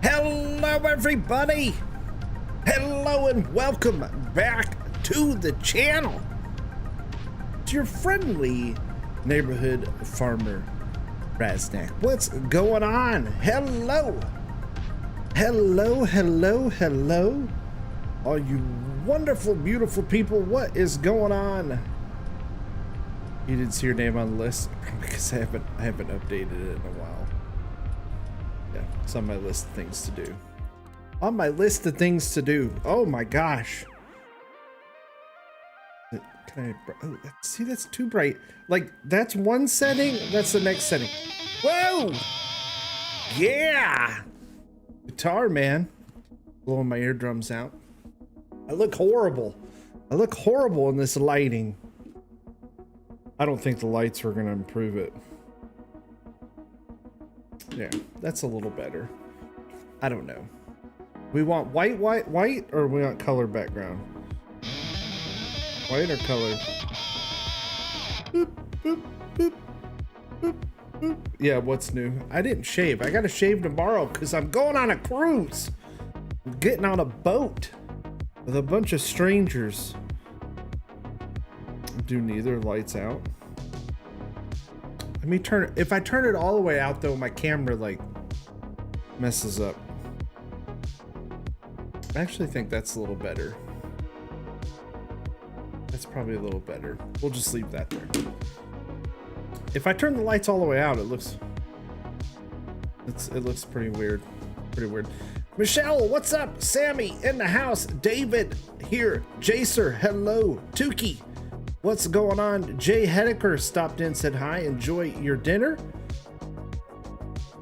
Hello everybody! Hello and welcome back to the channel. It's your friendly neighborhood farmer, Raznac. What's going on? Hello! Hello, hello, hello. All you wonderful, beautiful people, what is going on? You didn't see your name on the list because I haven't updated it in a while. Yeah, it's on my list of things to do. On my list of things to do. Oh my gosh. Can I, oh, see, that's too bright. Like, that's one setting, that's the next setting. Whoa! Yeah! Guitar, man. Blowing my eardrums out. I look horrible. I look horrible in this lighting. I don't think the lights are gonna improve it. Yeah, that's a little better. I don't know. We want white, or we want color background? White or color? Boop, boop, boop, boop, boop. Yeah, what's new? I didn't shave. I gotta shave tomorrow because I'm going on a cruise. I'm getting on a boat with a bunch of strangers. Do neither, lights out. Let me turn it. If I turn it all the way out though, my camera like messes up. I actually think that's a little better. That's probably a little better. We'll just leave that there. If I turn the lights all the way out, it looks pretty weird. Pretty weird. Michelle, what's up? Sammy in the house. David here. Jacer, hello. Tukey, what's going on? Jay Hedeker stopped in, said hi. Enjoy your dinner.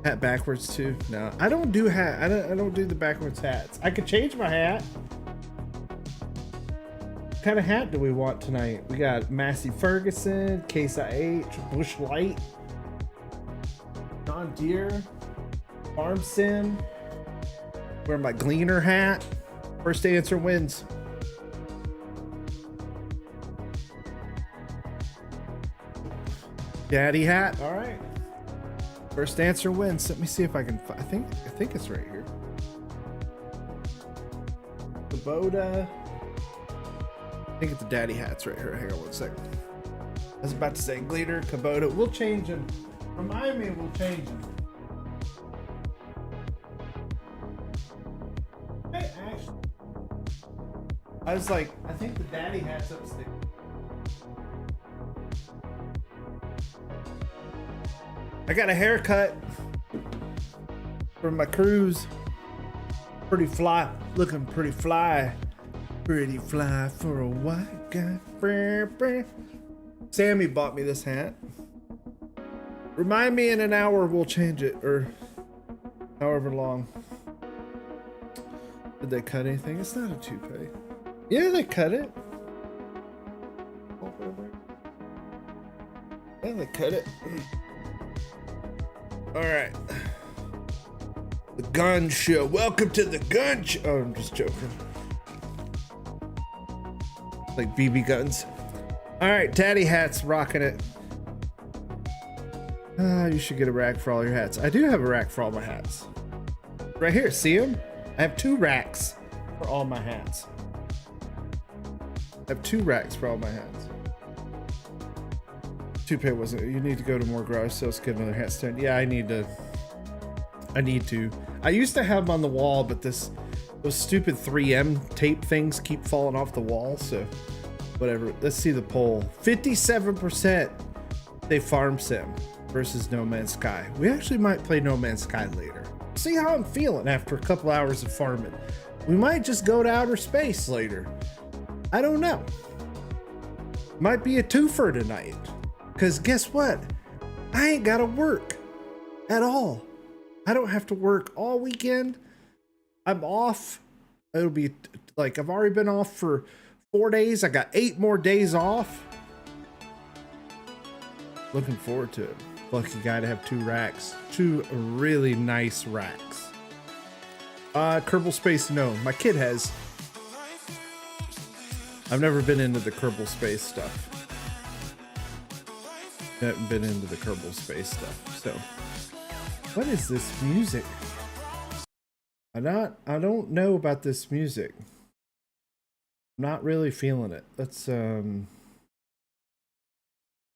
Hat backwards too. No, I don't do hat. I don't do the backwards hats. I could change my hat. What kind of hat do we want tonight? We got Massey Ferguson, Case IH, Bush Light, John Deere, Farm Sim. Wear my Gleaner hat. First answer wins. Daddy hat. All right. First answer wins. Let me see if I can. I think it's right here. Kubota. I think it's the daddy hats right here. Hang on one second. I was about to say Gleaner, Kubota. We'll change them. Remind me, we'll change them. Hey, Ashley. I was like, I think the daddy hat's upstairs. I got a haircut from my cruise. Pretty fly, looking pretty fly. Pretty fly for a white guy. Sammy bought me this hat. Remind me in an hour we'll change it, or however long. Did they cut anything? It's not a toupee. Yeah, they cut it. Yeah, they cut it. All right. The gun show. Welcome to the gun show. Oh, I'm just joking. Like BB guns. All right, daddy hats rocking it. You should get a rack for all your hats. I do have a rack for all my hats. Right here, see them? I have 2 racks for all my hats. I have 2 racks for all my hats. Toupee wasn't. You need to go to more garage sales, get another hat stand. Yeah, I need to. I used to have them on the wall, but those stupid 3M tape things keep falling off the wall. So whatever. Let's see the poll. 57% say Farm Sim versus No Man's Sky. We actually might play No Man's Sky later. See how I'm feeling after a couple hours of farming. We might just go to outer space later. I don't know. Might be a twofer tonight. Because guess what? I ain't gotta work at all. I don't have to work all weekend. I'm off. It'll be like, I've already been off for 4 days. I got 8 more days off. Looking forward to it. Lucky guy to have 2 racks. 2 really nice racks. Kerbal Space, no. My kid has. I've never been into the Kerbal Space stuff. Haven't been into the Kerbal Space stuff. So, what is this music? I don't know about this music. I'm not really feeling it. Let's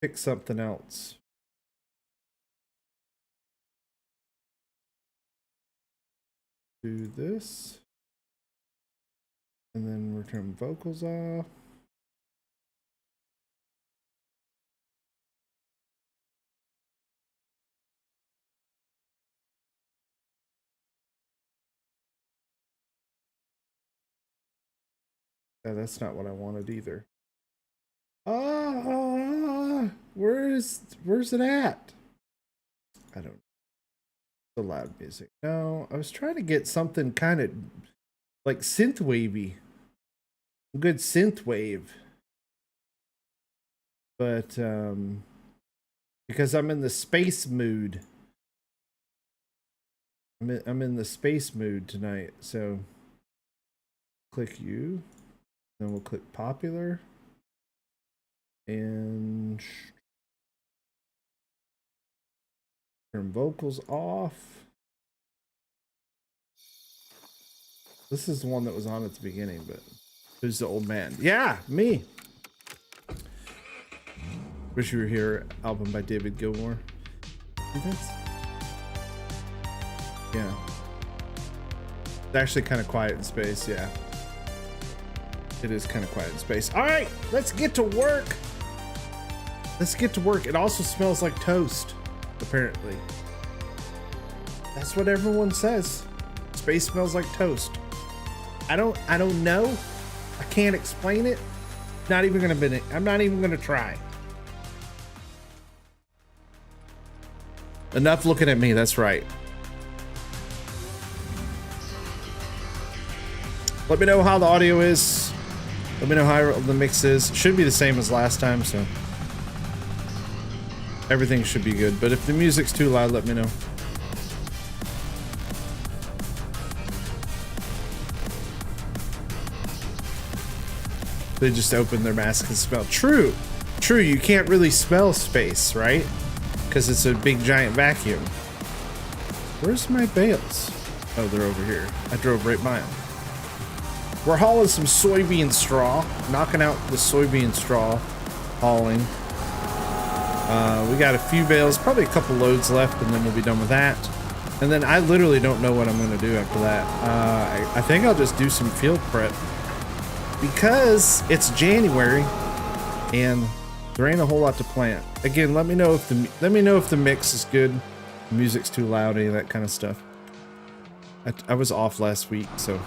pick something else. Do this. And then we're turning vocals off. Yeah, that's not what I wanted either. Where's it at? I don't know. The loud music. No, I was trying to get something kind of like synth wavy. Good synth wave. But because I'm in the space mood. I'm in the space mood tonight, so click you. Then we'll click popular. And turn vocals off. This is the one that was on at the beginning, but who's the old man? Yeah, me. Wish You Were Here, album by David Gilmour. Yeah. It's actually kind of quiet in space, yeah. It is kind of quiet in space. All right, let's get to work. Let's get to work. It also smells like toast, apparently. That's what everyone says. Space smells like toast. I don't know. I can't explain it. I'm not even gonna try. Enough looking at me, that's right. Let me know how the audio is. Let me know how the mix is. It should be the same as last time, so everything should be good. But if the music's too loud, let me know. They just open their mask and smell. True, you can't really smell space, right? Because it's a big giant vacuum. Where's my bales? Oh, they're over here. I drove right by them. We're hauling some soybean straw, knocking out the soybean straw hauling. We got a few bales, probably a couple loads left, and then we'll be done with that. And then I literally don't know what I'm going to do after that. I think I'll just do some field prep because it's January and there ain't a whole lot to plant. Again, let me know if the mix is good, the music's too loud, any of that kind of stuff. I was off last week, so.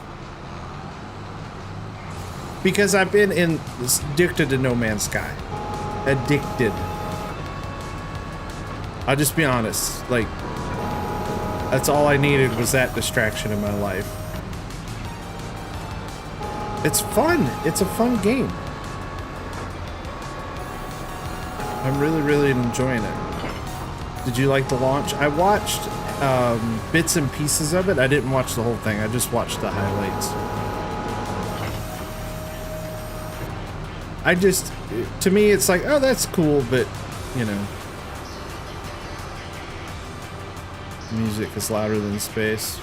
Because I've been addicted to No Man's Sky. Addicted. I'll just be honest. Like, that's all I needed was that distraction in my life. It's fun. It's a fun game. I'm really, really enjoying it. Did you like the launch? I watched bits and pieces of it. I didn't watch the whole thing. I just watched the highlights. To me, it's like, oh, that's cool, but, you know. Music is louder than space.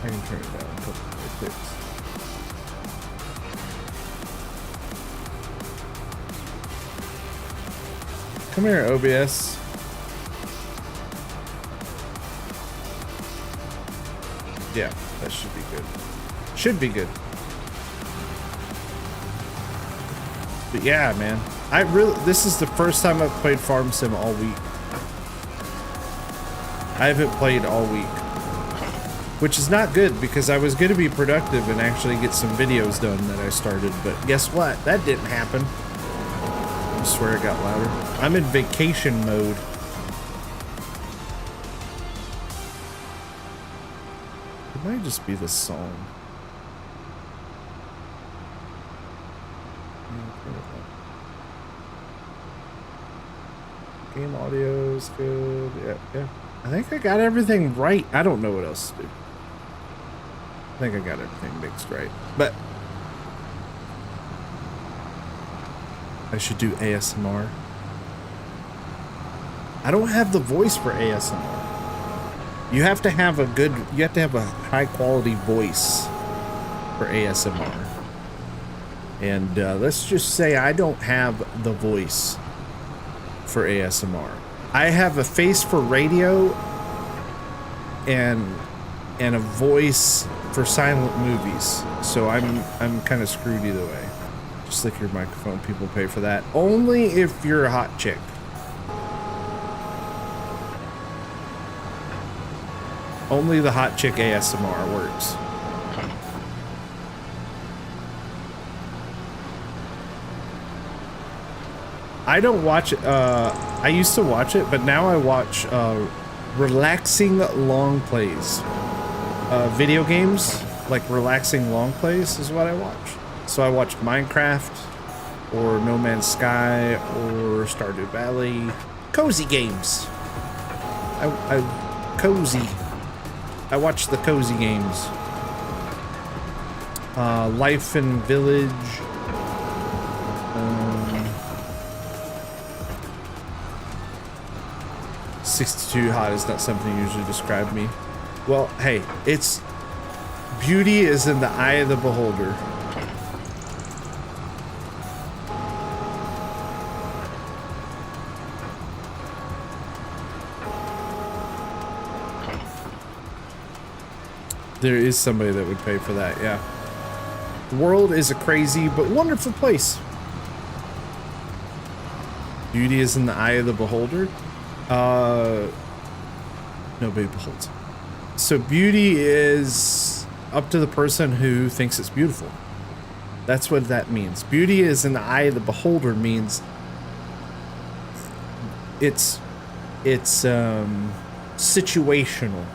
I can turn it down a couple of clicks. Come here, OBS. Yeah, that should be good. Should be good. But yeah, man. This is the first time I've played Farm Sim all week. I haven't played all week. Which is not good because I was going to be productive and actually get some videos done that I started. But guess what? That didn't happen. I swear it got louder. I'm in vacation mode. It might just be the song. Game audio is good. Yeah. I think I got everything right. I don't know what else to do. I think I got everything mixed right. But I should do ASMR. I don't have the voice for ASMR. You have to have a high quality voice for ASMR. And let's just say I don't have the voice for ASMR. I have a face for radio and a voice for silent movies. So I'm kind of screwed either way. Just like your microphone, people pay for that. Only if you're a hot chick. Only the hot chick ASMR works. I don't watch it. I used to watch it, but now I watch relaxing long plays. Video games, like relaxing long plays is what I watch. So I watch Minecraft or No Man's Sky or Stardew Valley. Cozy games. Cozy. I watch the cozy games. Life in Village. 62 hot is not something you usually describe me. Well, hey, it's beauty is in the eye of the beholder. There is somebody that would pay for that, yeah. The world is a crazy but wonderful place. Beauty is in the eye of the beholder. Nobody beholds. So beauty is up to the person who thinks it's beautiful. That's what that means. Beauty is in the eye of the beholder means it's situational.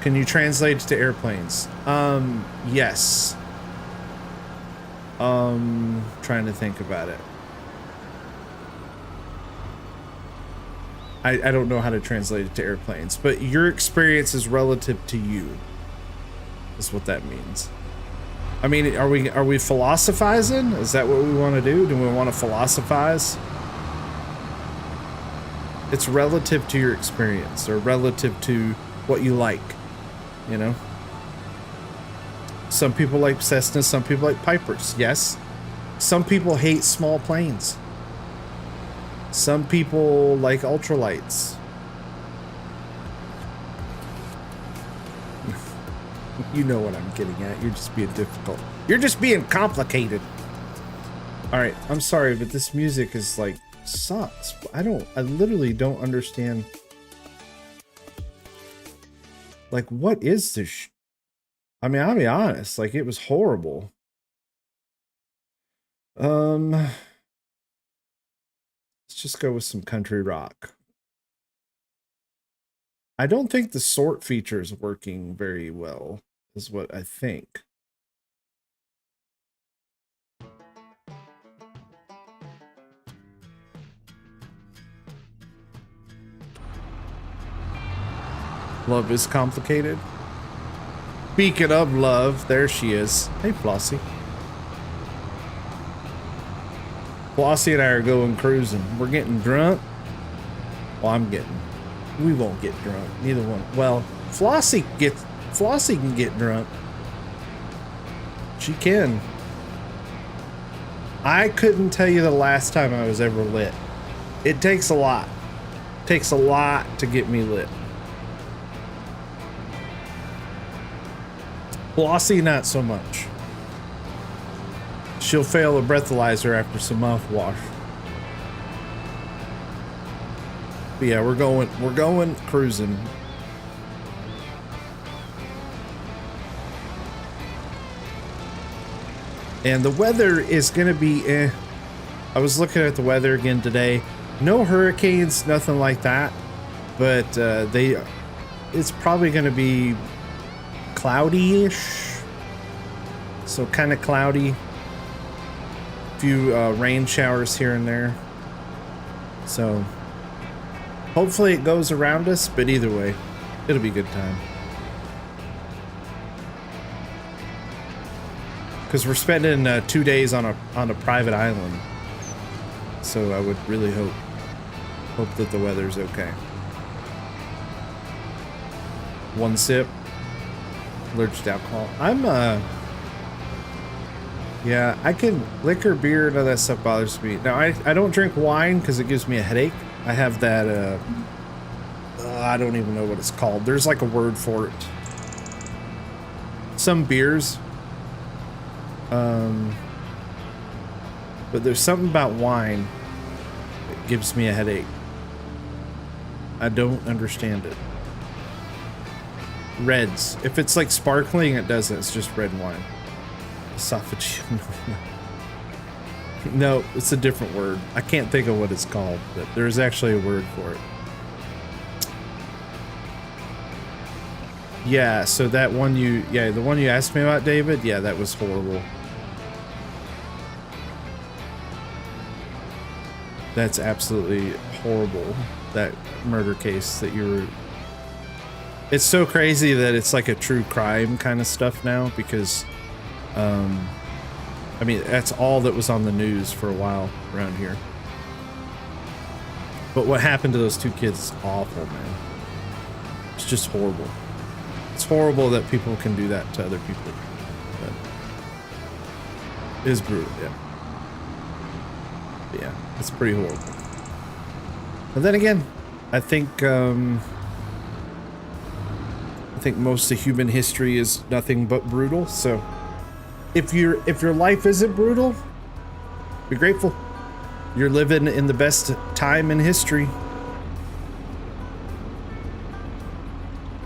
Can you translate it to airplanes? Yes. Trying to think about it. I don't know how to translate it to airplanes, but your experience is relative to you. Is what that means. I mean, are we philosophizing? Is that what we want to do? Do we want to philosophize? It's relative to your experience or relative to what you like. You know, some people like Cessnas, some people like Pipers. Yes, some people hate small planes. Some people like ultralights. You know what I'm getting at. You're just being difficult. You're just being complicated. All right, I'm sorry, but this music is like sucks. I literally don't understand. Like, what is this? I mean, I'll be honest. Like, it was horrible. Let's just go with some country rock. I don't think the sort feature is working very well, is what I think. Love is complicated. Speaking of love, there she is. Hey, Flossie. Flossie and I are going cruising. We're getting drunk. Well, we won't get drunk. Neither one. Well, Flossie can get drunk. She can. I couldn't tell you the last time I was ever lit. It takes a lot. It takes a lot to get me lit. Flossie, not so much. She'll fail a breathalyzer after some mouthwash. But yeah, we're going cruising. And the weather is gonna be I was looking at the weather again today. No hurricanes, nothing like that. But it's probably gonna be cloudy-ish. So kind of cloudy. Few rain showers here and there. So hopefully it goes around us, but either way, it'll be a good time. Because we're spending 2 days on a private island. So I would really hope. Hope that the weather's okay. One sip. Allergic to alcohol. I'm yeah, I can liquor, beer, none of that stuff bothers me. Now I don't drink wine because it gives me a headache. I have that I don't even know what it's called. There's like a word for it. Some beers. But there's something about wine that gives me a headache. I don't understand it. Reds. If it's like sparkling, it doesn't. It's just red wine. Esophageal. No, it's a different word. I can't think of what it's called, but there's actually a word for it. Yeah, so that one the one you asked me about, David, yeah, that was horrible. That's absolutely horrible, that murder case that you were... It's so crazy that it's like a true crime kind of stuff now because, I mean, that's all that was on the news for a while around here. But what happened to those two kids is awful, man. It's just horrible. It's horrible that people can do that to other people. But it is brutal, yeah. But yeah, it's pretty horrible. But then again, I think most of human history is nothing but brutal. So if your life isn't brutal, be grateful. You're living in the best time in history.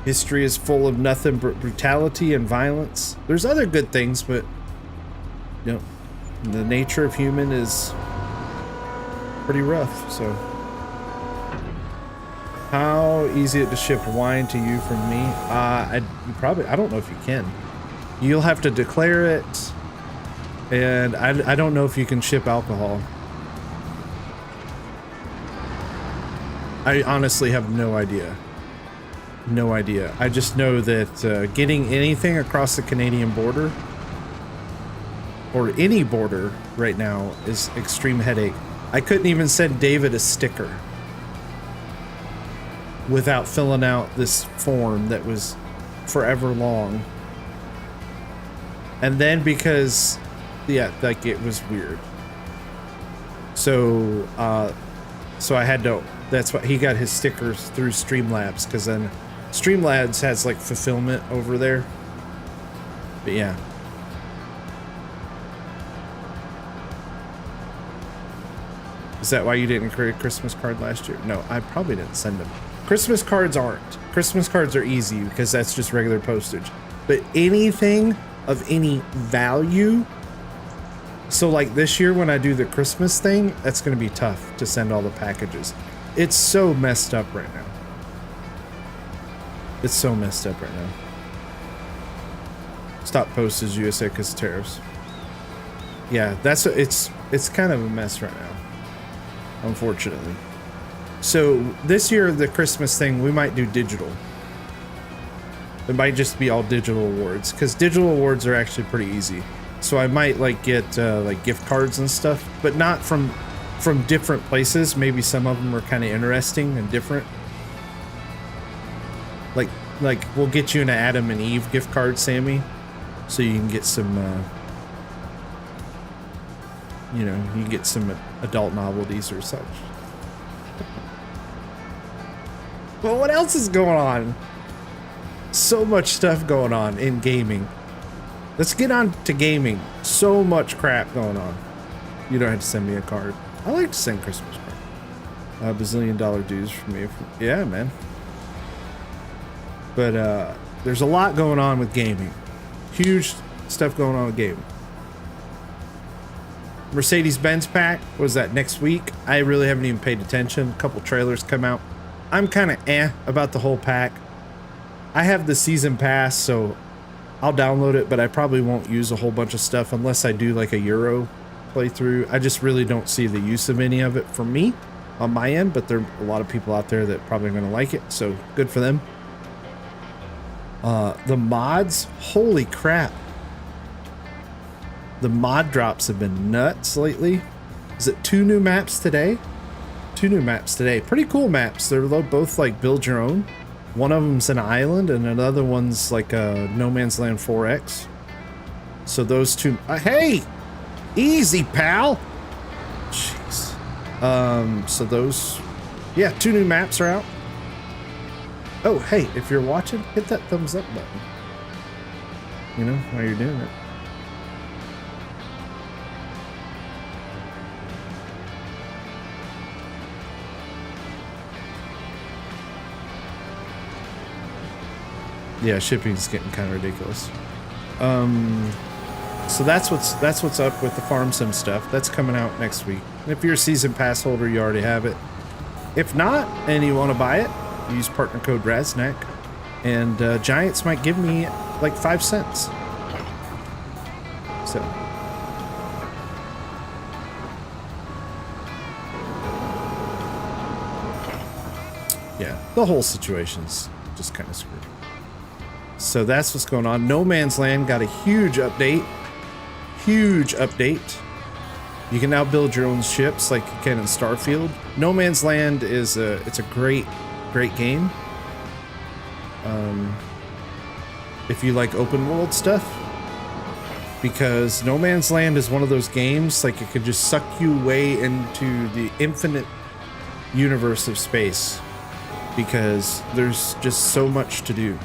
History is full of nothing but brutality and violence. There's other good things, but you know, the nature of human is pretty rough. So how easy it to ship wine to you from me? I don't know if you can. You'll have to declare it, and I don't know if you can ship alcohol. I honestly have no idea. No idea. I just know that getting anything across the Canadian border, or any border right now, is extreme headache. I couldn't even send David a sticker without filling out this form that was forever long. And then because, yeah, like it was weird. So, so I had to, that's why he got his stickers through Streamlabs, because then Streamlabs has like fulfillment over there. But yeah. Is that why you didn't create a Christmas card last year? No, I probably didn't send them. Christmas cards aren't. Christmas cards are easy because that's just regular postage. But anything of any value, so like this year when I do the Christmas thing, that's going to be tough to send all the packages. It's so messed up right now. It's so messed up right now. Stop postage USA because of tariffs. Yeah, it's kind of a mess right now, unfortunately. So this year, the Christmas thing, we might do digital. It might just be all digital awards, because digital awards are actually pretty easy. So I might like get like gift cards and stuff, but not from different places. Maybe some of them are kind of interesting and different. Like we'll get you an Adam and Eve gift card, Sammy, so you can get some, you know, you can get some adult novelties or such. Well, what else is going on? So much stuff going on in gaming. Let's get on to gaming. So much crap going on. You don't have to send me a card. I like to send Christmas cards. $bazillion dues for me. Yeah, man. But there's a lot going on with gaming. Huge stuff going on with gaming. Mercedes-Benz pack, was that next week? I really haven't even paid attention. A couple trailers come out. I'm kind of about the whole pack. I have the season pass, so I'll download it, but I probably won't use a whole bunch of stuff unless I do like a Euro playthrough. I just really don't see the use of any of it for me on my end, but there are a lot of people out there that probably are going to like it, so good for them. The mods, holy crap. The mod drops have been nuts lately. Is it 2 new maps today? 2 new maps today. Pretty cool maps. They're both like build your own. One of them's an island and another one's like a No Man's Land 4X. So those two, hey, easy pal. Jeez. So those, yeah, 2 new maps are out. Oh, hey, if you're watching, hit that thumbs up button. You know, while you're doing it. Yeah, shipping's getting kind of ridiculous. So that's what's up with the farm sim stuff. That's coming out next week. And if you're a season pass holder, you already have it. If not, and you want to buy it, use partner code Raznac, and Giants might give me like 5 cents. So. Yeah, the whole situation's just kind of screwed. So that's what's going on. No Man's Land got a huge update. Huge update. You can now build your own ships like you can in Starfield. No Man's Land is it's a great game. If you like open world stuff, because No Man's Land is one of those games like it could just suck you way into the infinite universe of space, because there's just so much to do.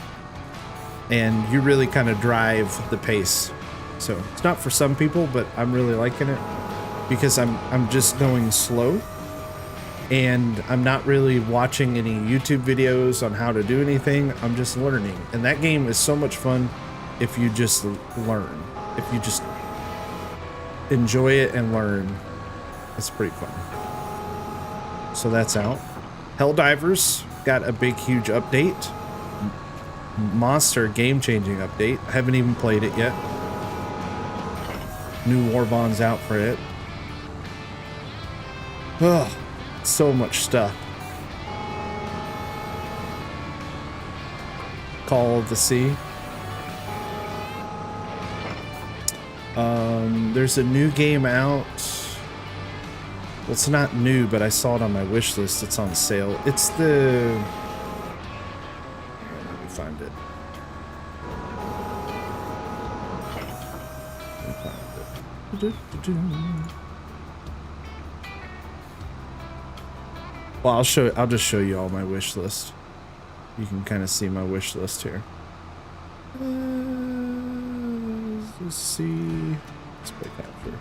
And you really kind of drive the pace. So it's not for some people, but I'm really liking it because I'm just going slow, and I'm not really watching any YouTube videos on how to do anything. I'm just learning. And that game is so much fun if you just learn. If you just enjoy it and learn, it's pretty fun. So that's out. Helldivers got a big, huge update. Monster game-changing update. I haven't even played it yet. New Warbond's out for it. Oh, so much stuff. Call of the Sea. There's a new game out. Well, it's not new, but I saw it on my wish list. It's on sale. It's the... Let me find it. Well, I'll just show you all my wish list. You can kind of see my wish list here. Let's see. Let's play capture.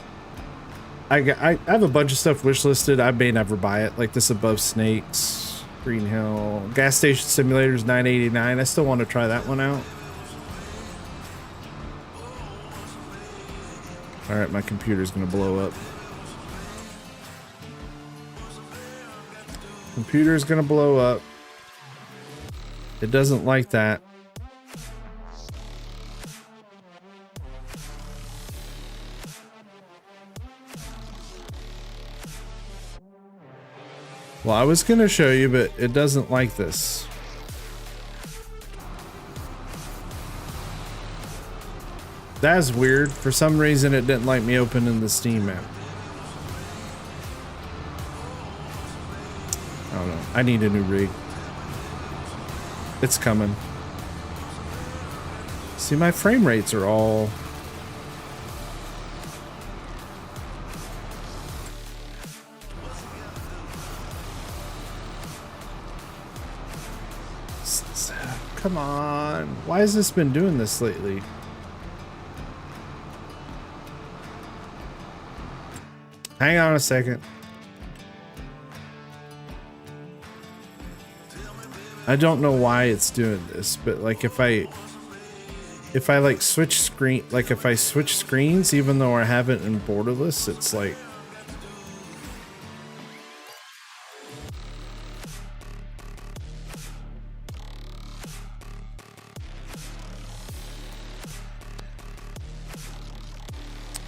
I have a bunch of stuff wish listed. I may never buy it. Like this Above Snakes, Green Hill, Gas Station Simulators 989. I still want to try that one out. All right, my computer's gonna blow up. Computer's gonna blow up. It doesn't like that. Well, I was gonna show you, but it doesn't like this. That's weird. For some reason, it didn't like me opening the Steam app. I don't know. I need a new rig. It's coming. See, my frame rates are all... Come on. Why has this been doing this lately? Hang on a second. I don't know why it's doing this, but like if I like switch screen, like if I switch screens, even though I have it in borderless, it's like...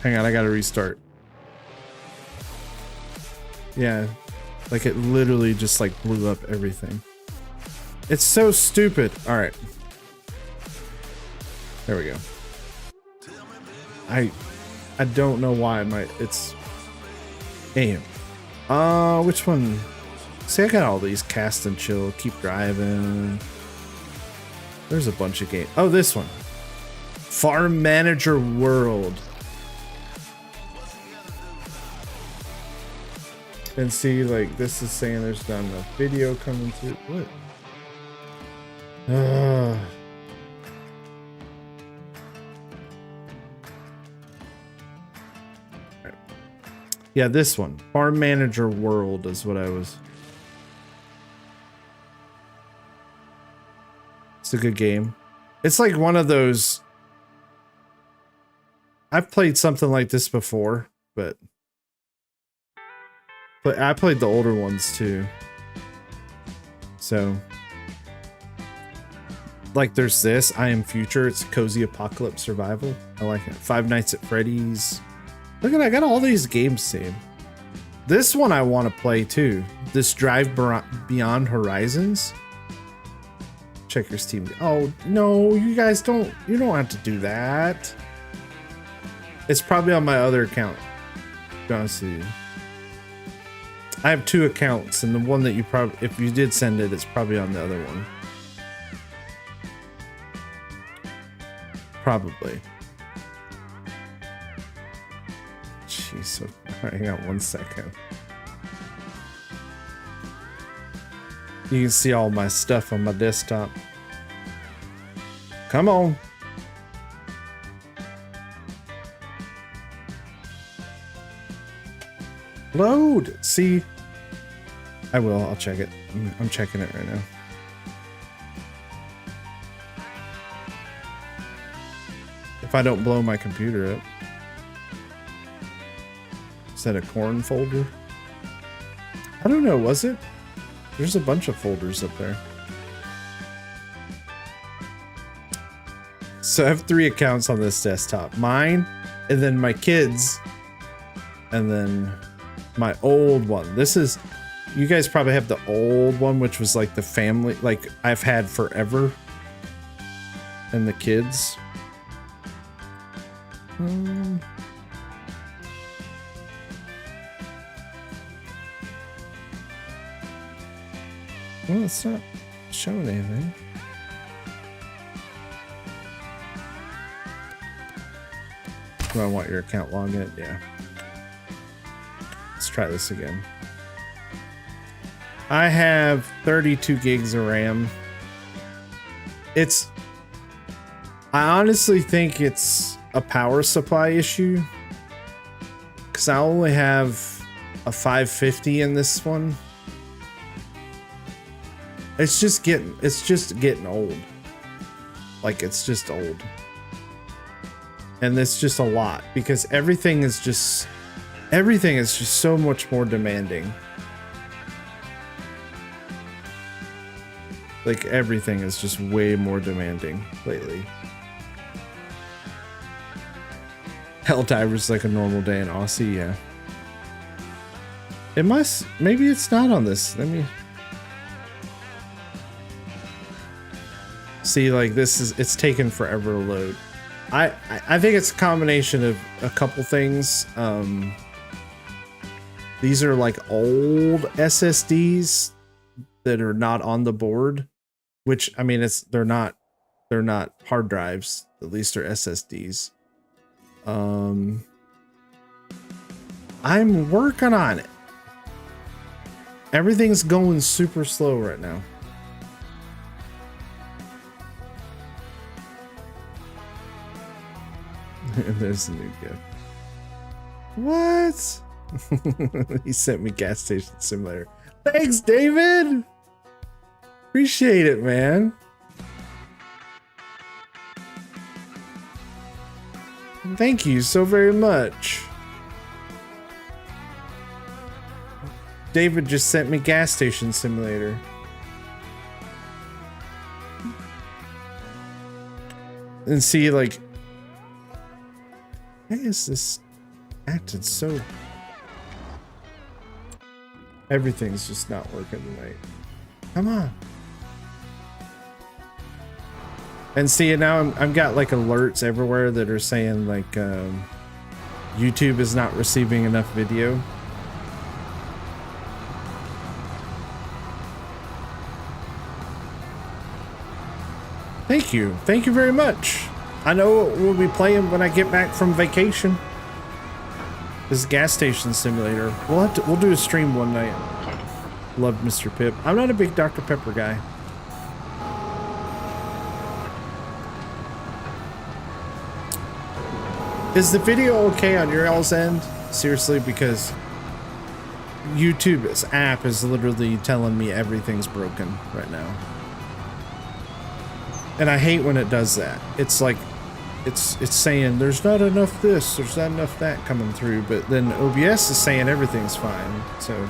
Hang on, I gotta restart. Yeah, like it literally just like blew up everything. It's so stupid. All right. There we go. I don't know why it's... Damn. Which one? See, I got all these cast and chill, keep driving. There's a bunch of games. Oh, this one. Farm Manager World. And see, like, this is saying there's not enough video coming through. What? Right. Yeah, this one. Farm Manager World is what I was. It's a good game. It's like one of those. I've played something like this before, but I played the older ones too. So, like, there's this I Am Future. It's cozy apocalypse survival. I like it. Five Nights at Freddy's. Look at, I got all these games saved. This one I want to play too. This Drive Beyond Horizons. Checkers team. Oh no, you guys don't. You don't have to do that. It's probably on my other account. Honestly, I have two accounts, and the one that you probably, if you did send it, it's probably on the other one. Probably. Jeez, so hang on 1 second. You can see all my stuff on my desktop. Come on. Load. See, I will. I'll check it. I'm checking it right now. If I don't blow my computer up. Is that a corn folder? I don't know. Was it? There's a bunch of folders up there. So I have 3 accounts on this desktop. Mine, and then my kids, and then my old one. This is, you guys probably have the old one, which was like the family, like I've had forever. And the kids. Well, it's not showing anything. Do I want your account login? Yeah. Let's try this again. I have 32 gigs of RAM. I honestly think it's a power supply issue, because I only have a 550 in this one. It's just getting old. Like, it's just old. And it's just a lot, because everything is just so much more demanding. Like, everything is just way more demanding lately. Helldiver's like a normal day in Aussie, yeah. It must, maybe it's not on this. Let me see, like, it's taken forever to load. I think it's a combination of a couple things. These are like old SSDs that are not on the board, which, I mean, they're not hard drives, at least they're SSDs. I'm working on it. Everything's going super slow right now. There's a new gift. What? He sent me Gas Station Simulator. Thanks, David. Appreciate it, man. Thank you so very much. David just sent me Gas Station Simulator. And see, like, why is this acting so... Everything's just not working tonight. Come on. And see, now I've got like alerts everywhere that are saying like YouTube is not receiving enough video. Thank you. Thank you very much. I know we'll be playing when I get back from vacation. This gas station simulator. We'll do a stream one night. Love Mr. Pip. I'm not a big Dr. Pepper guy. Is the video okay on your all's end? Seriously, because YouTube's app is literally telling me everything's broken right now. And I hate when it does that. It's like, it's saying there's not enough this, there's not enough that coming through, but then OBS is saying everything's fine, so.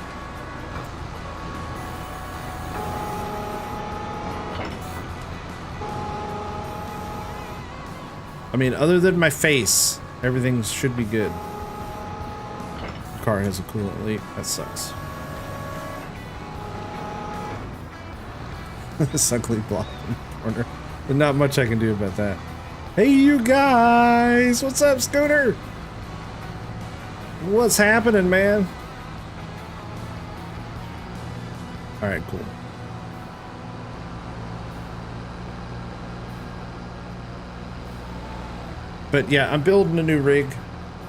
I mean, other than my face, everything should be good. The car has a coolant leak. That sucks. This ugly block in the corner. But not much I can do about that. Hey, you guys! What's up, Scooter? What's happening, man? Alright, cool. But yeah, I'm building a new rig.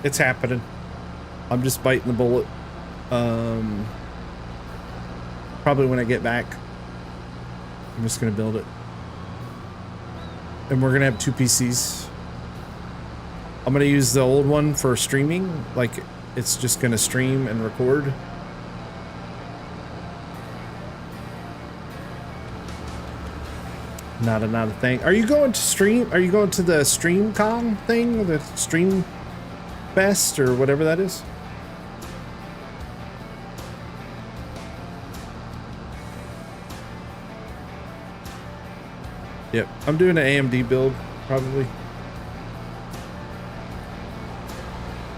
It's happening. I'm just biting the bullet. Probably when I get back, I'm just gonna build it. And we're gonna have 2 PCs. I'm gonna use the old one for streaming. Like, it's just gonna stream and record. Not a thing. Are you going to stream? Are you going to the StreamCon thing? The Stream Fest or whatever that is? Yep, I'm doing an AMD build, probably.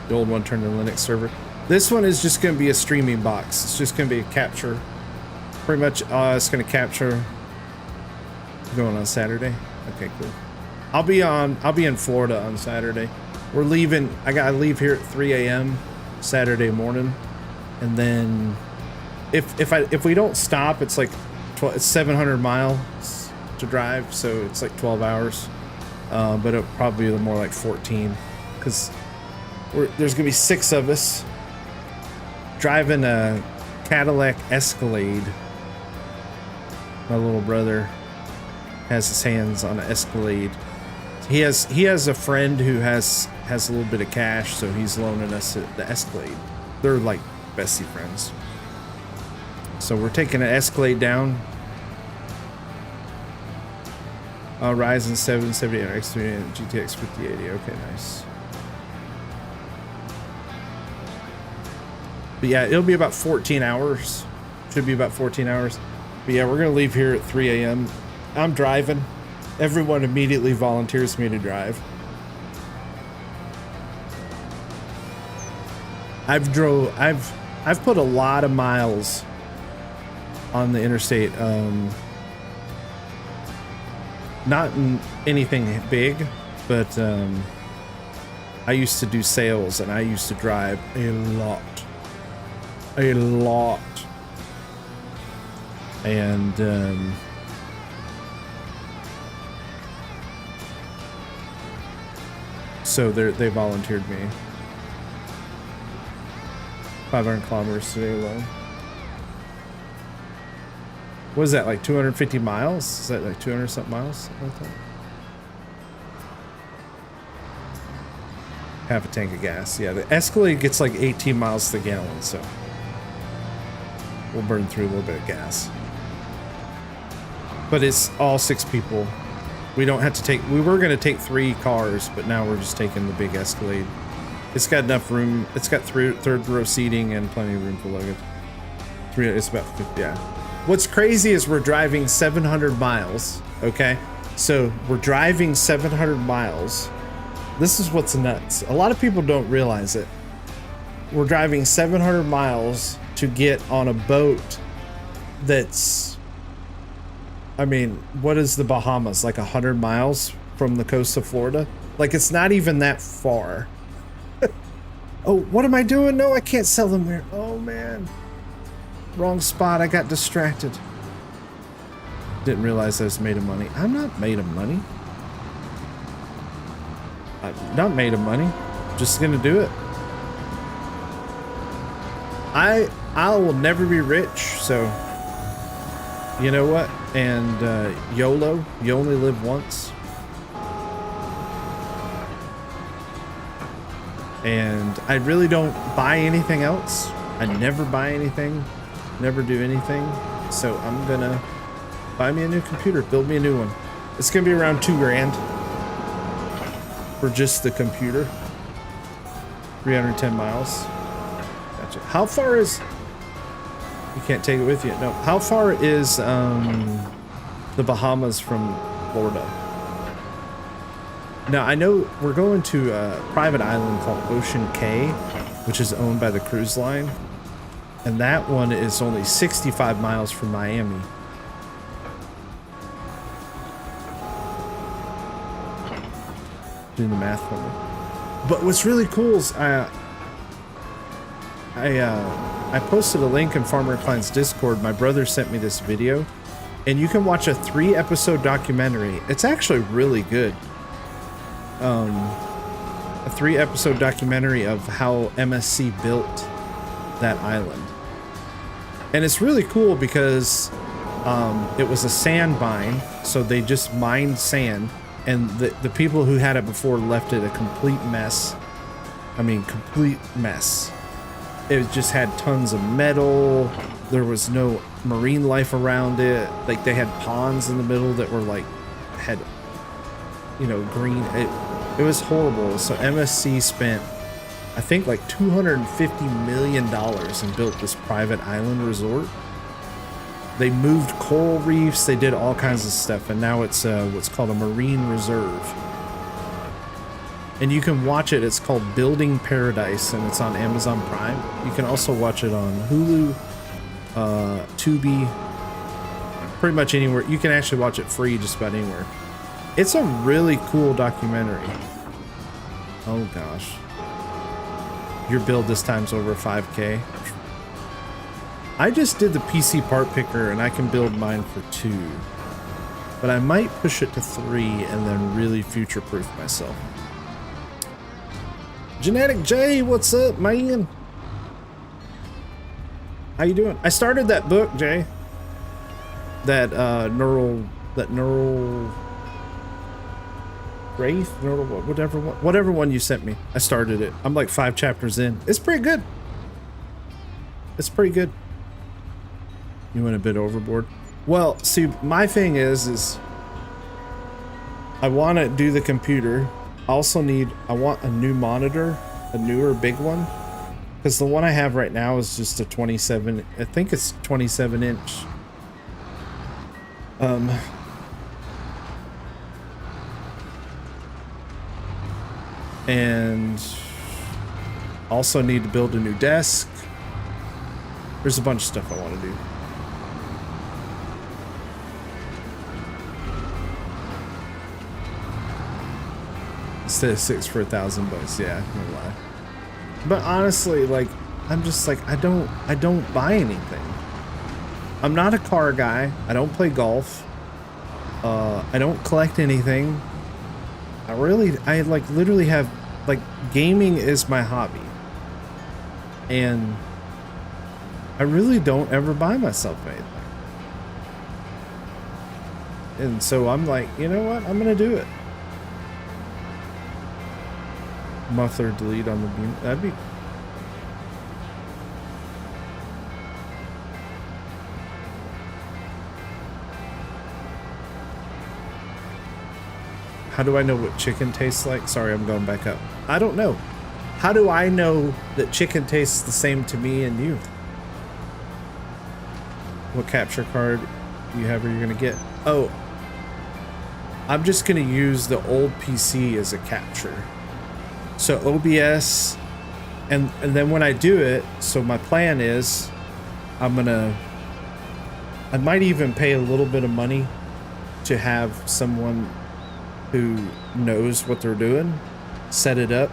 The old one turned to Linux server. This one is just going to be a streaming box. It's just going to be a capture. Pretty much, it's going to capture. Going on Saturday. Okay, cool. I'll be in Florida on Saturday. We're leaving. I gotta leave here at 3 a.m. Saturday morning, and then if we don't stop, it's like it's 700 miles to drive, so it's like 12 hours. But it'll probably be more like 14, because there's gonna be 6 of us driving a Cadillac Escalade. My little brother has his hands on an Escalade. He has a friend who has a little bit of cash, so he's loaning us the Escalade. They're like bestie friends. So we're taking an Escalade down. Ryzen 7 78X3 and GTX 5080. Okay, nice. But yeah, it'll be about 14 hours. Should be about 14 hours. But yeah, we're gonna leave here at 3 a.m. I'm driving. Everyone immediately volunteers me to drive. I've put a lot of miles on the interstate. Not in anything big, but I used to do sales and I used to drive a lot. And so they volunteered me. 500 kilometers today alone. What is that, like 250 miles? Is that like 200 something miles? Like that? Half a tank of gas. Yeah, the Escalade gets like 18 miles to the gallon, so we'll burn through a little bit of gas. But it's all 6 people. We don't have to take, we were going to take 3 cars, but now we're just taking the big Escalade. It's got enough room. It's got third row seating and plenty of room for luggage. It's about 50, yeah. What's crazy is we're driving 700 miles, okay? So we're driving 700 miles. This is what's nuts. A lot of people don't realize it. We're driving 700 miles to get on a boat that's, I mean, what is the Bahamas? Like 100 miles from the coast of Florida? Like, it's not even that far. Oh, what am I doing? No, I can't sell them here. Oh, man. Wrong spot. I got distracted. Didn't realize I was made of money. I'm not made of money. I'm not made of money. Just gonna do it. I will never be rich, so you know what? And YOLO, you only live once. And I really don't buy anything else. I never buy anything, never do anything. So I'm gonna buy me a new computer, build me a new one. It's gonna be around $2 grand for just the computer. 310 miles. Gotcha. How far is, you can't take it with you? No. How far is the Bahamas from Florida? Now I know we're going to a private island called Ocean Cay, which is owned by the cruise line. And that one is only 65 miles from Miami. Doing the math for me. But what's really cool is I posted a link in Farmer Klein's Discord. My brother sent me this video, and you can watch a 3-episode documentary. It's actually really good. A 3-episode documentary of how MSC built that island. And it's really cool because it was a sand mine, so they just mined sand, and the people who had it before left it a complete mess. I mean, complete mess. It just had tons of metal. There was no marine life around it. Like, they had ponds in the middle that were like, had, you know, green. It was horrible. So MSC spent, I think, like $250 million and built this private island resort. They moved coral reefs, they did all kinds of stuff, and now it's what's called a marine reserve. And you can watch it. It's called Building Paradise, and it's on Amazon Prime. You can also watch it on Hulu, Tubi, pretty much anywhere. You can actually watch it free just about anywhere. It's a really cool documentary. Oh gosh. Your build this time's over 5K. I just did the PC part picker and I can build mine for 2. But I might push it to 3 and then really future-proof myself. Genetic J, what's up, man? How you doing? I started that book, Jay. That neural Wraith, whatever one you sent me. I started it. I'm like 5 chapters in. It's pretty good. It's pretty good. You went a bit overboard. Well, see, my thing is I want to do the computer. I also I want a new monitor, a newer big one, because the one I have right now is just a 27. I think it's 27 inch. And also need to build a new desk. There's a bunch of stuff I want to do. Instead of 6 for $1,000, yeah, no lie. But honestly, like, I'm just like, I don't buy anything. I'm not a car guy. I don't play golf. I don't collect anything. I like literally have, like, gaming is my hobby. And I really don't ever buy myself anything. And so I'm like, you know what? I'm gonna do it. Muffler delete on the beam. That'd be... How do I know what chicken tastes like? Sorry, I'm going back up. I don't know. How do I know that chicken tastes the same to me and you? What capture card you have or you're gonna get? Oh, I'm just gonna use the old PC as a capture. So OBS, and then when I do it, so my plan is I might even pay a little bit of money to have someone who knows what they're doing set it up,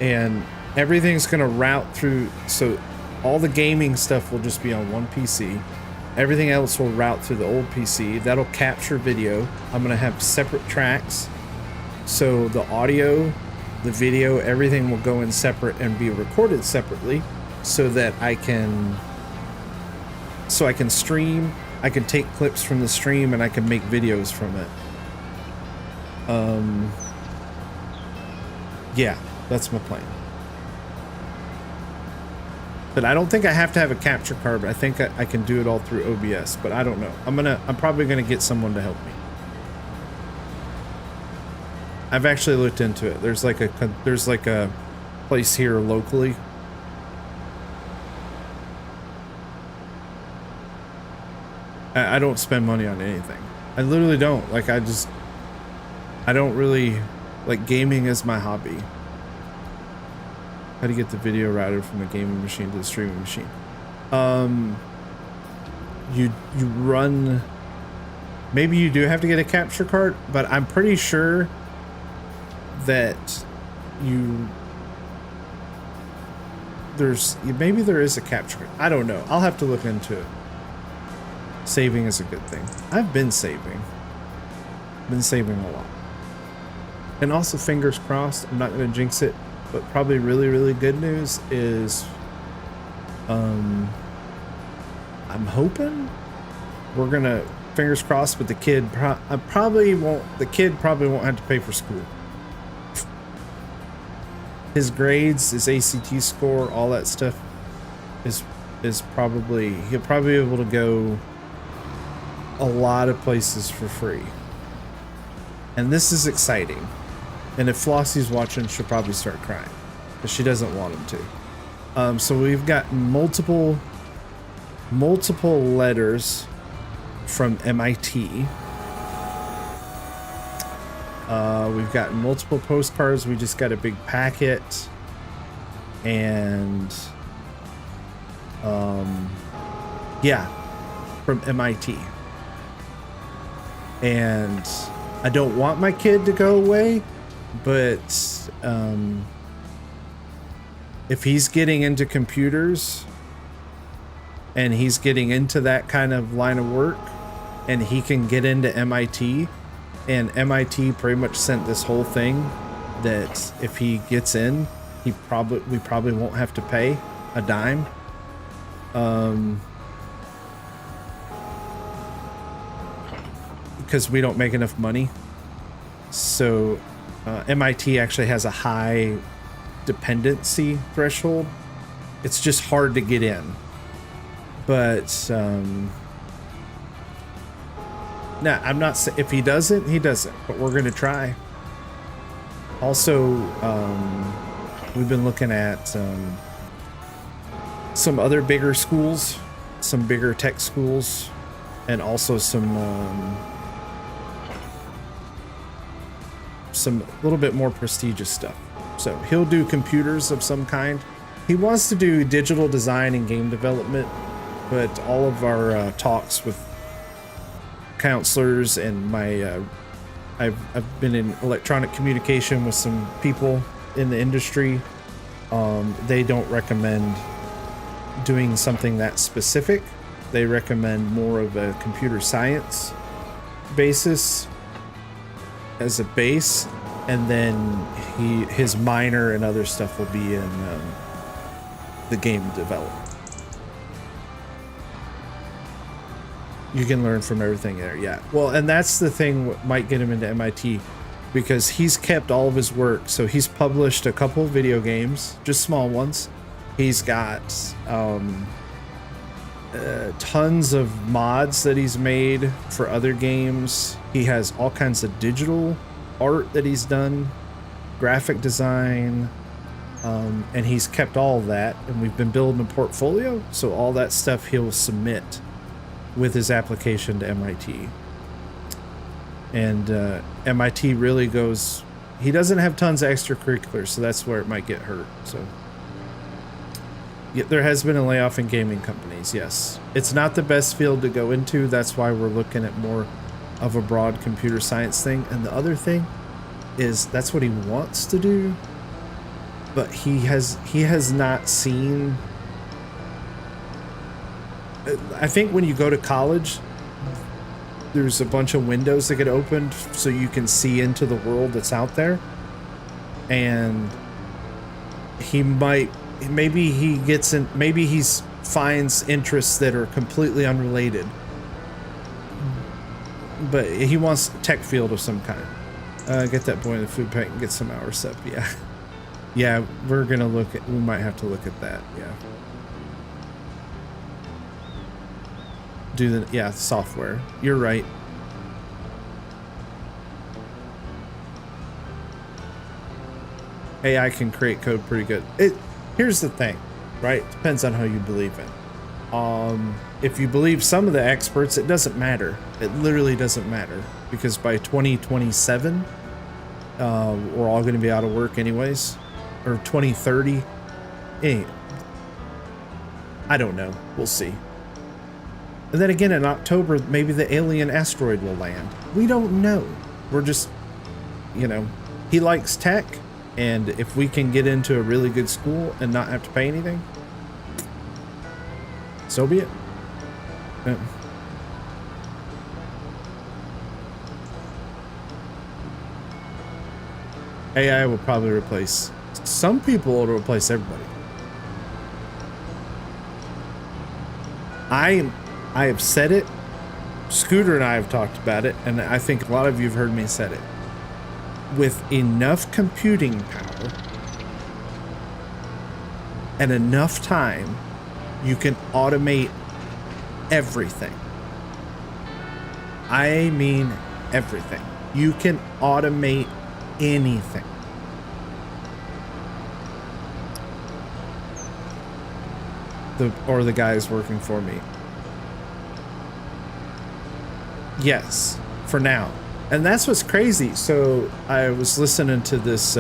and everything's gonna route through, so all the gaming stuff will just be on one PC, Everything else will route through the old PC. That'll capture video. I'm gonna have separate tracks. So the audio, the video, everything will go in separate and be recorded separately so that I can stream, I can take clips from the stream and I can make videos from it. Yeah, that's my plan. But I don't think I have to have a capture card, but I think I can do it all through OBS, but I don't know. I'm probably gonna get someone to help me. I've actually looked into it. There's like a place here locally. I don't spend money on anything. I literally don't. Like I don't really like gaming is my hobby. How to get the video routed from the gaming machine to the streaming machine. You run, maybe you do have to get a capture card, but I'm pretty sure that maybe there is a capture card. I don't know. I'll have to look into it. Saving is a good thing. I've been saving. Been saving a lot. And also, fingers crossed, I'm not going to jinx it, but probably really, really good news is I'm hoping we're going to, fingers crossed, but the kid probably won't have to pay for school. His grades, his ACT score, all that stuff is probably, he'll probably be able to go a lot of places for free. And this is exciting. And if Flossie's watching, she'll probably start crying because she doesn't want him to. So we've got multiple letters from MIT. We've got multiple postcards. We just got a big packet. And yeah, from MIT. And I don't want my kid to go away, but if he's getting into computers and he's getting into that kind of line of work and he can get into MIT, and MIT pretty much sent this whole thing that if he gets in, we probably won't have to pay a dime. Because we don't make enough money. So MIT actually has a high dependency threshold. It's just hard to get in. But no, I'm not saying if he doesn't, he doesn't. But we're gonna try. Also, we've been looking at some other bigger schools, some bigger tech schools, and also some little bit more prestigious stuff. So he'll do computers of some kind. He wants to do digital design and game development, but all of our talks with counselors and my I've been in electronic communication with some people in the industry. They don't recommend doing something that specific. They recommend more of a computer science basis as a base, and then his minor and other stuff will be in the game development. You can learn from everything there, yeah. Well, and that's the thing what might get him into MIT, because he's kept all of his work. So he's published a couple of video games, just small ones. He's got tons of mods that he's made for other games. He has all kinds of digital art that he's done, graphic design, and he's kept all of that, and we've been building a portfolio, so all that stuff he'll submit with his application to MIT. And MIT really goes, he doesn't have tons of extracurriculars, so that's where it might get hurt. So yeah, there has been a layoff in gaming companies, yes. It's not the best field to go into. That's why we're looking at more of a broad computer science thing. And the other thing is that's what he wants to do, but he has not seen I think when you go to college, there's a bunch of windows that get opened so you can see into the world that's out there. And maybe he gets in, maybe he's finds interests that are completely unrelated, but he wants tech field of some kind. Get that boy in the food pack and get some hours up. Yeah. Yeah, we're gonna we might have to look at that. Yeah. The software. You're right. AI can create code pretty good. Here's the thing, right? Depends on how you believe it. If you believe some of the experts, it doesn't matter. It literally doesn't matter, because by 2027, we're all going to be out of work anyways, or 2030. I don't know. We'll see. And then again, in October, maybe the alien asteroid will land. We don't know. We're just, he likes tech. And if we can get into a really good school and not have to pay anything, so be it. AI will probably replace some people. It'll replace everybody. I have said it. Scooter and I have talked about it, and I think a lot of you have heard me said it. With enough computing power and enough time, you can automate everything. I mean everything. You can automate anything. The guys working for me. Yes, for now. And that's what's crazy. So I was listening to this,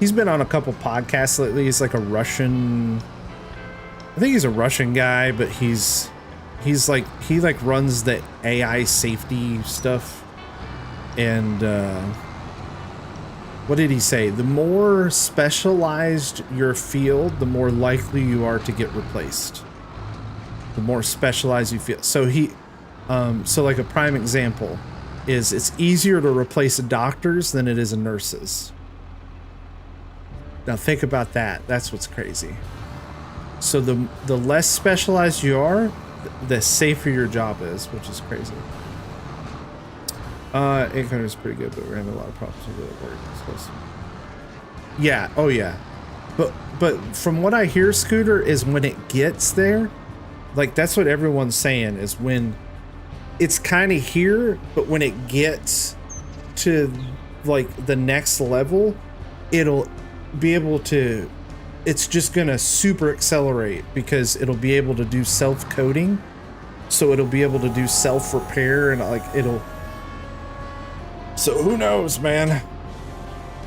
he's been on a couple podcasts lately. He's like a Russian, I think he's a Russian guy, but he runs the AI safety stuff. And what did he say? The more specialized your field, the more likely you are to get replaced. The more specialized you feel. So so like a prime example is it's easier to replace doctors than it is nurses. Now think about that. That's what's crazy. So the less specialized you are, the safer your job is, which is crazy. 800 is pretty good, but we're having a lot of problems with it at work. Yeah, oh yeah. But from what I hear, Scooter, is when it gets there, like that's what everyone's saying, is when it's kind of here, but when it gets to like the next level, it'll be able to, it's just gonna super accelerate, because it'll be able to do self-coding. So it'll be able to do self-repair, and like so who knows, man?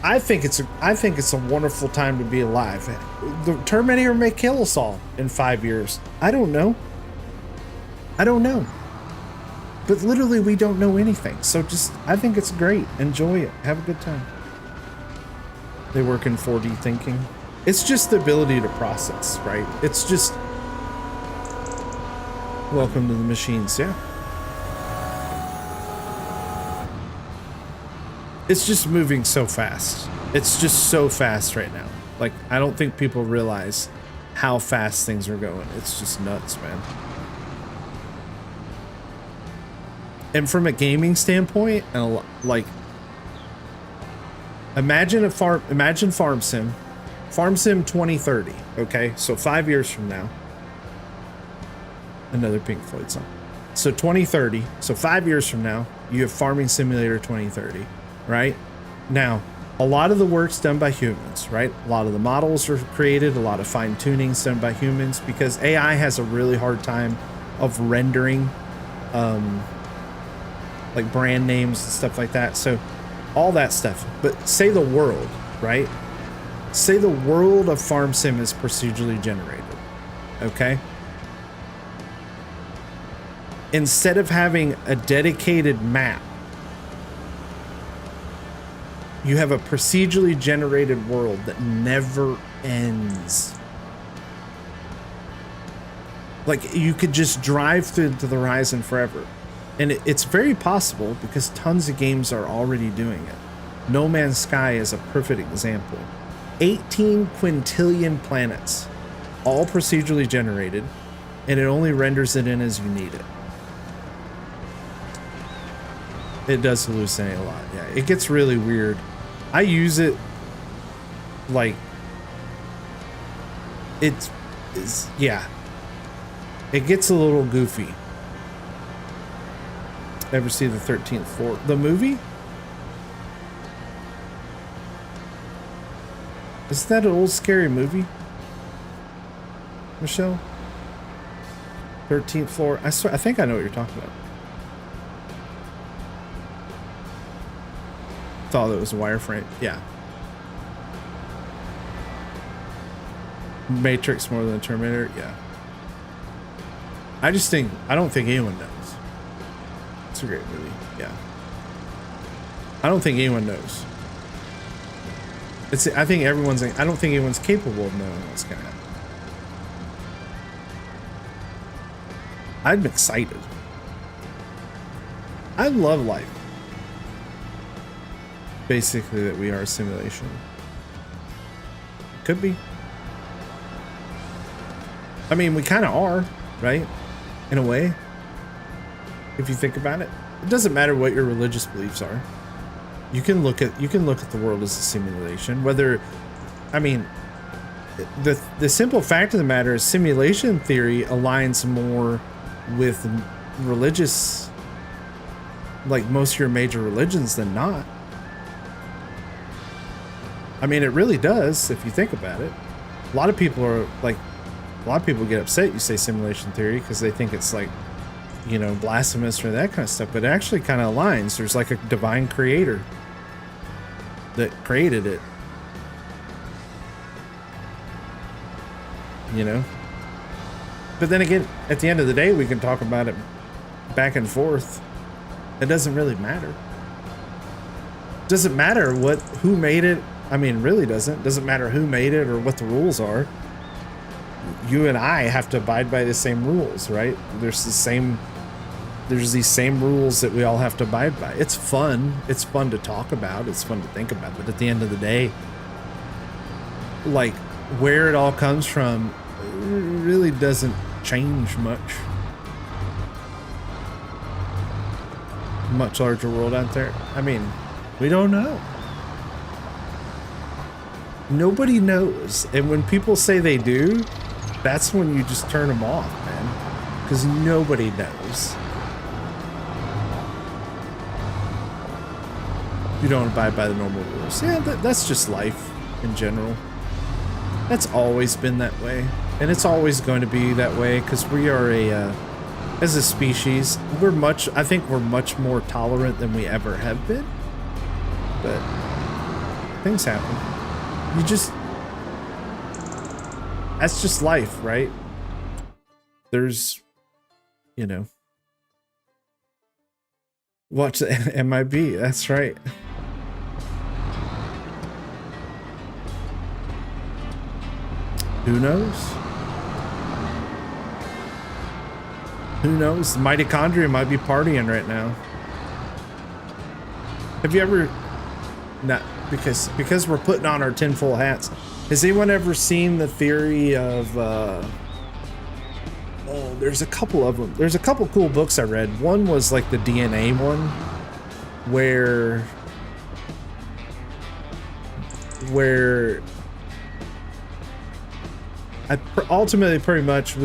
I think it's a wonderful time to be alive. The Terminator may kill us all in 5 years. I don't know. But literally, we don't know anything. So I think it's great. Enjoy it. Have a good time. They work in 4D thinking. It's just the ability to process, right? It's just, welcome to the machines, yeah. It's just moving so fast. It's just so fast right now. Like, I don't think people realize how fast things are going. It's just nuts, man. And from a gaming standpoint, and like, imagine Farm Sim 2030. Okay, so 5 years from now, another Pink Floyd song. So 2030. So 5 years from now, you have Farming Simulator 2030. Right now, a lot of the work's done by humans, right? A lot of the models are created, a lot of fine tuning's done by humans, because AI has a really hard time of rendering, like brand names and stuff like that. So all that stuff. But say the world, right? Say the world of Farm Sim is procedurally generated. Okay. Instead of having a dedicated map, you have a procedurally generated world that never ends. Like you could just drive through to the horizon forever. And it's very possible because tons of games are already doing it. No Man's Sky is a perfect example. 18 quintillion planets, all procedurally generated, and it only renders it in as you need it. It does hallucinate a lot. Yeah, it gets really weird. I use it like it's yeah. It gets a little goofy. Ever see the 13th floor? The movie? Isn't that an old scary movie? Michelle? 13th floor. I think I know what you're talking about. Thought it was a wireframe. Yeah. Matrix more than Terminator. Yeah. I don't think anyone knows. It's a great movie. Yeah. I don't think anyone knows. I don't think anyone's capable of knowing what's gonna happen. I'm excited. I love life. Basically, that we are a simulation. Could be. I mean, we kind of are, right? In a way. If you think about it, it doesn't matter what your religious beliefs are. You can look at the world as a simulation. Whether, I mean, the simple fact of the matter is simulation theory aligns more with religious, like most of your major religions, than not. I mean, it really does if you think about it. A lot of people get upset you say simulation theory because they think it's like, you know, blasphemous or that kind of stuff, but it actually kind of aligns. There's like a divine creator that created it, you know. But then again, at the end of the day, we can talk about it back and forth. It doesn't really matter. Doesn't matter who made it. I mean, really doesn't matter who made it or what the rules are. You and I have to abide by the same rules, right? There's these same rules that we all have to abide by. It's fun. It's fun to talk about. It's fun to think about. But at the end of the day, like where it all comes from really doesn't change much. Much larger world out there. I mean, we don't know. Nobody knows. And when people say they do, that's when you just turn them off, man. Because nobody knows. You don't abide by the normal rules. Yeah, that's just life in general. That's always been that way. And it's always going to be that way because we are as a species, I think we're much more tolerant than we ever have been. But things happen. That's just life, right? There's, you know. Watch the MIB, that's right. Who knows? Who knows? The mitochondria might be partying right now. Have you ever... Not because we're putting on our tinfoil hats. Has anyone ever seen the theory of... there's a couple of them. There's a couple cool books I read. One was like the DNA one, where ultimately pretty much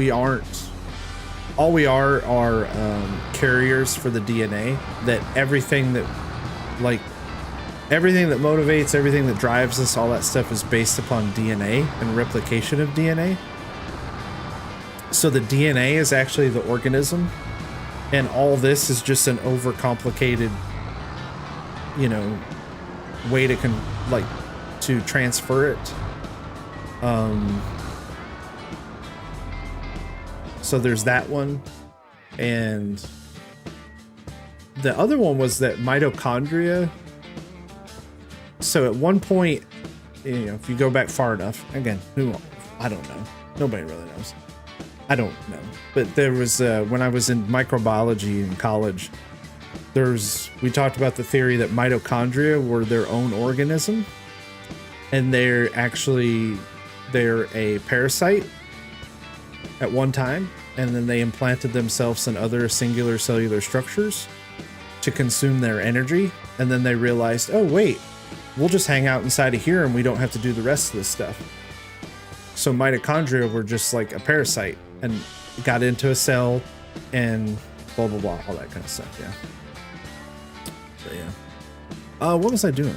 all we are carriers for the DNA. That everything that motivates, everything that drives us, all that stuff is based upon DNA and replication of DNA. So the DNA is actually the organism, and all this is just an overcomplicated, you know, way to transfer it. So there's that one, and the other one was that mitochondria. So at one point, you know, if you go back far enough, again, I don't know. Nobody really knows. I don't know. But there was, when I was in microbiology in college, we talked about the theory that mitochondria were their own organism. And they're a parasite at one time. And then they implanted themselves in other singular cellular structures to consume their energy. And then they realized, oh, wait, we'll just hang out inside of here and we don't have to do the rest of this stuff. So mitochondria were just like a parasite and got into a cell and blah, blah, blah, all that kind of stuff. Yeah. So, yeah. What was I doing?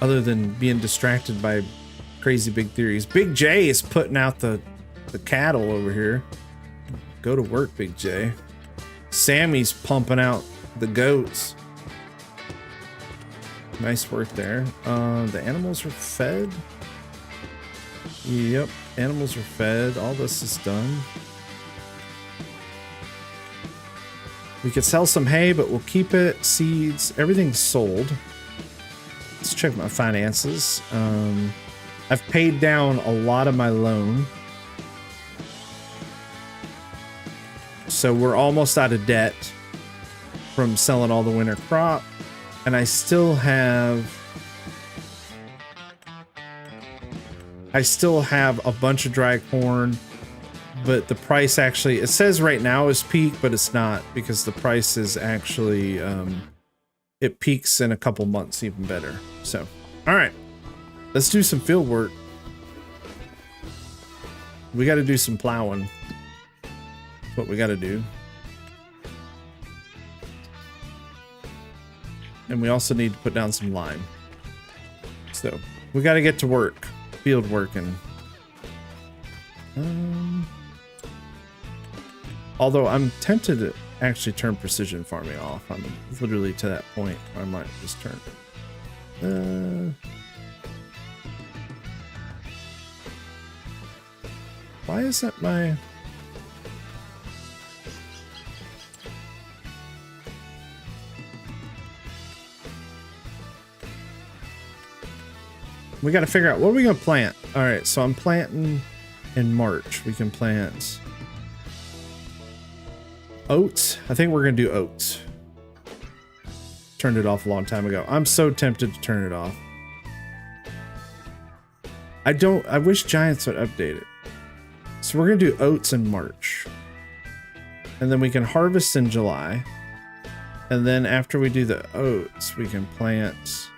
Other than being distracted by crazy big theories. Big J is putting out the cattle over here. Go to work, Big J. Sammy's pumping out the goats. Nice work there. The animals are fed. Yep, animals are fed. All this is done. We could sell some hay, but we'll keep it. Seeds, everything's sold. Let's check my finances. I've paid down a lot of my loan. So we're almost out of debt from selling all the winter crop. And I still have a bunch of dry corn, but the price actually, it says right now is peak, but it's not, because the price is actually, it peaks in a couple months even better. So, all right, let's do some field work. We got to do some plowing. That's what we got to do. And we also need to put down some lime. So we got to get to work, field working. Although I'm tempted to actually turn precision farming off. I'm literally to that point where I might just turn. Why is that my... We got to figure out what are we going to plant. All right, so I'm planting in March. We can plant oats. I think we're going to do oats. Turned it off a long time ago. I'm so tempted to turn it off. I wish Giants would update it. So we're going to do oats in March. And then we can harvest in July. And then after we do the oats, we can plant...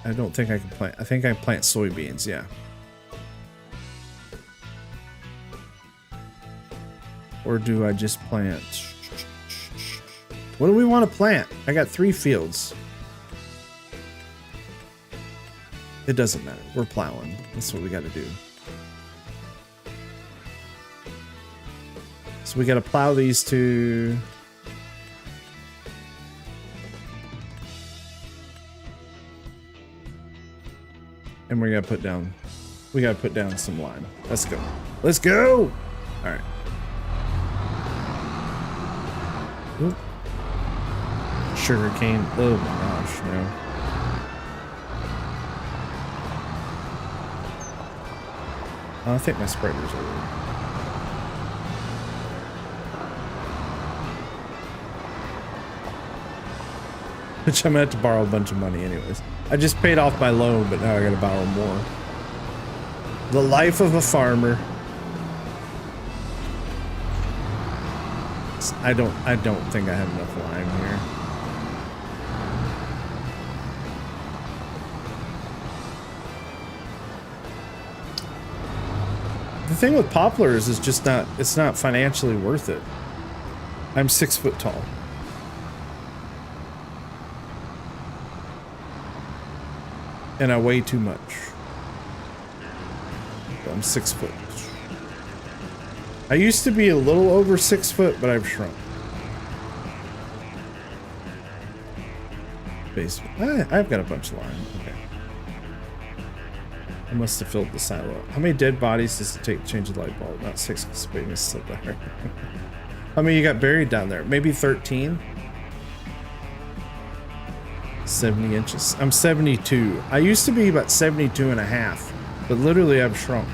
I don't think I can plant. I think I plant soybeans, yeah. Or do I just plant? What do we want to plant? I got 3 fields. It doesn't matter. We're plowing. That's what we got to do. So we got to plow these 2. And we gotta put down some lime. Let's go. Let's go! Alright. Sugar cane. Oh my gosh, no. I think my spreader's over. Which I'm gonna have to borrow a bunch of money anyways. I just paid off my loan, but now I gotta borrow more. The life of a farmer. I don't think I have enough lime here. The thing with poplars is just it's not financially worth it. I'm 6 foot tall. And I weigh too much. I'm 6 foot. I used to be a little over 6 foot, but I've shrunk. Basement. I've got a bunch of lime. Okay. I must have filled the silo. How many dead bodies does it take to change the light bulb? Not 6, because the is still there. How many you got buried down there? Maybe 13? 70 inches. I'm 72. I used to be about 72 and a half, but literally I've shrunk.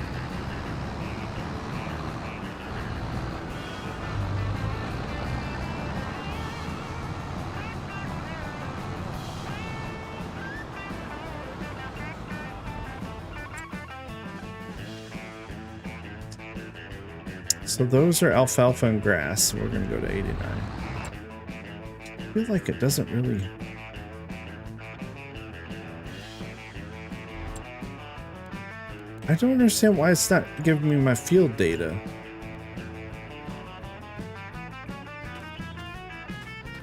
So those are alfalfa and grass. So we're gonna go to 89. I feel like it doesn't really. I don't understand why it's not giving me my field data.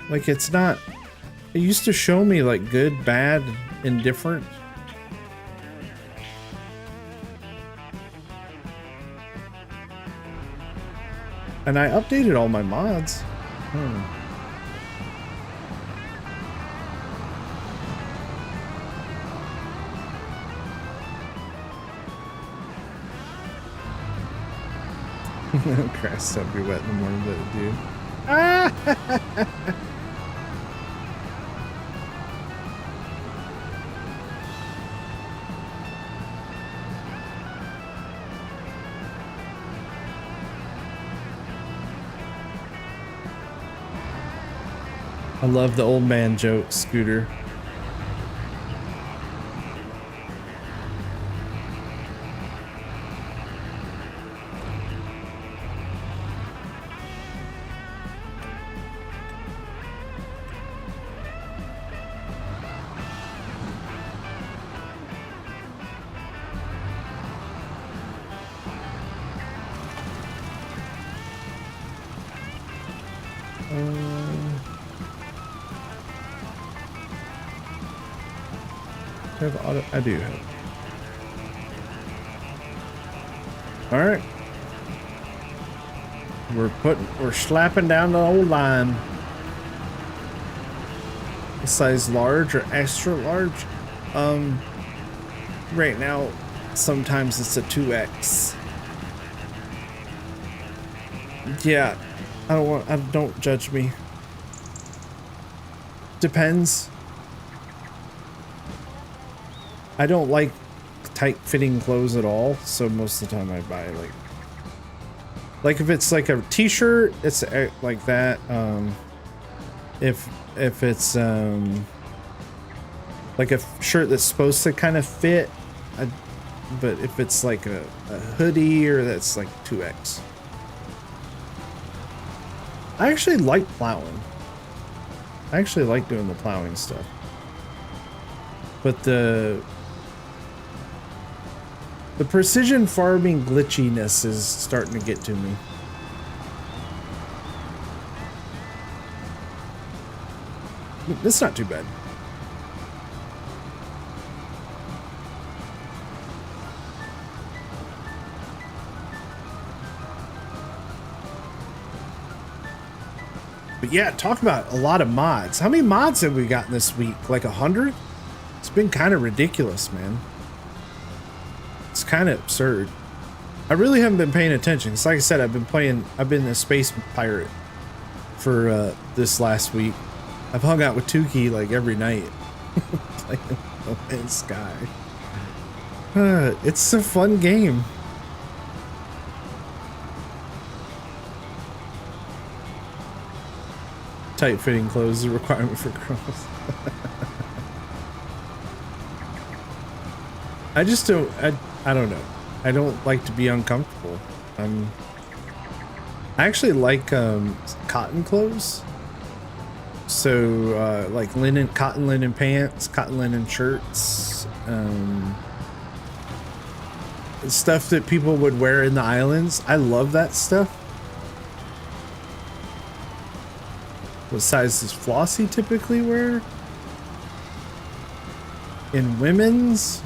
Like it's not. It used to show me like good, bad, indifferent. And I updated all my mods. Grass don't be wet in the morning, but it do. I love the old man joke, Scooter. I do have. All right. We're slapping down the old line. Size large or extra large? Right now, sometimes it's a 2X. Yeah. Don't judge me. Depends. I don't like tight-fitting clothes at all, so most of the time I buy like if it's like a t-shirt, it's like that. If it's like a shirt that's supposed to kind of fit, but if it's like a hoodie or that's like 2X. I actually like plowing. I actually like doing the plowing stuff, but the precision farming glitchiness is starting to get to me. It's not too bad. But yeah, talk about a lot of mods. How many mods have we gotten this week? Like 100? It's been kind of ridiculous, man. It's kind of absurd. I really haven't been paying attention. It's like I said, I've been a space pirate for this last week. I've hung out with Tukey like every night. Playing No Man's Sky. It's a fun game. Tight-fitting clothes is a requirement for girls. I just don't. I don't know. I don't like to be uncomfortable. I actually like cotton clothes. So like cotton linen pants, cotton linen shirts, stuff that people would wear in the islands. I love that stuff. What size does Flossie typically wear? In women's,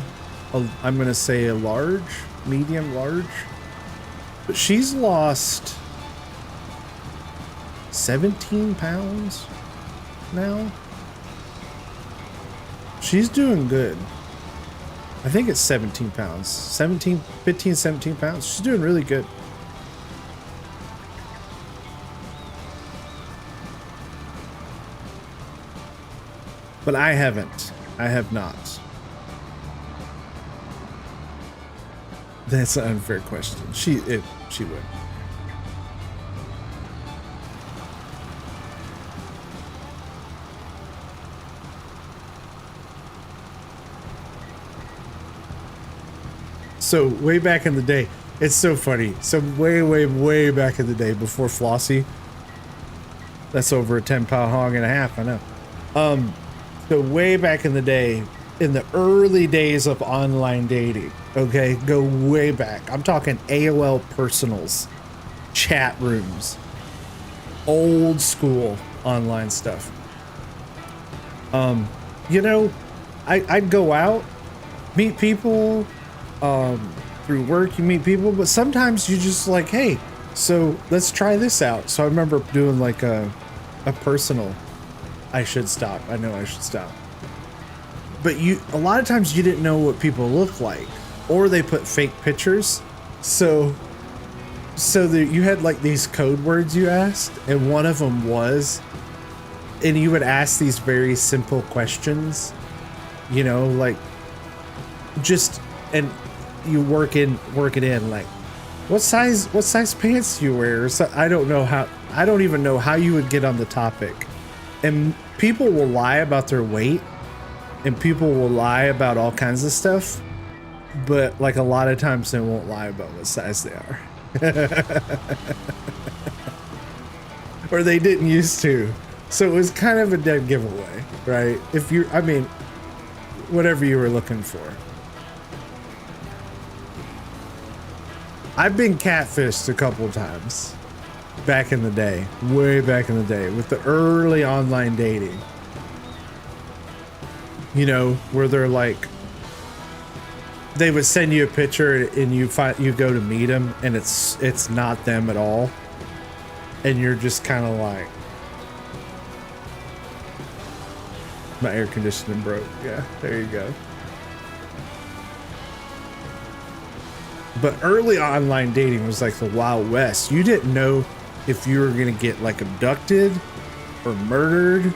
I'm gonna say a large, medium large. But she's lost 17 pounds now. She's doing good. I think it's 17 pounds. 15, 17 pounds. She's doing really good. But I haven't. I have not. That's an unfair question. She would. So way back in the day, It's so funny. So way back in the day before Flossie. That's over a 10-pound hog and a half, I know. So way back in the day, in the early days of online dating, okay, go way back. I'm talking AOL personals, chat rooms, old school online stuff. You know, I'd go out, meet people, through work you meet people, but sometimes you just like, hey, so let's try this out. So I remember doing like a personal, I should stop. I know I should stop. But a lot of times you didn't know what people look like, or they put fake pictures. So you had like these code words you asked, and one of them was, and you would ask these very simple questions, you know, like just, and you work it in like, what size pants do you wear? So I don't even know how you would get on the topic. And people will lie about their weight, and people will lie about all kinds of stuff, but like a lot of times they won't lie about what size they are. Or they didn't used to. So it was kind of a dead giveaway, right? I mean, whatever you were looking for. I've been catfished a couple times back in the day, way back in the day, with the early online dating. You know, where they're like, they would send you a picture and you go to meet them and it's not them at all. And you're just kind of like, my air conditioning broke. Yeah, there you go. But early online dating was like the Wild West. You didn't know if you were gonna get like abducted or murdered,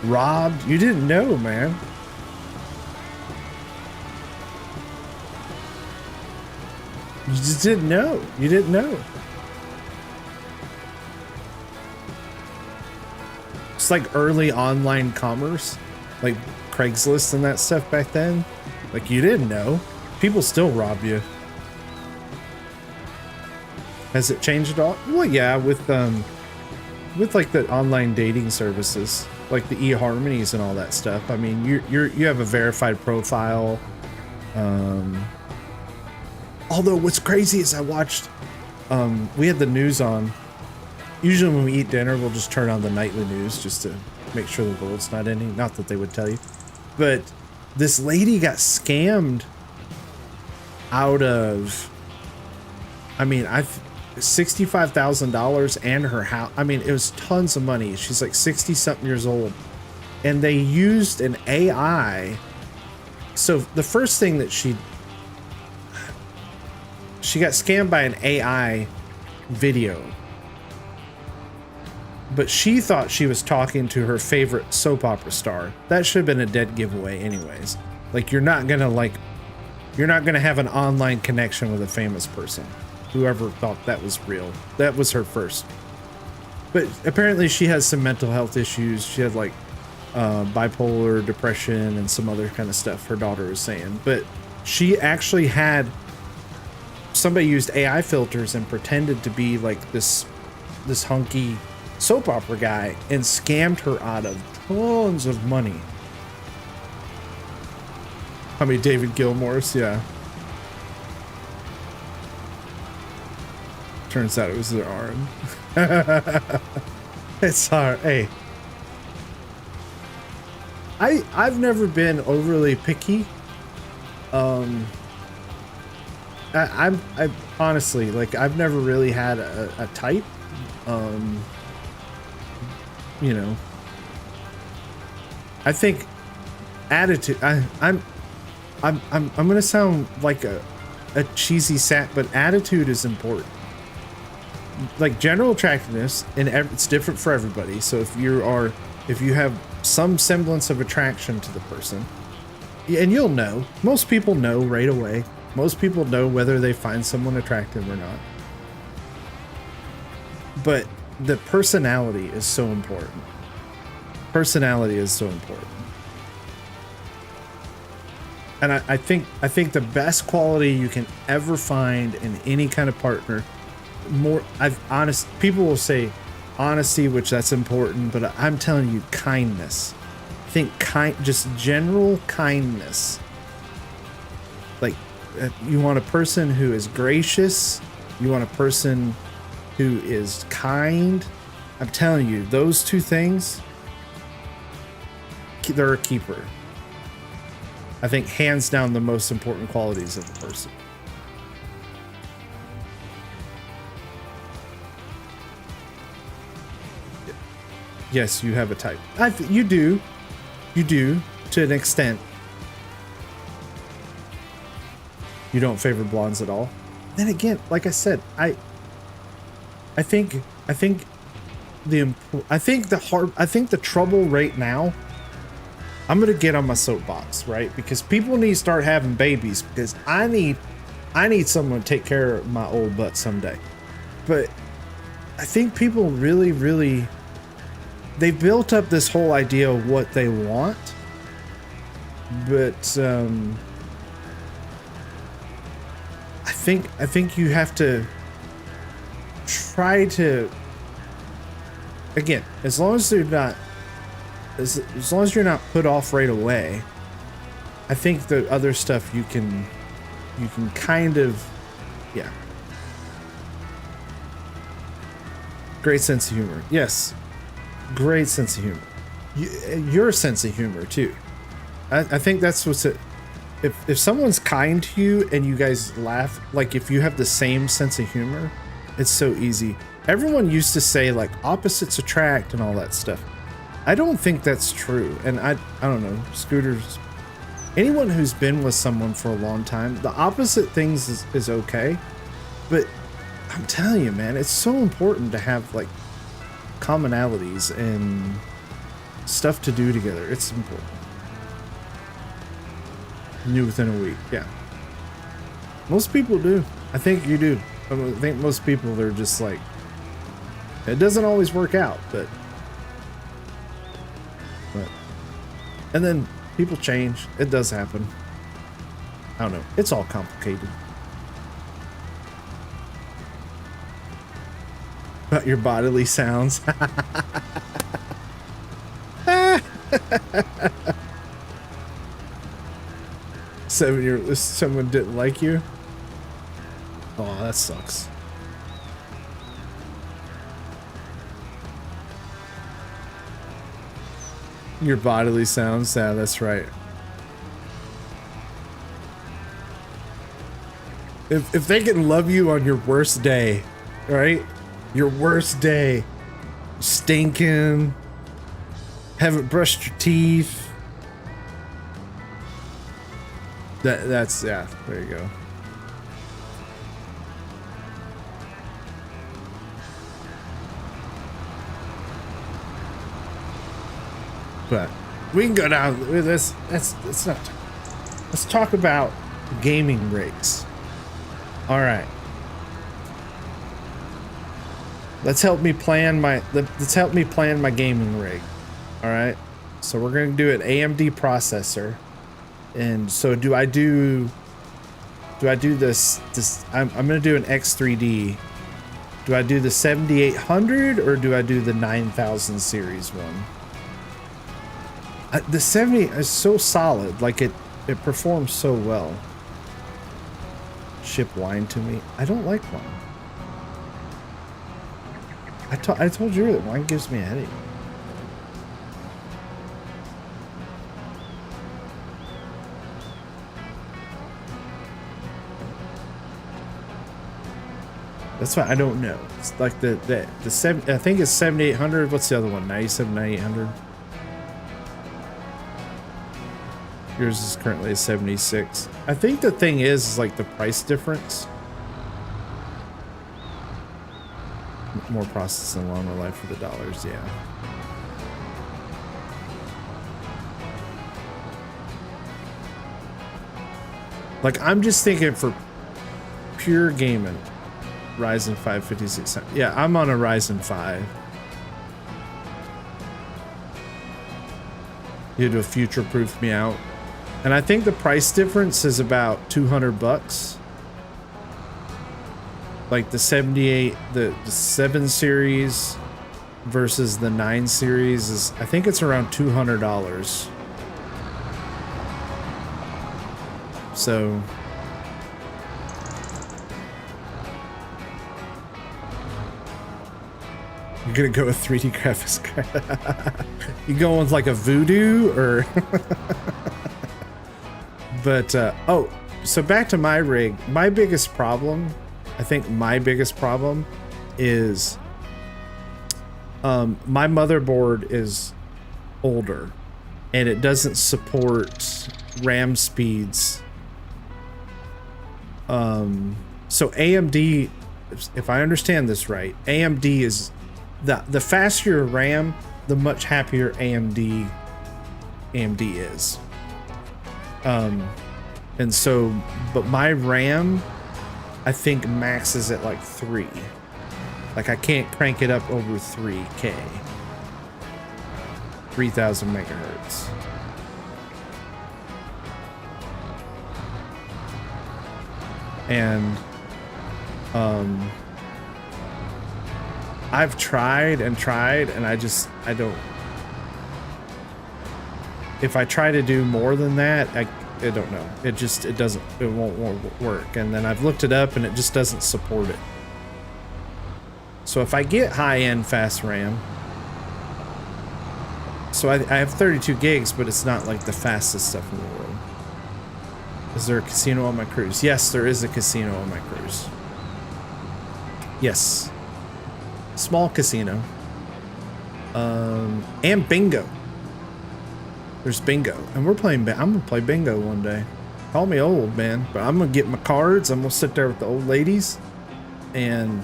robbed. You didn't know, man. You just didn't know. You didn't know. It's like early online commerce, like Craigslist and that stuff back then. Like you didn't know. People still rob you. Has it changed at all? Well, yeah, with like the online dating services, like the eHarmonies and all that stuff. I mean, you have a verified profile. Although what's crazy is I watched, we had the news on. Usually when we eat dinner, we'll just turn on the nightly news just to make sure the world's not ending. Not that they would tell you, but this lady got scammed out of, I mean, $65,000 and her house. I mean, it was tons of money. She's like 60 something years old, and they used an AI. So the first thing that she got scammed by an AI video, but she thought she was talking to her favorite soap opera star. That should have been a dead giveaway anyways. Like you're not gonna have an online connection with a famous person. Whoever thought that was real. That was her first. But apparently she has some mental health issues. She had like bipolar depression and some other kind of stuff, her daughter was saying. But she actually had, somebody used AI filters and pretended to be like this hunky soap opera guy and scammed her out of tons of money. How many David Gilmours? Yeah. Turns out it was their arm. It's hard. Hey, I've never been overly picky. I honestly, like, I've never really had a type. You know, I think attitude. I'm gonna sound like a cheesy sap, but attitude is important. Like general attractiveness, and it's different for everybody. So if you have some semblance of attraction to the person, and you'll know, most people know right away. Most people know whether they find someone attractive or not. But the personality is so important. Personality is so important. And I think the best quality you can ever find in any kind of partner, people will say honesty, which that's important, but I'm telling you, kindness. I think just general kindness. Like, you want a person who is gracious, you want a person who is kind. I'm telling you, those two things, they're a keeper. I think hands down the most important qualities of a person. Yes, you have a type. You do to an extent. You don't favor blondes at all. Then again, like I said, I think the trouble right now, I'm gonna get on my soapbox, right? Because people need to start having babies, because I need someone to take care of my old butt someday. But I think people really they've built up this whole idea of what they want, but I think you have to try to, again, as long as you're not put off right away, I think the other stuff you can kind of, yeah. Great sense of humor. Yes. Great sense of humor. Your sense of humor too. I think that's what's it. If someone's kind to you and you guys laugh, like if you have the same sense of humor, it's so easy. Everyone used to say like opposites attract and all that stuff. I don't think that's true. And I don't know, Scooters, anyone who's been with someone for a long time, the opposite things is okay. But I'm telling you, man, it's so important to have like commonalities and stuff to do together. It's important. New within a week, yeah. Most people do. I think you do. I think most people, they're just like, it doesn't always work out, but and then people change. It does happen. I don't know. It's all complicated. About your bodily sounds. Someone didn't like you? Oh, that sucks. Your bodily sounds, yeah, that's right. If they can love you on your worst day, right? Your worst day, stinking, haven't brushed your teeth. That's yeah, there you go. But we can go down with this. That's not. Let's talk about gaming rigs. All right. Let's help me plan my gaming rig. All right. So we're gonna do an AMD processor. And so do I do this I'm gonna do an X3D. Do I do the 7800 or do I do the 9000 series one? The 70 is so solid, like it performs so well. Ship wine to me. I don't like wine. I told you that wine gives me a headache. That's why I don't know. It's like the 7. I think it's 7800. What's the other one? 97, 9800. Yours is currently a 76. I think the thing is like the price difference. More processing, longer life for the dollars. Yeah. Like I'm just thinking for pure gaming. Ryzen 5 5600. Yeah, I'm on a Ryzen 5. You had to future-proof me out. And I think the price difference is about 200 bucks. Like the 78, the 7 series versus the 9 series is, I think it's around $200. So you're gonna go with 3D graphics card. You going with like a Voodoo or? But oh, so back to my rig. My biggest problem, I think my biggest problem is my motherboard is older and it doesn't support RAM speeds. So AMD, if I understand this right, AMD is the faster your RAM, the much happier AMD is. And so, but my RAM, I think maxes at like 3. Like I can't crank it up over 3K. 3000 megahertz. And I've tried and I don't. If I try to do more than that, I don't know. It won't work. And then I've looked it up and it just doesn't support it. So if I get high-end fast RAM, so I have 32 gigs, but it's not like the fastest stuff in the world. Is there a casino on my cruise? Yes, there is a casino on my cruise. Yes. Small casino. And bingo. There's bingo. And we're playing, I'm gonna play bingo one day. Call me old, man, but I'm gonna get my cards. I'm gonna sit there with the old ladies and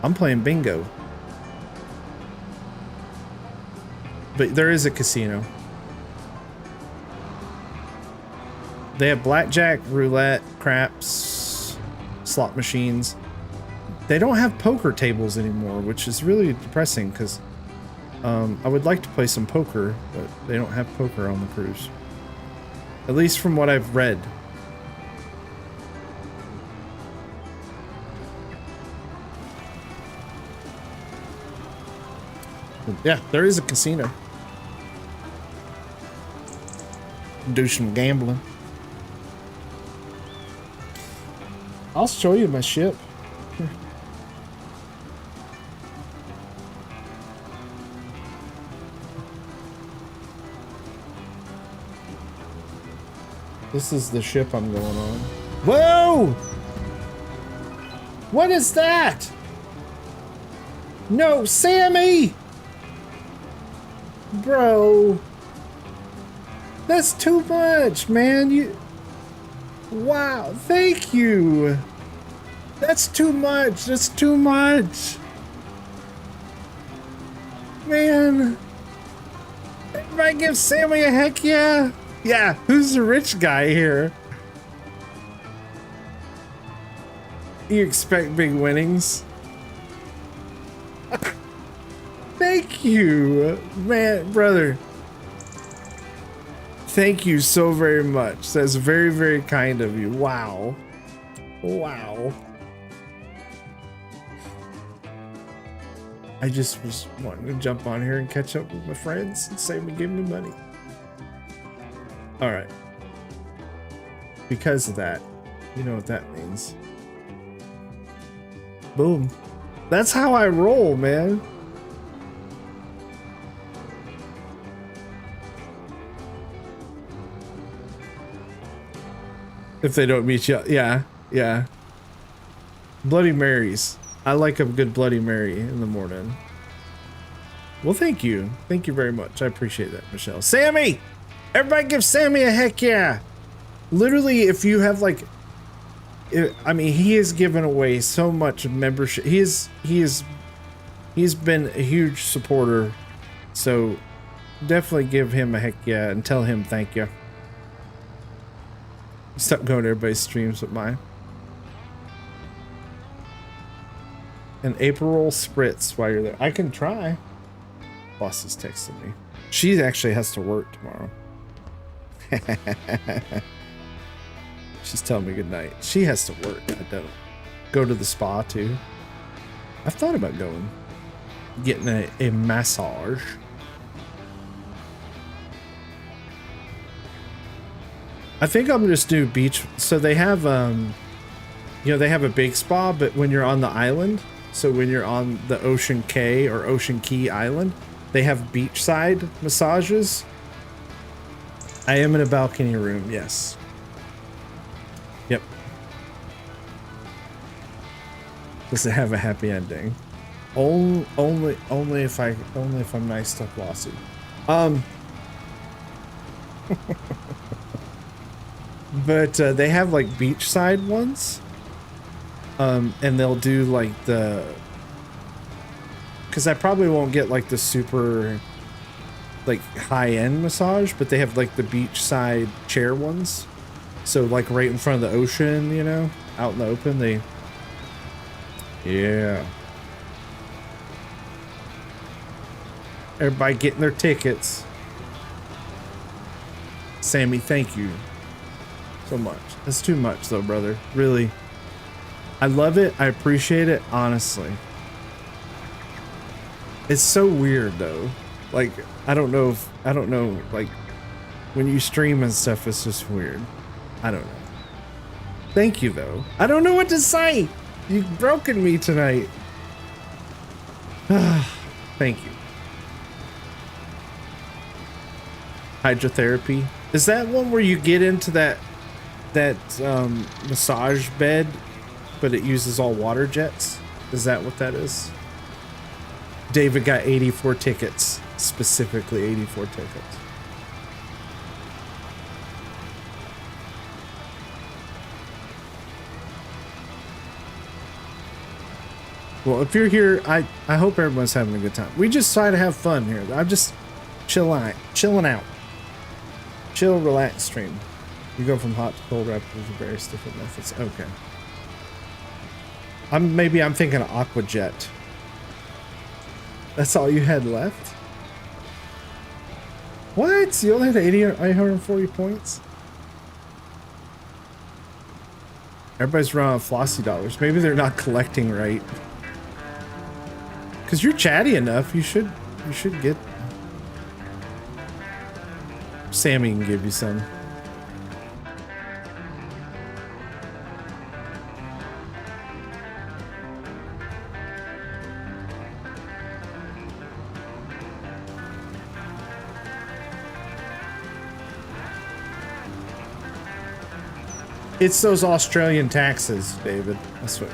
I'm playing bingo. But there is a casino. They have blackjack, roulette, craps, slot machines. They don't have poker tables anymore, which is really depressing because I would like to play some poker, but they don't have poker on the cruise. At least from what I've read. But yeah, there is a casino. Do some gambling. I'll show you my ship. Here. This is the ship I'm going on. Whoa! What is that? No, Sammy! Bro. That's too much, man. You... Wow, thank you. That's too much. That's too much. Man. Everybody give Sammy a heck yeah. Yeah, who's the rich guy here? You expect big winnings? Thank you, man, brother. Thank you so very much. That's very, very kind of you. Wow. Wow. I just was wanting to jump on here and catch up with my friends and say, give me money. All right. Because of that, you know what that means. Boom. That's how I roll, man. If they don't meet you, yeah, yeah. Bloody Marys. I like a good Bloody Mary in the morning. Well, thank you. Thank you very much. I appreciate that, Michelle. Sammy! Everybody give Sammy a heck yeah! Literally, if you have like... I mean, he has given away so much membership. He's been a huge supporter. So, definitely give him a heck yeah and tell him thank you. Stop going to everybody's streams with mine. An April spritz while you're there. I can try. Boss is texting me. She actually has to work tomorrow. She's telling me good night. She has to work. I don't. Go to the spa too. I've thought about going. Getting a massage. I think I'm just do beach. So they have, you know, they have a big spa, but when you're on the island, so when you're on the Ocean Cay or Ocean Key Island, they have beachside massages. I am in a balcony room, yes. Yep. Does it have a happy ending? Only if I'm nice to Flossie. But they have like beachside ones. And they'll do like because I probably won't get like the super like high-end massage, but they have like the beachside chair ones. So like right in front of the ocean, you know, out in the open, yeah. Everybody getting their tickets. Sammy, thank you so much. That's too much though, brother. Really. I love it. I appreciate it. Honestly. It's so weird though. Like, I don't know, like when you stream and stuff, it's just weird. I don't know. Thank you though. I don't know what to say. You've broken me tonight. Thank you. Hydrotherapy. Is that one where you get into that massage bed, but it uses all water jets? Is that what that is? David got 84 tickets. Specifically 84 tickets. Well, if you're here, I hope everyone's having a good time. We just try to have fun here. I'm just chilling out. Chill, relax stream. You go from hot to cold rapidly with various different methods. Okay. Maybe I'm thinking of Aquajet. That's all you had left? What? You only had 840 points? Everybody's running out of Flossie dollars. Maybe they're not collecting right. Cause you're chatty enough, you should get. Sammy can give you some. It's those Australian taxes, David. That's what.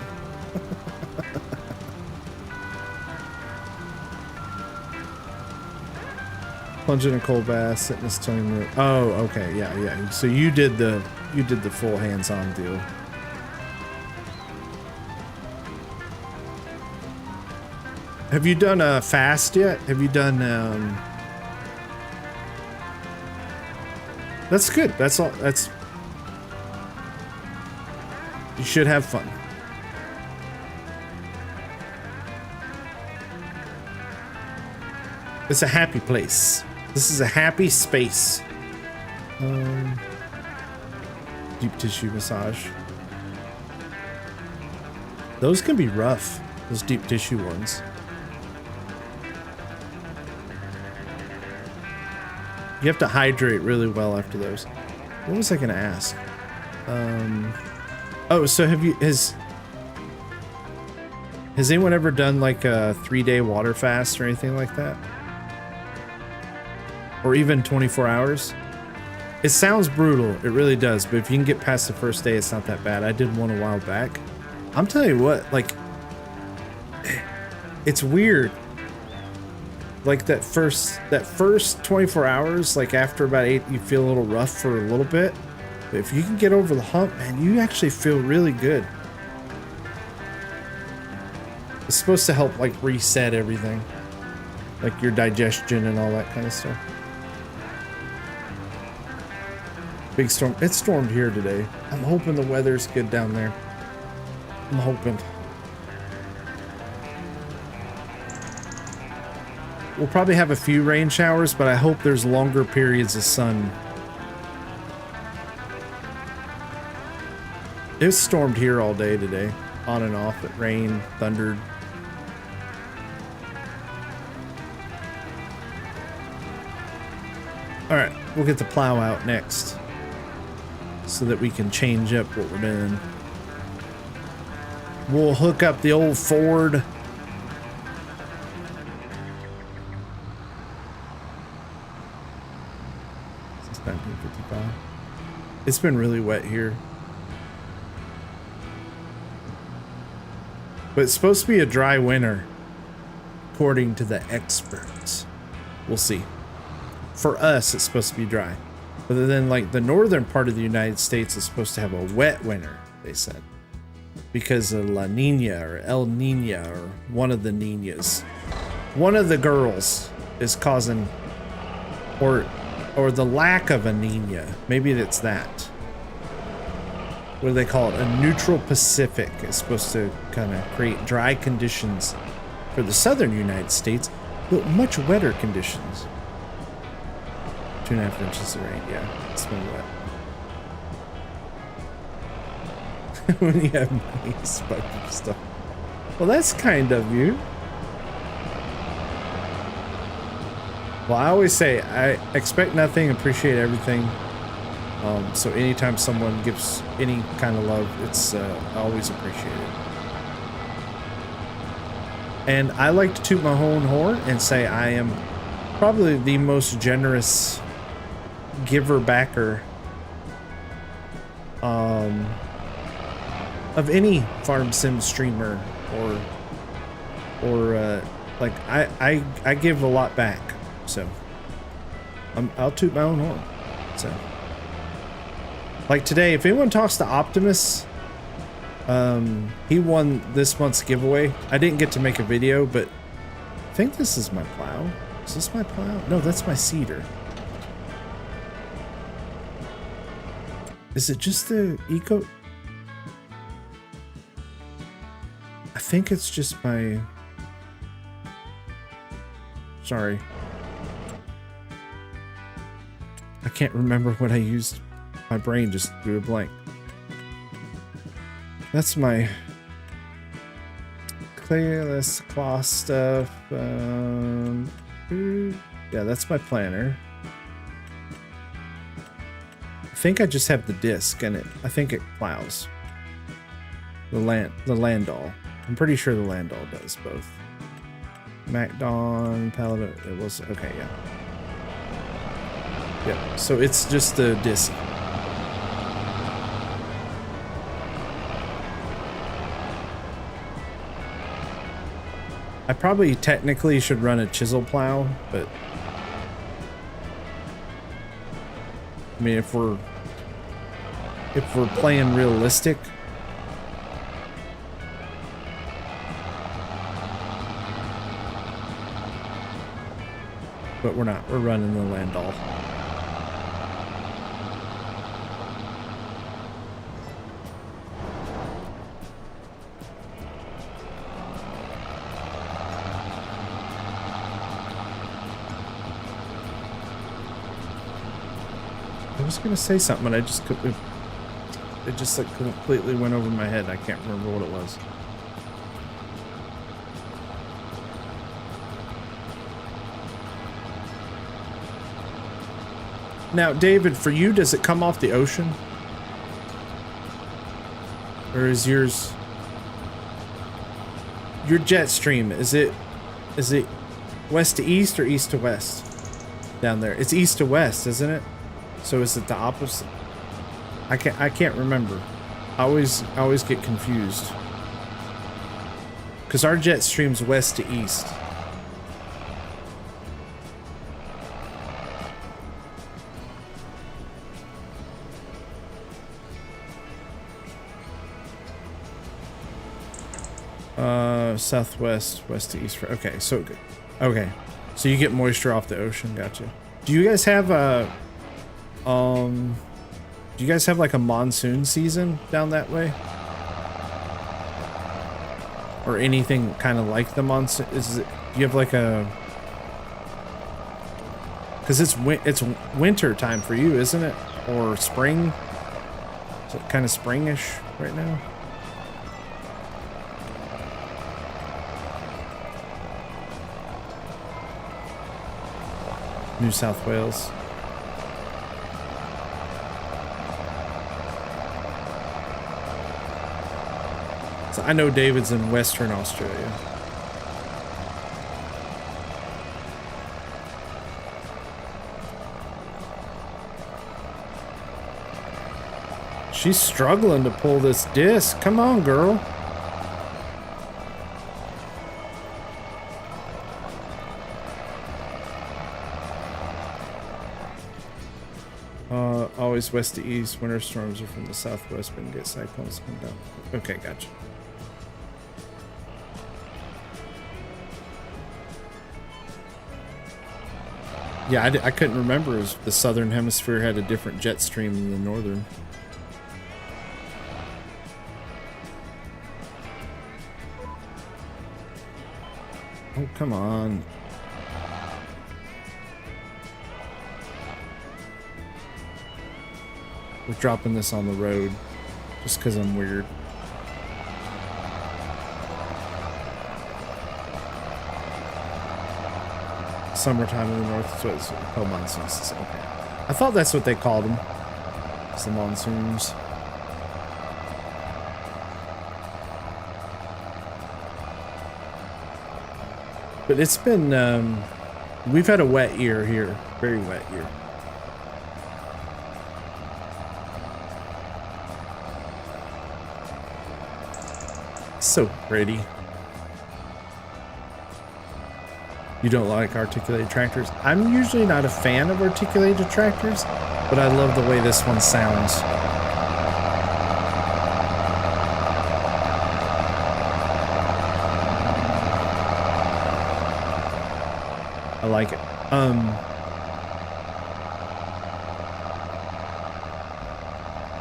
Plunging in a cold bath, sit in this tiny room. Oh, okay, yeah. So you did the full hands-on deal. Have you done a fast yet? Have you done? That's good. That's all. That's. You should have fun. It's a happy place. This is a happy space. Deep tissue massage. Those can be rough. Those deep tissue ones. You have to hydrate really well after those. What was I gonna ask? Oh, so has anyone ever done like a 3-day water fast or anything like that? Or even 24 hours? It sounds brutal, it really does, but if you can get past the first day, it's not that bad. I did one a while back. I'm telling you what, like, it's weird. Like that first 24 hours, like after about 8, you feel a little rough for a little bit. But if you can get over the hump, man, you actually feel really good. It's supposed to help like reset everything. Like your digestion and all that kind of stuff. Big storm. It stormed here today. I'm hoping the weather's good down there. I'm hoping. We'll probably have a few rain showers, but I hope there's longer periods of sun It stormed here all day today, on and off. It rained, thundered. All right, we'll get the plow out next so that we can change up what we're doing. We'll hook up the old Ford. Since 1955. It's been really wet here. But it's supposed to be a dry winter, according to the experts. We'll see. For us, it's supposed to be dry. But then, like, the northern part of the United States is supposed to have a wet winter, they said. Because of La Nina or El Nina or one of the Ninas. One of the girls is causing, or the lack of a Nina. Maybe it's that. What do they call it? A neutral Pacific is supposed to kind of create dry conditions for the southern United States, but much wetter conditions. 2.5 inches of rain, yeah, it's been wet. When you have money, smoke and stuff. Well, that's kind of you. Well, I always say I expect nothing, appreciate everything. So anytime someone gives any kind of love, it's always appreciated. And I like to toot my own horn and say I am probably the most generous giver backer of any farm sim streamer or like I give a lot back, so I'll toot my own horn. So like today, if anyone talks to Optimus, he won this month's giveaway. I didn't get to make a video, but I think this is my plow. Is this my plow? No, that's my seeder. Is it just the eco? I think it's just my... Sorry. I can't remember what I used. My brain just drew a blank. That's my clayless cloth stuff. Yeah, that's my planner. I think I just have the disc and I think it plows. The Landau. I'm pretty sure the Landau does both. MacDon, Paladin, it was, okay, yeah. Yeah, so it's just the disc. I probably technically should run a chisel plow, but I mean, if we're playing realistic, but we're not. We're running the Landau. I was gonna say something, but I just couldn't. It just like completely went over my head. I can't remember what it was. Now, David, for you, does it come off the ocean? Or is yours... Your jet stream, is it west to east or east to west? Down there. It's east to west, isn't it? So is it the opposite? I can't remember. I always get confused. Because our jet stream's west to east. Southwest, west to east. Okay, so good. Okay, so you get moisture off the ocean. Gotcha. Do you guys have a do you guys have like a monsoon season down that way, or anything kind of like the monsoon? Is it? Do you have like a? Because it's winter time for you, isn't it? Or spring? Is it kind of springish right now? New South Wales. So I know David's in Western Australia. She's struggling to pull this disc. Come on, girl. Always west to east. Winter storms are from the southwest, but get cyclones come down. Okay, gotcha. Yeah, I couldn't remember if the southern hemisphere had a different jet stream than the northern. Oh, come on. We're dropping this on the road just because I'm weird. Summertime in the north is what it's called, monsoons. Okay. I thought that's what they called them. It's the monsoons. But it's been, we've had a wet year here. Very wet year. So pretty. You don't like articulated tractors? I'm usually not a fan of articulated tractors, but I love the way this one sounds. I like it.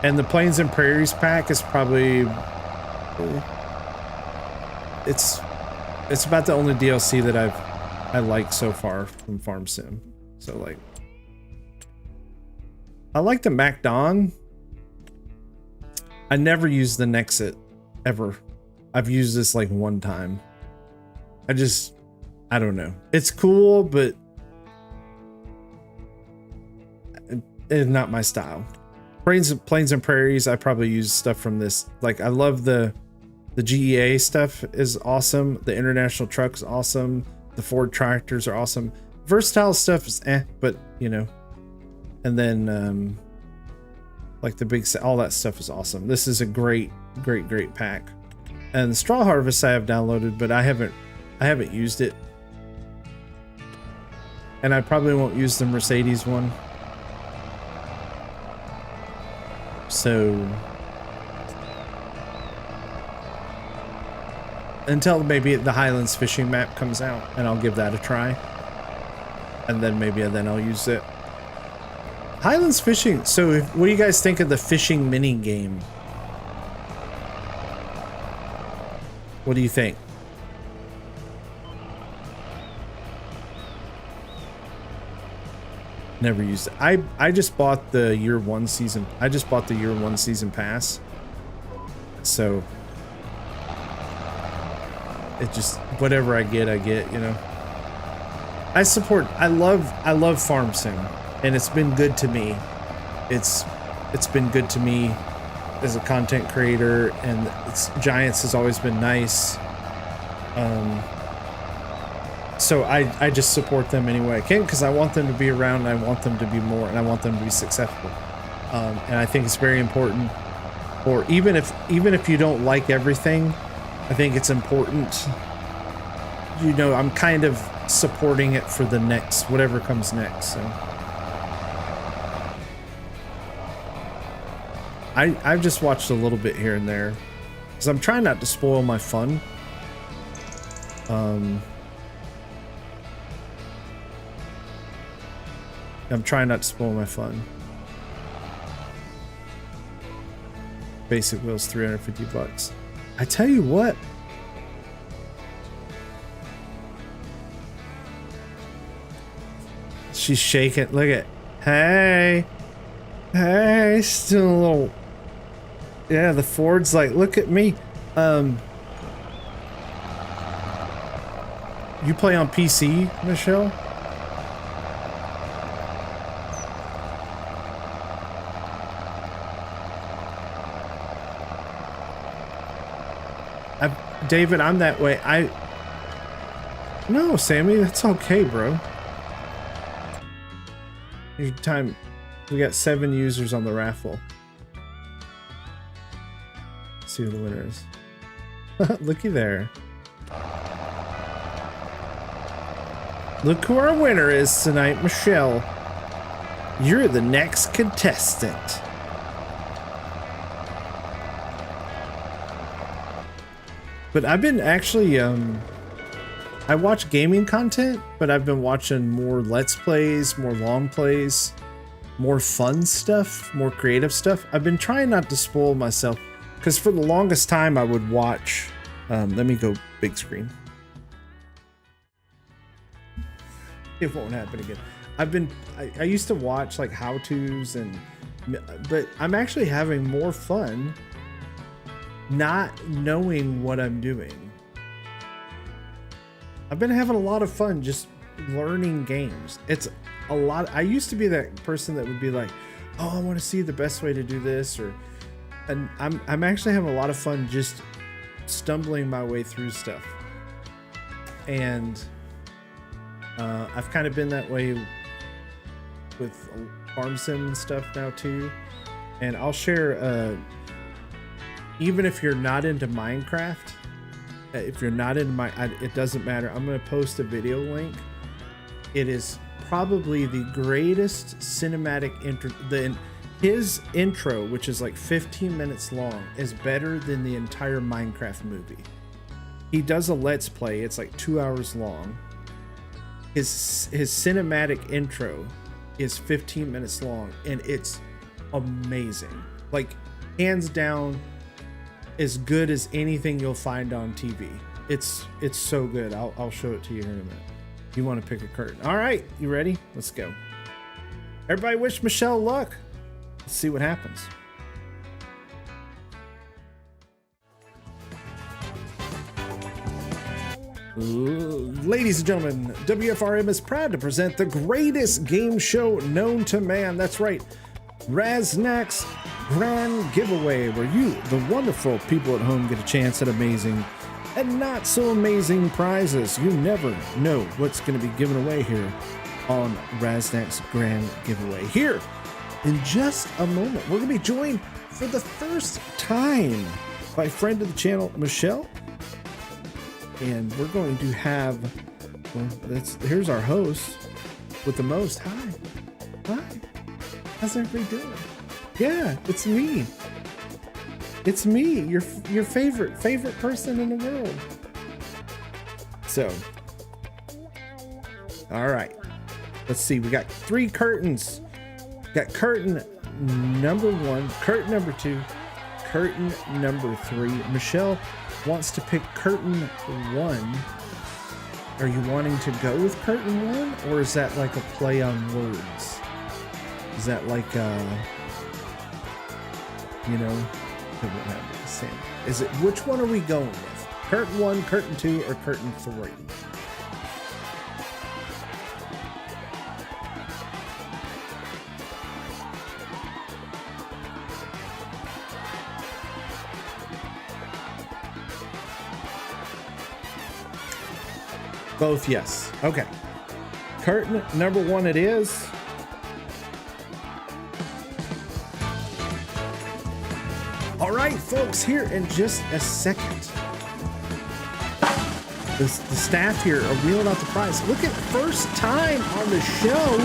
And the Plains and Prairies pack is probably... It's about the only DLC that I like so far from Farm Sim. So like, I like the MacDon. I never use the Nexit ever. I've used this like one time. I don't know. It's cool, but it's not my style. Plains and Prairies, I probably use stuff from this. Like, I love the GEA stuff is awesome. The International Truck's awesome. The Ford tractors are awesome. Versatile stuff is but you know. And then like the big, all that stuff is awesome. This is a great pack. And the Straw Harvest I have downloaded, but I haven't used it. And I probably won't use the Mercedes one. So until maybe the Highlands fishing map comes out, and I'll give that a try. And then maybe I'll use it. Highlands fishing. So what do you guys think of the fishing mini game? What do you think? Never used it. I just bought the year one season. I just bought the year one season pass. So it just, whatever I get, you know. I love Farm Sim, and it's been good to me. It's been good to me as a content creator, and Giants has always been nice. So I just support them any way I can, because I want them to be around, and I want them to be more, and I want them to be successful. And I think it's very important, or even if you don't like everything, I think it's important. You know, I'm kind of supporting it for the next, whatever comes next. So I've just watched a little bit here and there, because I'm trying not to spoil my fun. I'm trying not to spoil my fun. Basic wheels, $350. I tell you what. She's shaking. Look at. Hey. Hey, still a little. Yeah, the Ford's like, look at me. You play on PC, Michelle? David, I'm that way. No, Sammy, that's okay, bro. Your time, we got 7 users on the raffle. Let's see who the winner is. Looky there. Look who our winner is tonight, Michelle. You're the next contestant. But I've been actually, I watch gaming content, but I've been watching more Let's Plays, more long plays, more fun stuff, more creative stuff. I've been trying not to spoil myself, because for the longest time I would watch, let me go big screen. It won't happen again. I used to watch like how-tos but I'm actually having more fun not knowing what I'm doing. I've been having a lot of fun just learning games. It's a lot. I used to be that person that would be like, oh, I want to see the best way to do this, and I'm actually having a lot of fun just stumbling my way through stuff. And I've kind of been that way with farm sim and stuff now too. And I'll share, even if you're not into Minecraft, if you're not into it doesn't matter. I'm going to post a video link. It is probably the greatest cinematic intro. His intro, which is like 15 minutes long, is better than the entire Minecraft movie. He does a Let's Play. It's like 2 hours long. His cinematic intro is 15 minutes long, and it's amazing. Like, hands down, as good as anything you'll find on TV. It's so good. I'll show it to you here in a minute. You want to pick a curtain? All right, you ready? Let's go. Everybody wish Michelle luck. Let's see what happens. Ladies and gentlemen, WFRM is proud to present the greatest game show known to man. That's right, Raznac's Grand Giveaway, where you, the wonderful people at home, get a chance at amazing and not so amazing prizes. You never know what's going to be given away here on Raznac's Grand Giveaway. Here, in just a moment, we're going to be joined for the first time by friend of the channel, Michelle. And we're going to have, well, here's our host with the most. Hi. How's everybody doing? Yeah, it's me. It's me, your favorite person in the world. So, all right. Let's see. We got 3 curtains. Got curtain number 1, curtain number 2, curtain number 3. Michelle wants to pick curtain 1. Are you wanting to go with curtain 1, or is that like a play on words? Is that like you know, is it, which one are we going with? Curtain 1, curtain 2, or curtain 3? Both, yes. Okay. Curtain number 1 it is. All right, folks, here in just a second. The staff here are reeling out the prize. Look at first time on the show.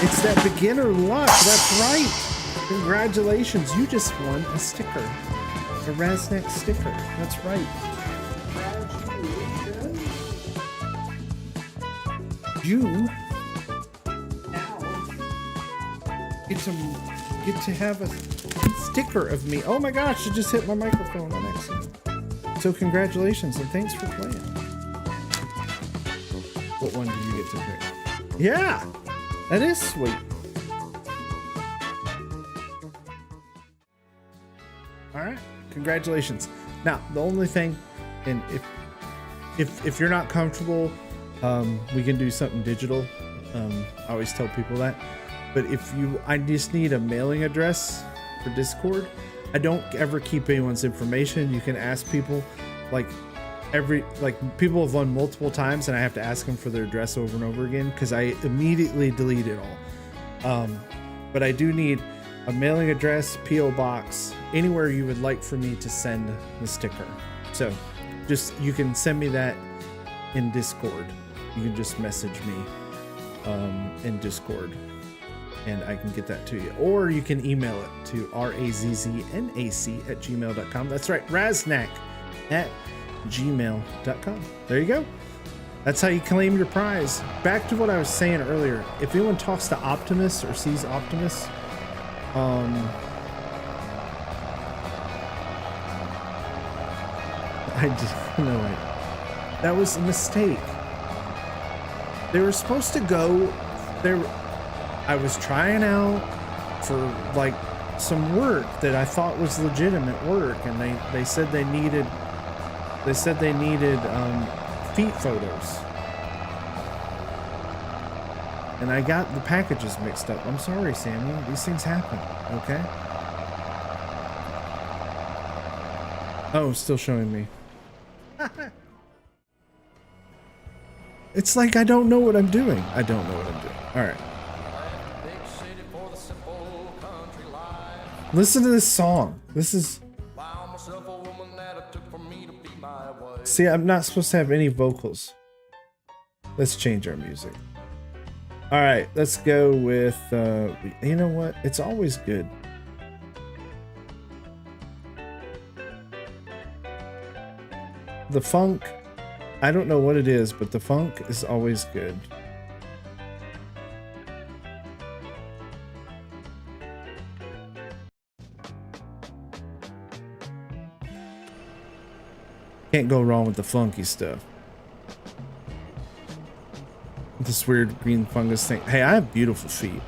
It's that beginner luck. That's right. Congratulations. You just won a sticker. A Raznac sticker. That's right. You get to have a sticker of me. Oh my gosh, I just hit my microphone on accident. So congratulations and thanks for playing. What one do you get to pick? Yeah, that is sweet. congratulations. Now, the only thing, and if you're not comfortable, we can do something digital. I always tell people that. But I just need a mailing address for Discord. I don't ever keep anyone's information. You can ask people, like people have won multiple times, and I have to ask them for their address over and over again because I immediately delete it all. But I do need a mailing address, PO box, anywhere you would like for me to send the sticker. So you can send me that in Discord. You can just message me in Discord and I can get that to you. Or you can email it to razznac@gmail.com. That's right, razznac@gmail.com. There you go. That's how you claim your prize. Back to what I was saying earlier. If anyone talks to Optimus or sees Optimus, I just no way. That was a mistake. They were supposed to go there. I was trying out for like some work that I thought was legitimate work, and they said they needed feet photos, and I got the packages mixed up. I'm sorry, Sammy. These things happen. Okay. Oh, still showing me. It's like I don't know what I'm doing. I don't know what I'm doing. All right. Listen to this song. This is... See, I'm not supposed to have any vocals. Let's change our music. All right, let's go with... you know what? It's always good. The funk... I don't know what it is, but the funk is always good. Can't go wrong with the funky stuff. This weird green fungus thing. Hey, I have beautiful feet.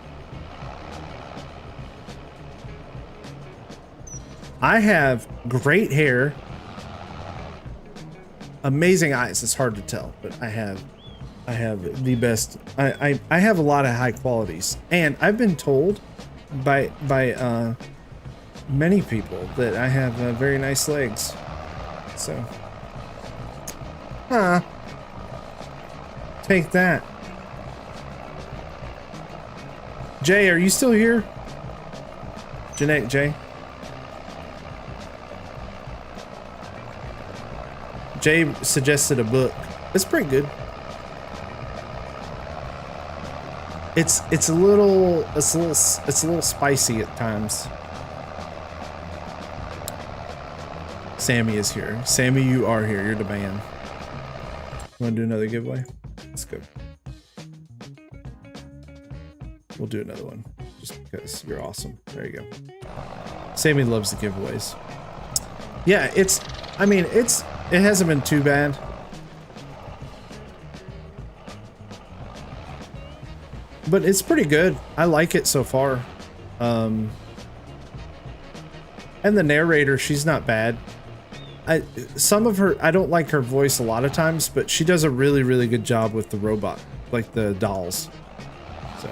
I have great hair. Amazing eyes. It's hard to tell, but I have the best. I have a lot of high qualities, and I've been told by many people that I have very nice legs. So, take that. Jay, are you still here? Jay. Jay suggested a book. It's pretty good. It's a little spicy at times. Sammy is here. Sammy, you are here. You're the man. Want to do another giveaway? Let's go. We'll do another one just because you're awesome. There you go. Sammy loves the giveaways. Yeah, it hasn't been too bad. But it's pretty good. I like it so far. And the narrator, she's not bad. I don't like her voice a lot of times, but she does a really, really good job with the robot, like the dolls. So.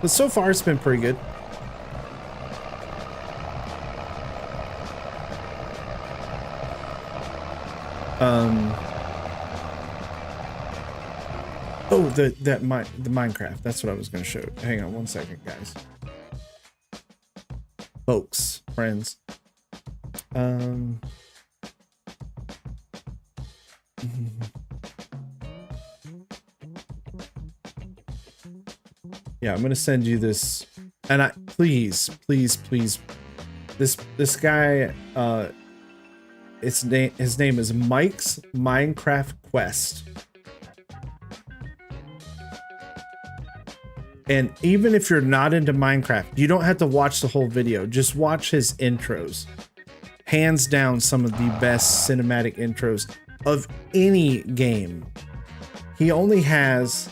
But so far, it's been pretty good. Oh, the Minecraft. That's what I was going to show. Hang on one second, guys. Folks, friends. Yeah, I'm going to send you this. And please. This guy, his name is Mike's Minecraft Quest. And even if you're not into Minecraft, you don't have to watch the whole video. Just watch his intros. Hands down, some of the best cinematic intros of any game. He only has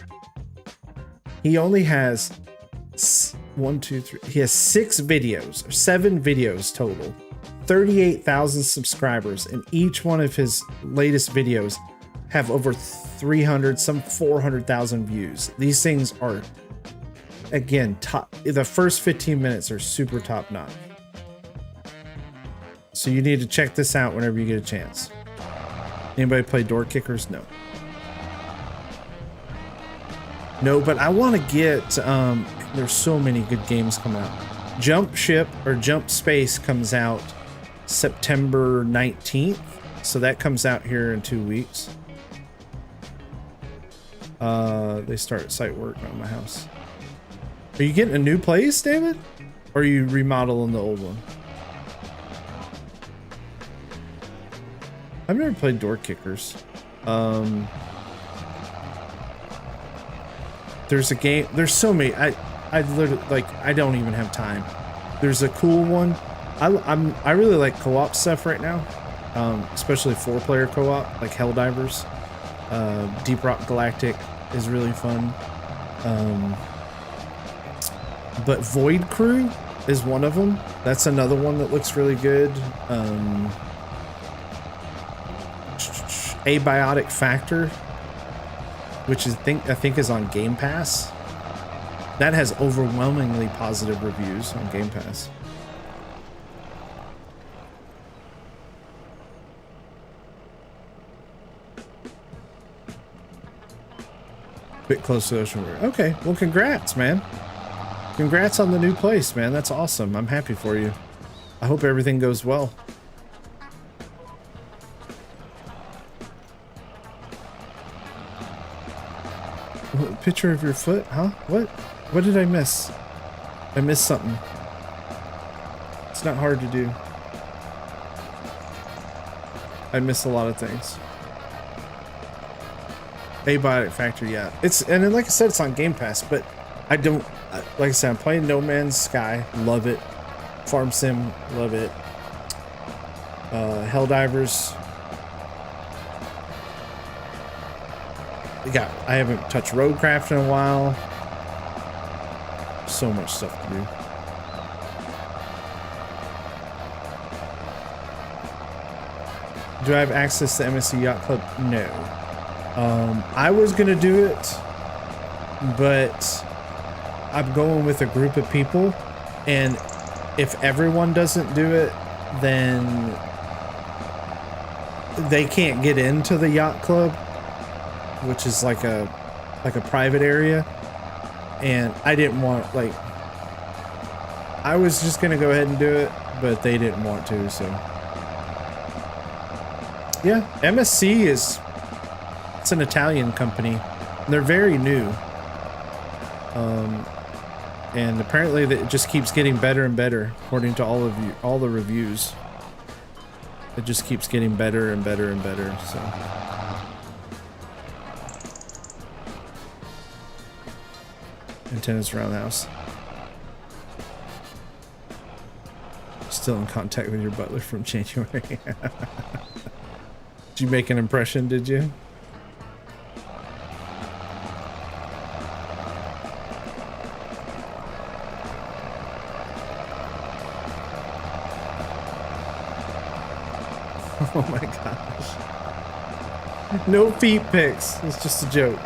1, 2, 3. He has 6 videos, or 7 videos total. 38,000 subscribers, and each one of his latest videos have over 300, some 400,000 views. These things are, again, top. The first 15 minutes are super top notch. So you need to check this out whenever you get a chance. Anybody play Door Kickers? No. No, but I want to get, there's so many good games coming out. Jump Ship or Jump Space comes out September 19th. So that comes out here in 2 weeks. They start site work on my house. Are you getting a new place, David? Or are you remodeling the old one? I've never played Door Kickers. There's a game. There's so many. I literally, like, I don't even have time. There's a cool one. I really like co-op stuff right now, especially 4-player co-op, like Helldivers. Deep Rock Galactic is really fun. But Void Crew is one of them. That's another one that looks really good. Abiotic Factor, which is I think is on Game Pass. That has overwhelmingly positive reviews on Game Pass. Bit close to Ocean River. Okay, well, congrats, man. Congrats on the new place, man. That's awesome. I'm happy for you. I hope everything goes well. Picture of your foot? Huh? What did I miss? I missed something. It's not hard to do. I miss a lot of things. Abiotic Factor, yeah. And then, like I said, it's on Game Pass, but I don't, like I said, I'm playing No Man's Sky, love it. Farm Sim, love it. Helldivers. I haven't touched Roadcraft in a while. So much stuff to do. Do I have access to MSC Yacht Club? No. I was gonna do it, but I'm going with a group of people, and if everyone doesn't do it, then they can't get into the yacht club, which is like a private area, and I didn't want, like, I was just gonna go ahead and do it, but they didn't want to, so yeah. MSC it's an Italian company. They're very new, and apparently it just keeps getting better and better according to all the reviews. It just keeps getting better and better and better, so. Antennas around the house. Still in contact with your butler from January. Did you make an impression, did you? Oh my gosh. No feet pics. It's just a joke.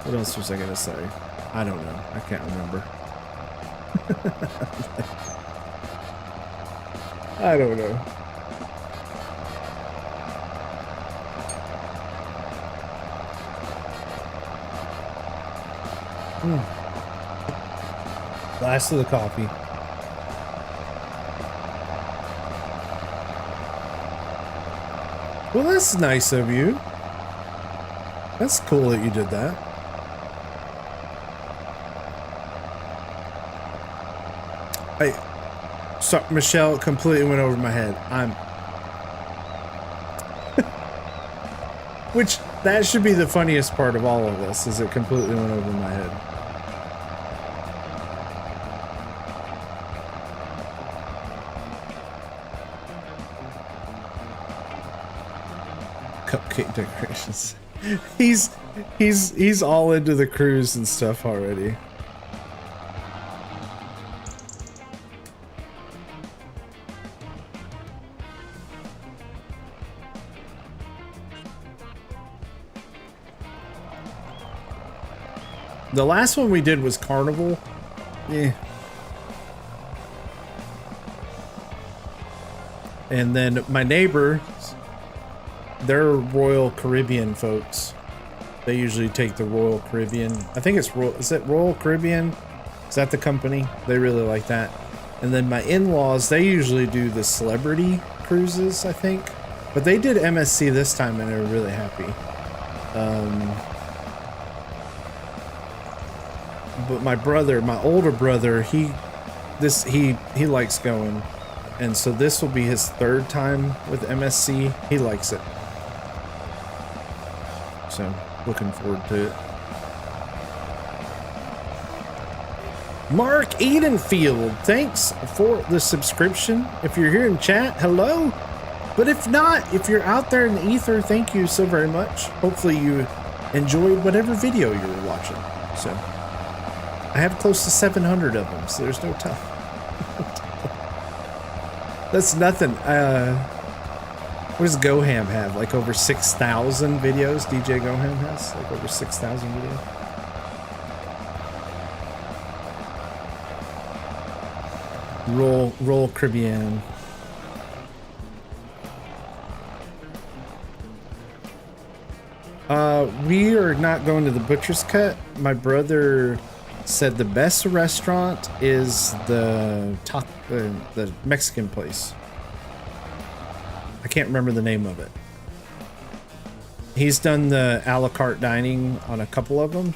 What else was I gonna say? I don't know. I can't remember. I don't know. Last of the coffee. Well, that's nice of you. That's cool that you did that. So Michelle completely went over my head. Which, that should be the funniest part of all of this, is it completely went over my head. tailgate decorations. He's all into the cruise and stuff already. The last one we did was Carnival. Yeah. And then my neighbor, they're Royal Caribbean folks. They usually take the Royal Caribbean. I think it's Royal, is it Royal Caribbean? Is that the company? They really like that. And then my in-laws, they usually do the celebrity cruises, I think. But they did MSC this time and they were really happy. But my brother, my older brother, he likes going. And so this will be his third time with MSC. He likes it. So, looking forward to it. Mark Edenfield, thanks for the subscription. If you're here in chat, hello. But if not, if you're out there in the ether, thank you so very much. Hopefully you enjoyed whatever video you were watching. So, I have close to 700 of them, so there's no time. That's nothing. What does Goham have? Like over 6,000 videos? DJ Goham has like over 6,000 videos. Roll Caribbean. We are not going to the Butcher's Cut. My brother said the best restaurant is the Mexican place. I can't remember the name of it. He's done the a la carte dining on a couple of them,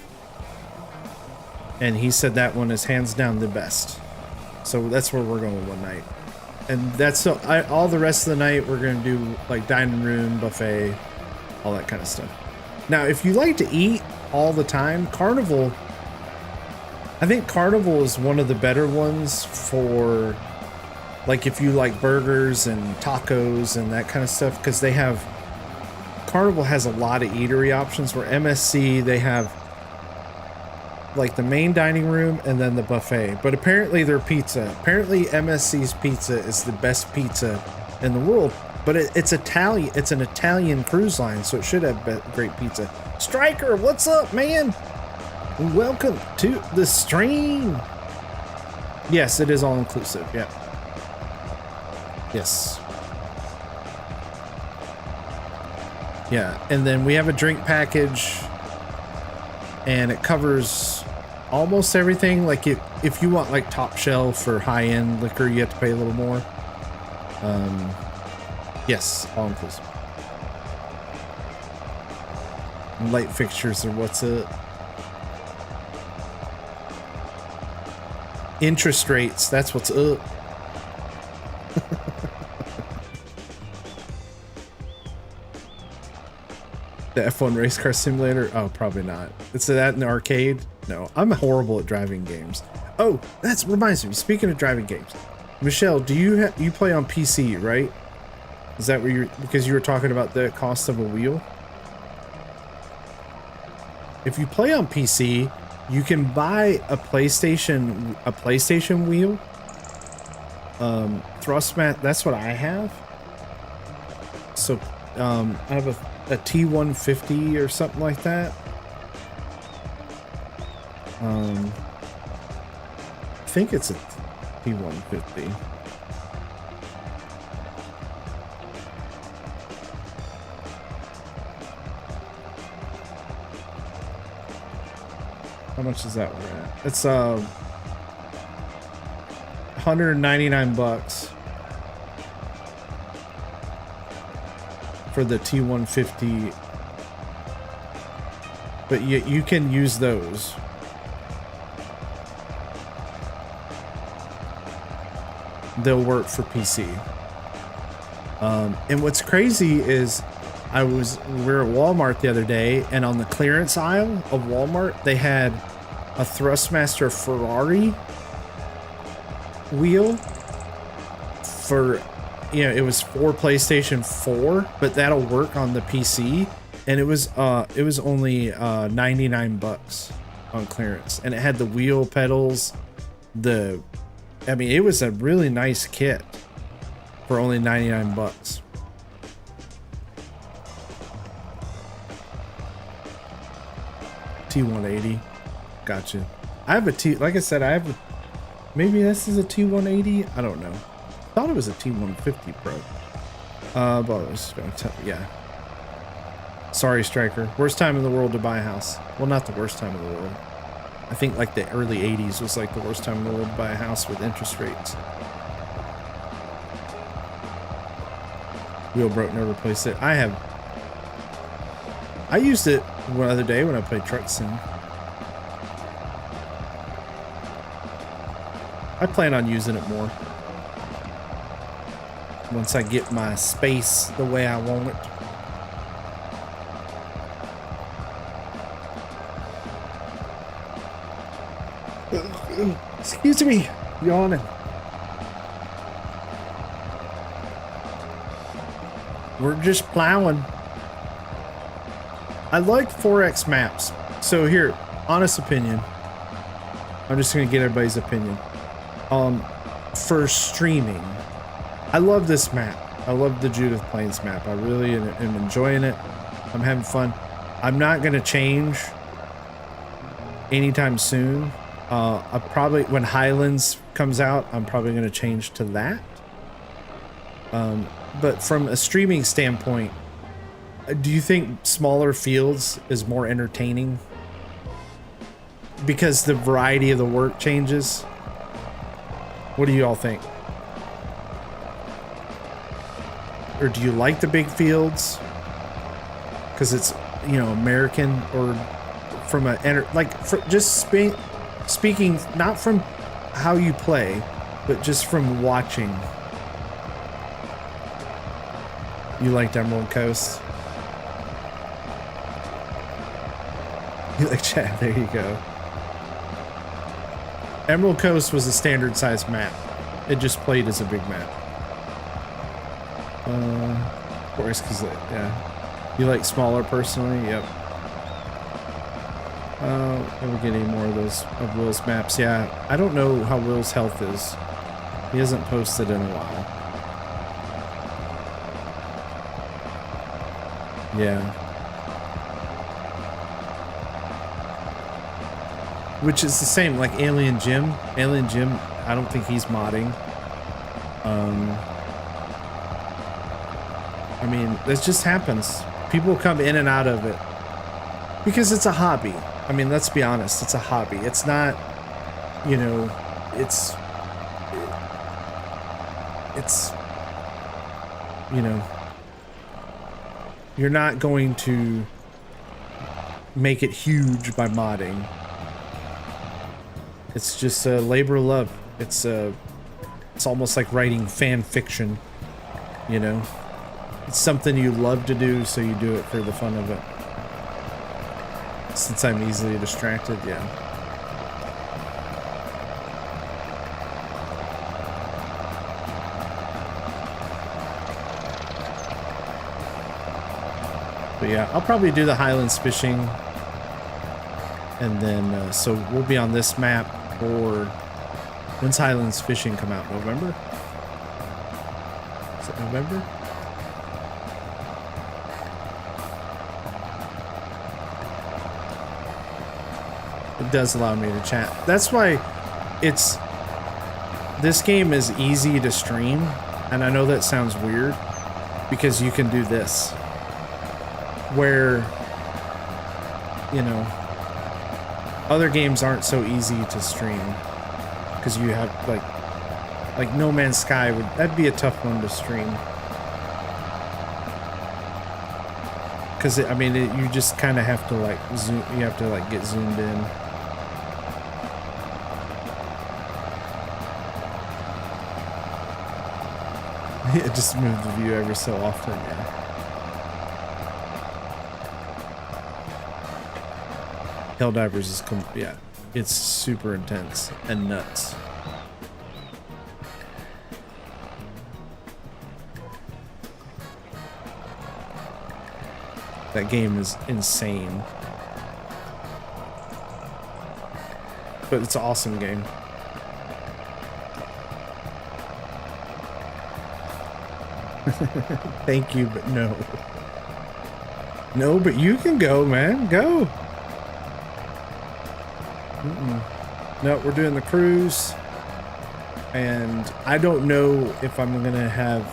and he said that one is hands down the best. So that's where we're going one night, and that's all the rest of the night we're gonna do like dining room, buffet, all that kind of stuff. Now, if you like to eat all the time, Carnival. I think Carnival is one of the better ones for, like, if you like burgers and tacos and that kind of stuff, because they have, Carnival has a lot of eatery options, where MSC, they have, like, the main dining room and then the buffet. But apparently their pizza, MSC's pizza is the best pizza in the world, but it's Italian, it's an Italian cruise line, so it should have great pizza. Striker, what's up, man? Welcome to the stream. Yes, it is all inclusive. Yeah. Yes. Yeah, and then we have a drink package, and it covers almost everything. Like if you want like top shelf or high end liquor, you have to pay a little more. Yes, all inclusive. Light fixtures are what's up. Interest rates, that's what's up. The F1 race car simulator? Oh, probably not. It's that in the arcade? No, I'm horrible at driving games. Oh, that reminds me. Speaking of driving games, Michelle, do you play on PC, right? Is that where you're, because you were talking about the cost of a wheel? If you play on PC, you can buy a PlayStation wheel. Thrust mat, that's what I have. So I have a T150 or something like that. I think it's a T150. How much is that one at? It's 199 bucks for the T150, but you can use those. They'll work for PC. And what's crazy is we were at Walmart the other day, and on the clearance aisle of Walmart, they had a Thrustmaster Ferrari wheel for you know, it was for PlayStation 4, but that'll work on the PC. And it was only 99 bucks on clearance, and it had the wheel pedals. I mean, it was a really nice kit for only 99 bucks. T180, gotcha. I have a like I said, I have a, maybe this is a T180. I don't know. Thought it was a T150 Pro. But I was gonna tell, yeah. Sorry, Striker. Worst time in the world to buy a house. Well, not the worst time in the world. I think like the early 80s was like the worst time in the world to buy a house with interest rates. Wheel broke, never replaced it. I used it one other day when I played Truck Sim. I plan on using it more once I get my space the way I want it. Excuse me, yawning. We're just plowing. I like 4X maps. So here, honest opinion. I'm just gonna get everybody's opinion. For streaming, I love this map. I love the Judith Plains map. I really am enjoying it. I'm having fun. I'm not gonna change anytime soon. I probably, when Highlands comes out, I'm probably going to change to that. But from a streaming standpoint, do you think smaller fields is more entertaining? Because the variety of the work changes? What do you all think? Or do you like the big fields? Because it's, you know, American, or from a, speaking not from how you play, but just from watching. You liked Emerald Coast? You like chat? There you go. Emerald Coast was a standard size map. It just played as a big map. Of course, because yeah. You like smaller personally? Yep. Never get any more of those of Will's maps. Yeah, I don't know how Will's health is. He hasn't posted in a while. Yeah. Which is the same, like Alien Jim. Alien Jim, I don't think he's modding. I mean, this just happens. People come in and out of it. Because it's a hobby. I mean, let's be honest, it's a hobby. It's not, you know, it's, you know, you're not going to make it huge by modding. It's just a labor of love. It's almost like writing fan fiction, you know? It's something you love to do, so you do it for the fun of it. Since I'm easily distracted, yeah. But yeah, I'll probably do the Highlands fishing. And then, so we'll be on this map for... When's Highlands fishing come out? November? Is it November? It does allow me to chat. That's why it's... This game is easy to stream. And I know that sounds weird. Because you can do this. Where... You know... Other games aren't so easy to stream. Because you have, like No Man's Sky would... That'd be a tough one to stream. Because, I mean, you just kind of have to, like, zoom... You have to, like, get zoomed in. It just moves the view every so often, yeah. Helldivers is, yeah, it's super intense and nuts. That game is insane. But it's an awesome game. Thank you, but no. No, but you can go, man. Go. No, we're doing the cruise. And I don't know if I'm going to have...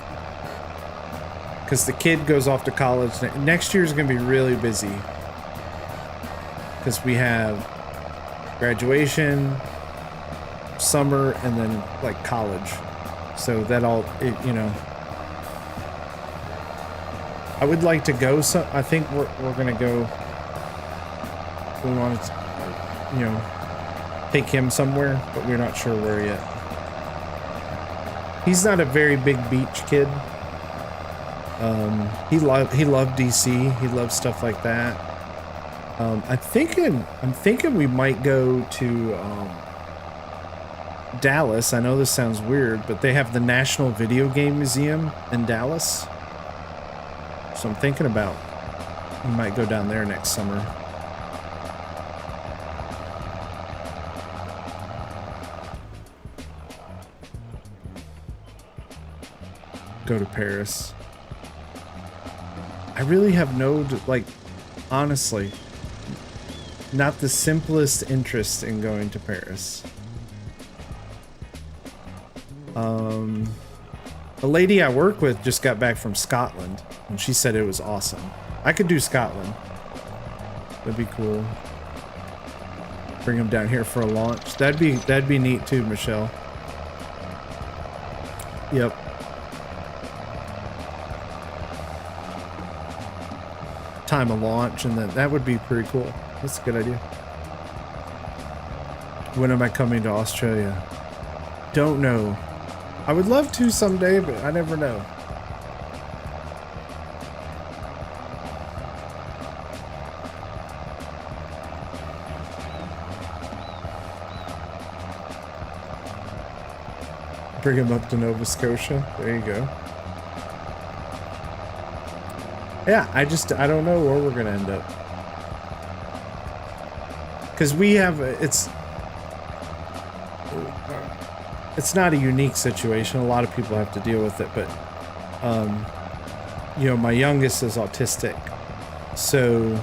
Because the kid goes off to college. Next year is going to be really busy. Because we have graduation, summer, and then like college. So that all, you know... I would like to go. So I think we're gonna go. We want to, you know, take him somewhere, but we're not sure where yet. He's not a very big beach kid. He loved DC. He loves stuff like that. I'm thinking we might go to Dallas. I know this sounds weird, but they have the National Video Game Museum in Dallas. So I'm thinking about we might go down there next summer. Go to Paris. I really have no, like, honestly, not the simplest interest in going to Paris. A lady I work with just got back from Scotland, and she said it was awesome. I could do Scotland. That'd be cool. Bring them down here for a launch. That'd be neat too, Michelle. Yep. Time of launch, and then that would be pretty cool. That's a good idea. When am I coming to Australia? Don't know. I would love to someday, but I never know. Bring him up to Nova Scotia. There you go. Yeah, I don't know where we're gonna end up. Because we have, it's not a unique situation. A lot of people have to deal with it, but you know, my youngest is autistic, so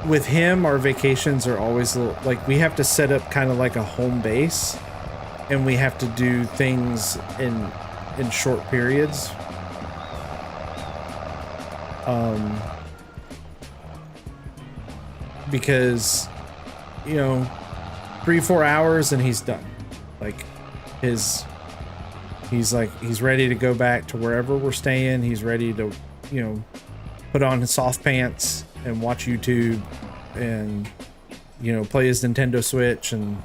with him, our vacations are always a little, like, we have to set up kind of like a home base, and we have to do things in short periods. Because, you know, 3-4 hours and he's done. Like, he's ready to go back to wherever we're staying. He's ready to, you know, put on his soft pants and watch YouTube and, you know, play his Nintendo Switch. And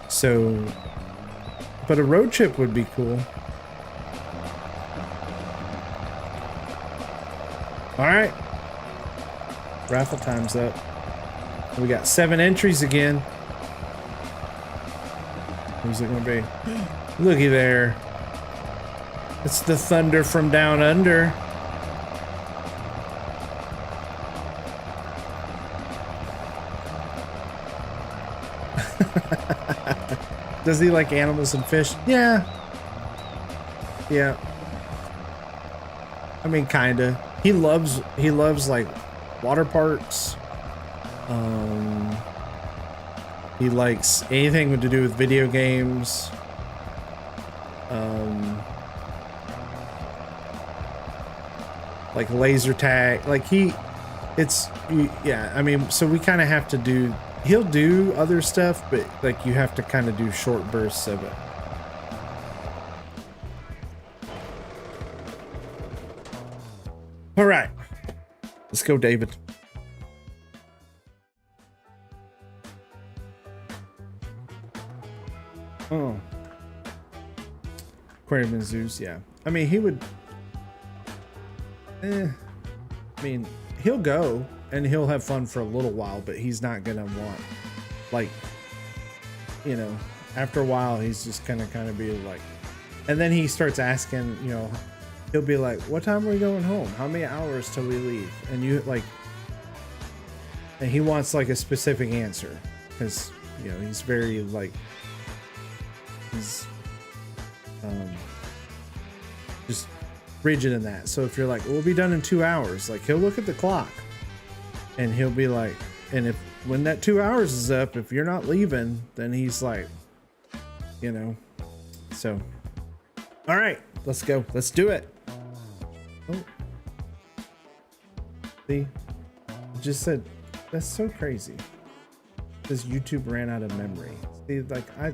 so, but a road trip would be cool. All right, raffle time's up. We got 7 entries again. Who's it gonna be? Looky there. It's the thunder from down under. Does he like animals and fish? Yeah. Yeah. I mean, kinda. He loves like water parks. He likes anything to do with video games. Like laser tag. Like yeah, I mean, so we kind of have to do, he'll do other stuff, but like you have to kind of do short bursts of it. All right, let's go, David. Oh, Aquarium and Zoos, yeah. I mean, he would. I mean, he'll go and he'll have fun for a little while, but he's not gonna want, like, you know, after a while, he's just gonna kind of be like, and then he starts asking, you know, he'll be like, what time are we going home? How many hours till we leave? And you like, and he wants like a specific answer because, you know, he's very like, he's just rigid in that. So if you're like, we'll be done in 2 hours, like he'll look at the clock and he'll be like, and if when that 2 hours is up, if you're not leaving, then he's like, you know, so all right, let's go, let's do it. Oh, see, it just said, that's so crazy, because YouTube ran out of memory. See, like I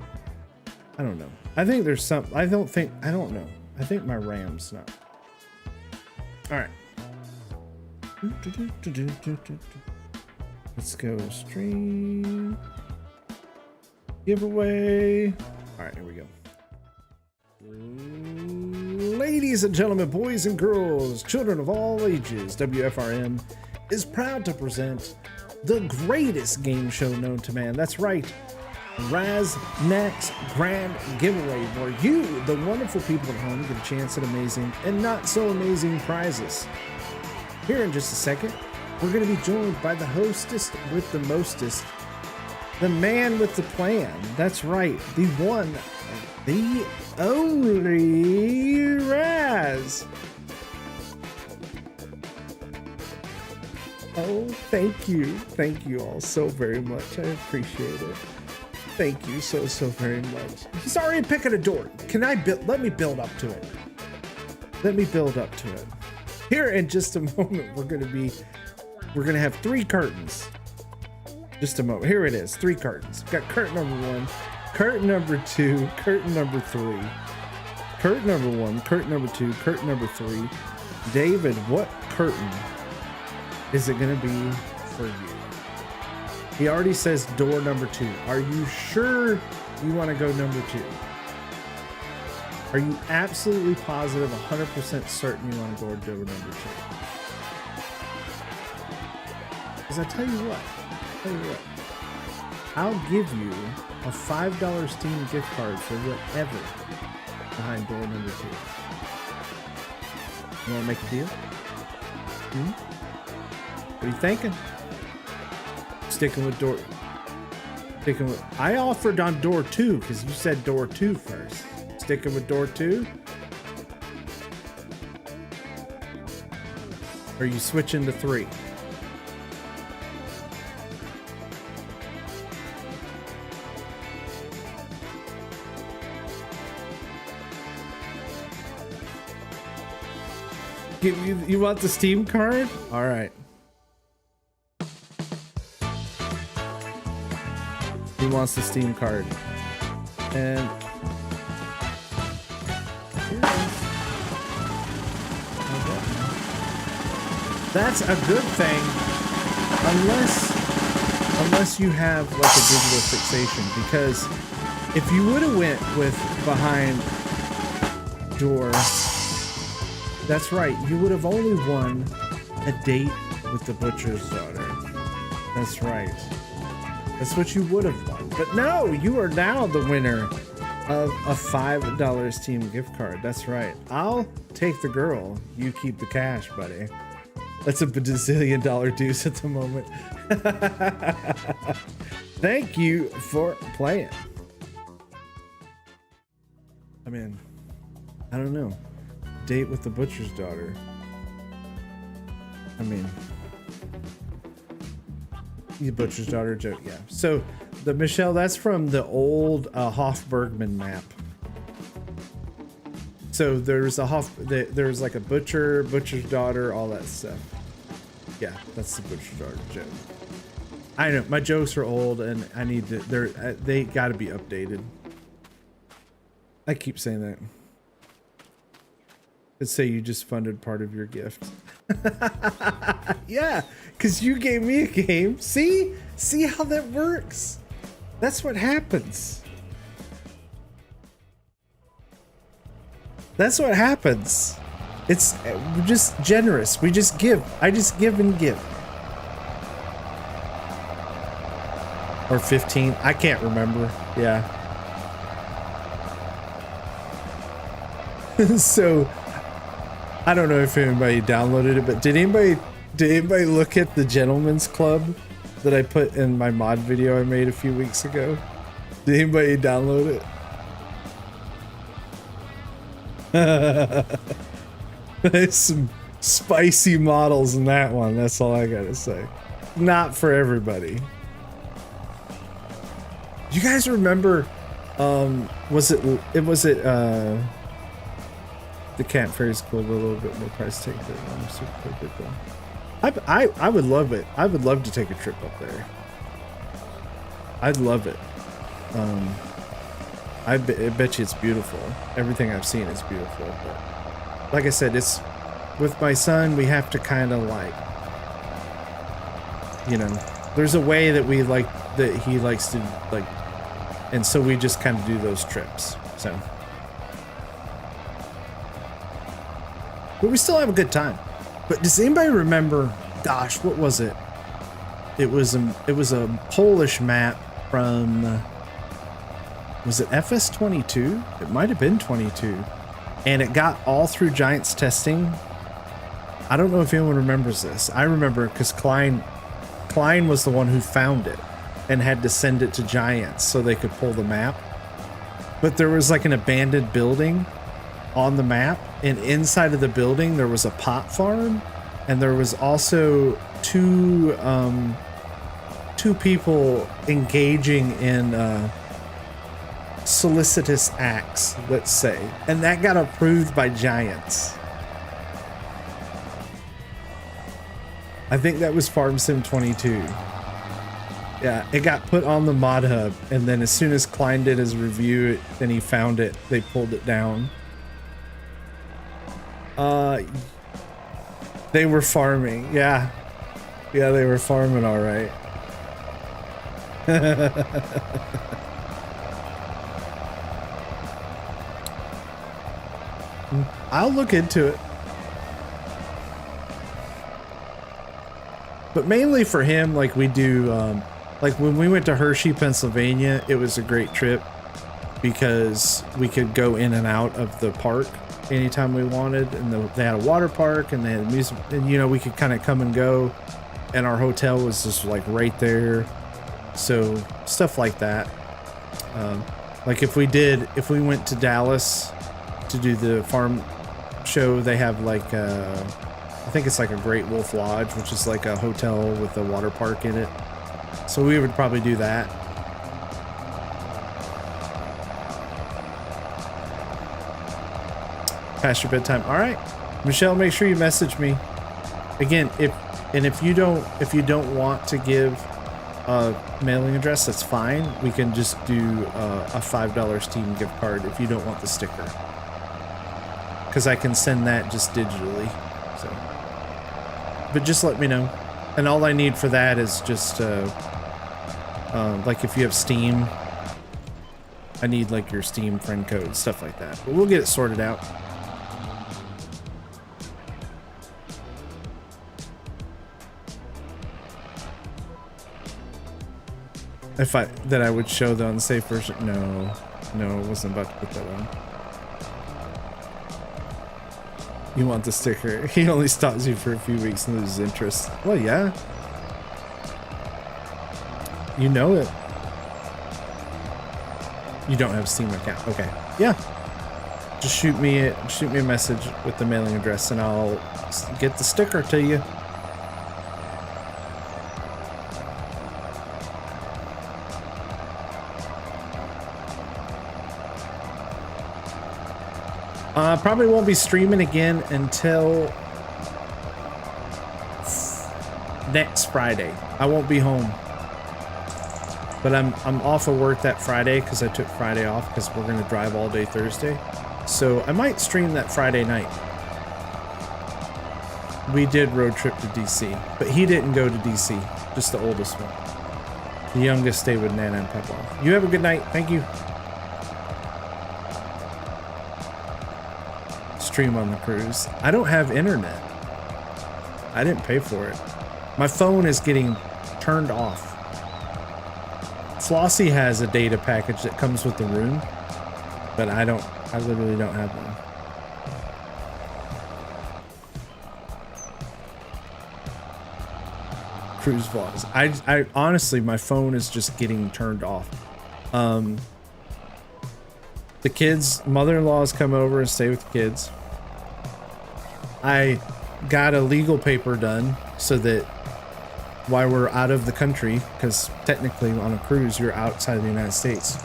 don't know, I think there's some, I don't know, I think my RAM's not. All right, let's go stream giveaway. All right, here we go. Ladies and gentlemen, boys and girls, children of all ages, WFRM is proud to present the greatest game show known to man. That's right, Raznac's Grand Giveaway, where you, the wonderful people at home, get a chance at amazing and not so amazing prizes. Here in just a second, we're going to be joined by the hostess with the mostest, the man with the plan. That's right, the one, the only Raz. Oh, thank you all so very much. I appreciate it. Thank you so very much. He's already picking a door. Can I build? Let me build up to it. Let me build up to it. Here in just a moment, we're gonna have 3 curtains. Just a moment. Here it is, 3 curtains. We've got curtain number 1, curtain number 2, curtain number 3, curtain number 1, curtain number 2, curtain number 3. David, what curtain is it gonna be for you? He already says door number 2. Are you sure you want to go number 2? Are you absolutely positive, 100% certain you want to go door number 2? Because I tell you what, I'll give you a $5 Steam gift card for whatever behind door number 2. You want to make a deal? What are you thinking? Sticking with door. I offered on door 2 because you said door 2 first. Sticking with door 2? Or are you switching to 3? You want the Steam card? All right. He wants the Steam card. And here it is. That's a good thing, unless you have like a digital fixation, because if you would have went with behind door, that's right, you would have only won a date with the butcher's daughter. That's right. That's what you would have won. But no, you are now the winner of a $5 Steam gift card. That's right. I'll take the girl. You keep the cash, buddy. That's a bazillion dollar deuce at the moment. Thank you for playing. I mean, I don't know. Date with the butcher's daughter. I mean, the butcher's daughter joke, yeah. So the Michelle, that's from the old Hofbergman map. So there's there's like a butcher's daughter, all that stuff. Yeah, that's the butcher's daughter joke. I know my jokes are old, and I need to. They got to be updated. I keep saying that. Let's say you just funded part of your gift. Yeah, because you gave me a game. See how that works? That's what happens. That's what happens. We're just generous. We just give. I just give and give. Or 15. I can't remember. Yeah. So I don't know if anybody downloaded it, but did anybody look at the Gentleman's Club that I put in my mod video I made a few weeks ago? Did anybody download it? There's some spicy models in that one. That's all I gotta say. Not for everybody. You guys remember? Was it the Camp Fair's cool, but a little bit more price tag than I'm super cool. I would love it. I would love to take a trip up there. I'd love it. I bet you it's beautiful. Everything I've seen is beautiful. But like I said, it's with my son. We have to kind of like, you know, there's a way that we like that he likes to like, and so we just kind of do those trips. So, but we still have a good time. But does anybody remember? Gosh, what was it? It was a Polish map from. Was it FS25? It might have been 22, and it got all through Giants testing. I don't know if anyone remembers this. I remember because Klein was the one who found it and had to send it to Giants so they could pull the map. But there was like an abandoned building on the map, and inside of the building there was a pot farm, and there was also two people engaging in solicitous acts, let's say, and that got approved by Giants. I think that was Farm Sim 22. Yeah, it got put on the mod hub, and then as soon as Klein did his review and he found it, they pulled it down. They were farming. Yeah, they were farming all right. I'll look into it. But mainly for him, like we do, like when we went to Hershey, Pennsylvania, it was a great trip because we could go in and out of the park anytime we wanted, and they had a water park and they had music, and you know, we could kind of come and go, and our hotel was just like right there. So stuff like that. Like if we went to Dallas to do the farm show, they have like I think it's like a Great Wolf Lodge, which is like a hotel with a water park in it. So we would probably do that. Past your bedtime. All right, Michelle, make sure you message me again. If you don't want to give a mailing address, that's fine. We can just do a $5 Steam gift card if you don't want the sticker, because I can send that just digitally. So, but just let me know, and all I need for that is just like if you have Steam, I need like your Steam friend code, stuff like that. But we'll get it sorted out. If I would show the unsafe version. No, I wasn't about to put that on. You want the sticker? He only stops you for a few weeks and loses interest. Well, yeah. You know it. You don't have a Steam account. Okay. Yeah. Just shoot me a message with the mailing address, and I'll get the sticker to you. Probably won't be streaming again until next Friday. I won't be home, but I'm off of work that Friday because I took Friday off because we're gonna drive all day Thursday. So I might stream that Friday night. We did road trip to DC, but he didn't go to DC. Just the oldest one. The youngest stayed with Nana and Papa. You have a good night. Thank you. Stream on the cruise. I don't have internet. I didn't pay for it. My phone is getting turned off. Flossie has a data package that comes with the room, but I literally don't have one. cruise vlogs. I honestly, my phone is just getting turned off. The kids, mother-in-laws come over and stay with the kids. I got a legal paper done so that while we're out of the country, because technically on a cruise you're outside of the United States,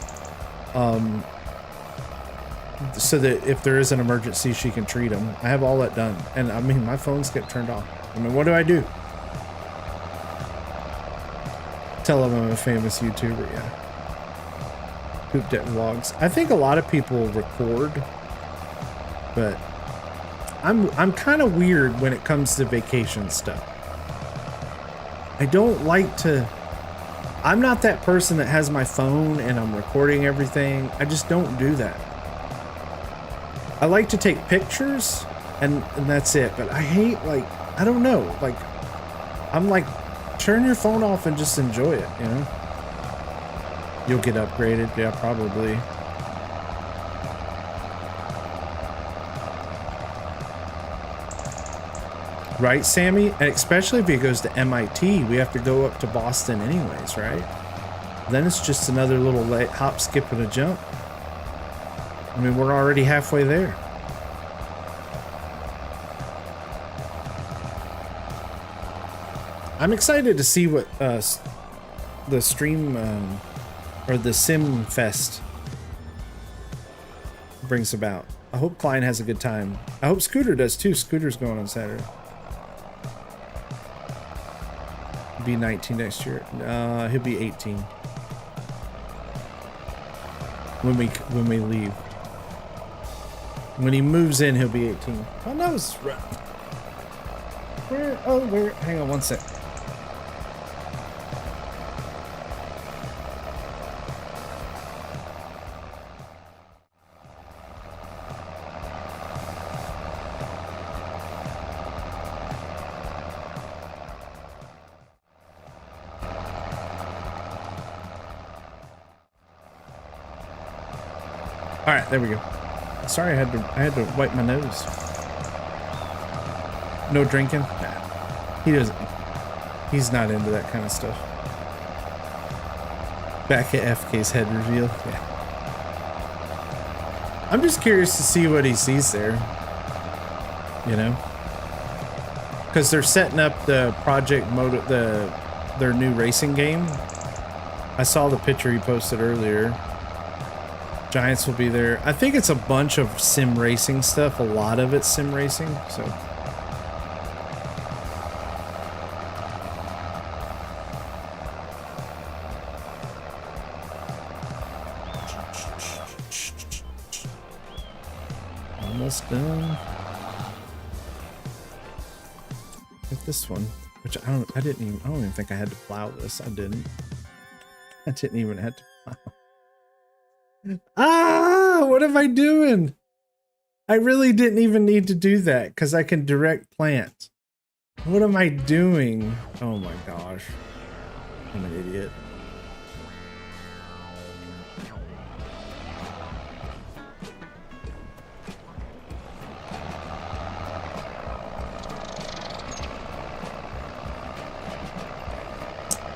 so that if there is an emergency she can treat them. I have all that done, and I mean my phones get turned off. I mean, what do I do? Tell them I'm a famous YouTuber. Yeah. Poop deck vlogs. I think a lot of people record, but I'm kind of weird when it comes to vacation stuff. I don't like to. I'm not that person that has my phone and I'm recording everything. I just don't do that. I like to take pictures and that's it. But I hate, like, I don't know. Like, I'm like, turn your phone off and just enjoy it, you know? You'll get upgraded. Yeah, probably. Right, Sammy? And especially if he goes to MIT, we have to go up to Boston anyways, right? Then it's just another little hop, skip, and a jump. I mean, we're already halfway there. I'm excited to see what the stream or the Sim Fest brings about. I hope Klein has a good time. I hope Scooter does too. Scooter's going on Saturday. Be 19 next year. He'll be 18 when we leave. When he moves in, he'll be 18. Oh no, it's right. Where? Oh, where? Hang on one sec. All right, there we go. Sorry, I had to wipe my nose. No drinking? Nah. He doesn't. He's not into that kind of stuff. Back at FK's head reveal. Yeah. I'm just curious to see what he sees there. You know? Because they're setting up the Project Moto, their new racing game. I saw the picture he posted earlier. Giants will be there. I think it's a bunch of sim racing stuff. A lot of it's sim racing, so. Almost done. Get this one, which I don't even think I had to plow this. I didn't even have to plow. Ah, what am I doing? I really didn't even need to do that because I can direct plant. What am I doing? Oh my gosh. I'm an idiot.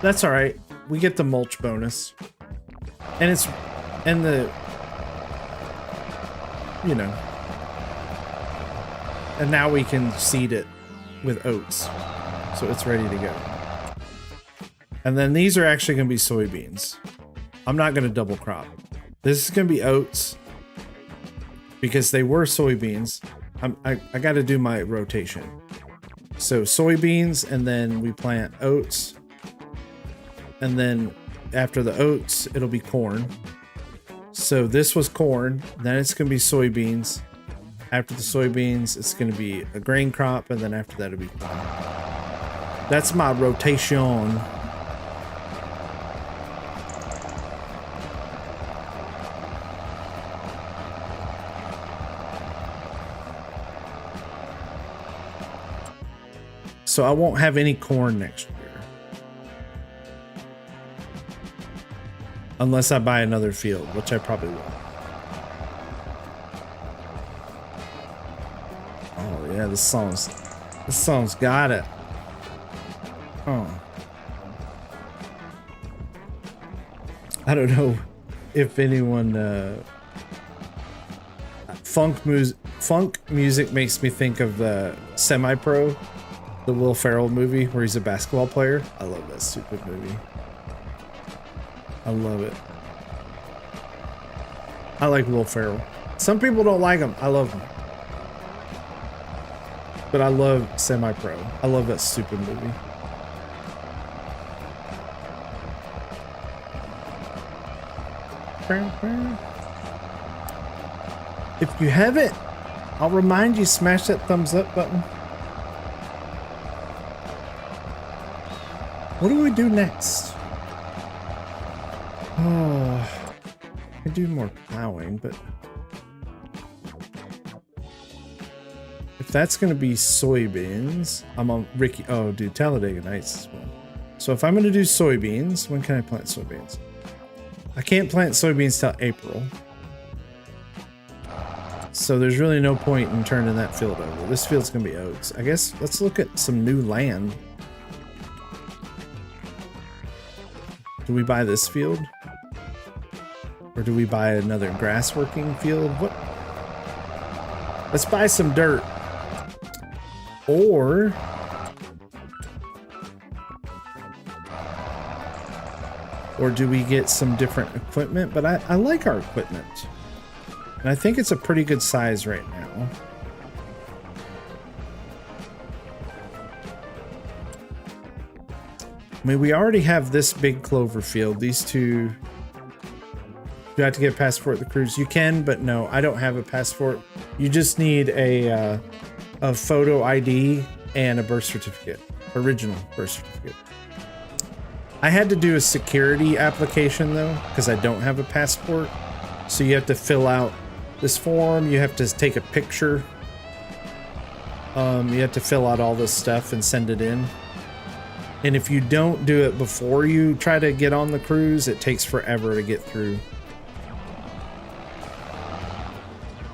That's all right. We get the mulch bonus. And it's, and the, you know, and now we can seed it with oats. So it's ready to go. And then these are actually going to be soybeans. I'm not going to double crop. This is going to be oats because they were soybeans. I got to do my rotation. So soybeans, and then we plant oats. And then after the oats, it'll be corn. So this was corn, then it's going to be soybeans. After the soybeans, it's going to be a grain crop, and then after that, it'll be corn. That's my rotation. So I won't have any corn next year. Unless I buy another field, which I probably will. Oh yeah, this song's got it. Oh. I don't know if anyone funk music makes me think of the Semi-Pro, the Will Ferrell movie where he's a basketball player. I love that stupid movie. I love it. I like Will Ferrell. Some people don't like him. I love him. But I love Semi-Pro. I love that stupid movie. If you haven't, I'll remind you, smash that thumbs up button. What do we do next? Oh, I do more plowing, but if that's going to be soybeans, I'm on Ricky. Oh, dude, Talladega Nights as well. So if I'm going to do soybeans, when can I plant soybeans? I can't plant soybeans till April. So there's really no point in turning that field over. This field's gonna be oats. I guess let's look at some new land. Do we buy this field? Or do we buy another grass working field? What? Let's buy some dirt. Or do we get some different equipment? But I like our equipment. And I think it's a pretty good size right now. I mean, we already have this big clover field. These two. You have to get a passport at the cruise. You can, but no, I don't have a passport. You just need a photo ID and a birth certificate. Original birth certificate. I had to do a security application though, because I don't have a passport. So you have to fill out this form, you have to take a picture. You have to fill out all this stuff and send it in. And if you don't do it before you try to get on the cruise, it takes forever to get through.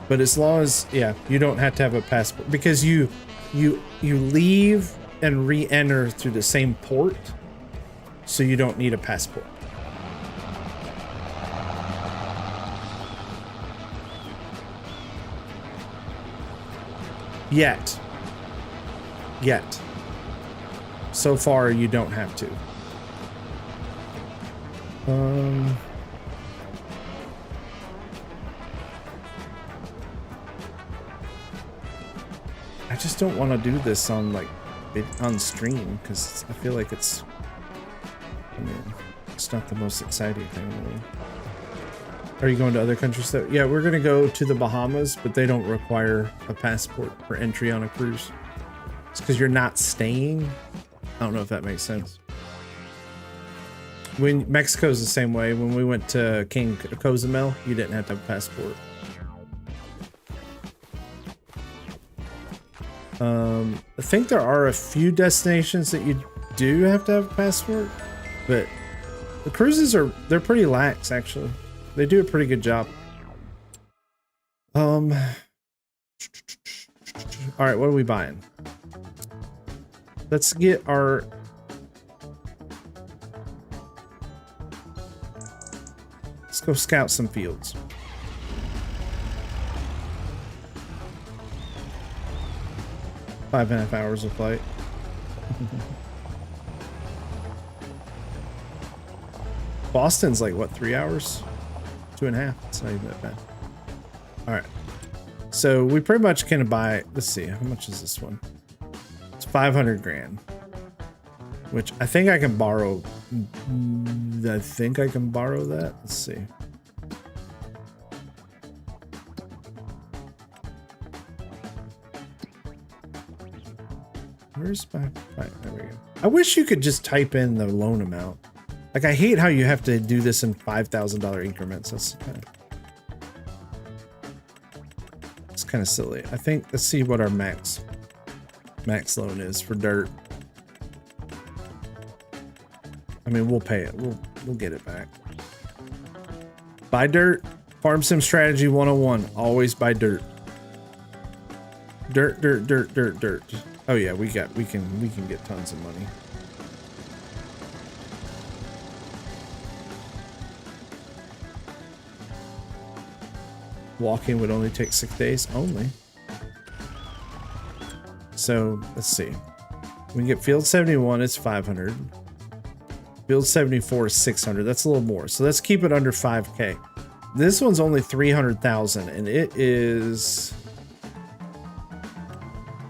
But as long as, yeah, you don't have to have a passport because you leave and re-enter through the same port, so you don't need a passport. Yet. So far, you don't have to. I just don't want to do this on like on stream because I feel like it's. I mean, it's not the most exciting thing, really. Are you going to other countries though? Yeah, we're gonna go to the Bahamas, but they don't require a passport for entry on a cruise. It's because you're not staying. I don't know if that makes sense. When Mexico's the same way. When we went to King Cozumel, you didn't have to have a passport. I think there are a few destinations that you do have to have a passport, but the cruises they're pretty lax actually. They do a pretty good job. All right, what are we buying? Let's get our. Let's go scout some fields. Five and a half hours of flight. Boston's like what, 3 hours? 2.5. It's not even that bad. All right. So we pretty much can buy. Let's see. How much is this one? It's 500 grand. Which I think I can borrow. I think I can borrow that. Let's see. Where's my. Right, there we go. I wish you could just type in the loan amount. Like, I hate how you have to do this in $5,000 increments. That's kind of silly. I think, let's see what our max loan is for dirt. I mean, we'll pay it. We'll get it back. Buy dirt. Farm Sim Strategy 101. Always buy dirt. Dirt. Oh yeah, we can get tons of money. Walking would only take 6 days only. So let's see. We can get field 71, it's 500. Field 74 is 600. That's a little more. So let's keep it under 5K. This one's only 300,000 and it is,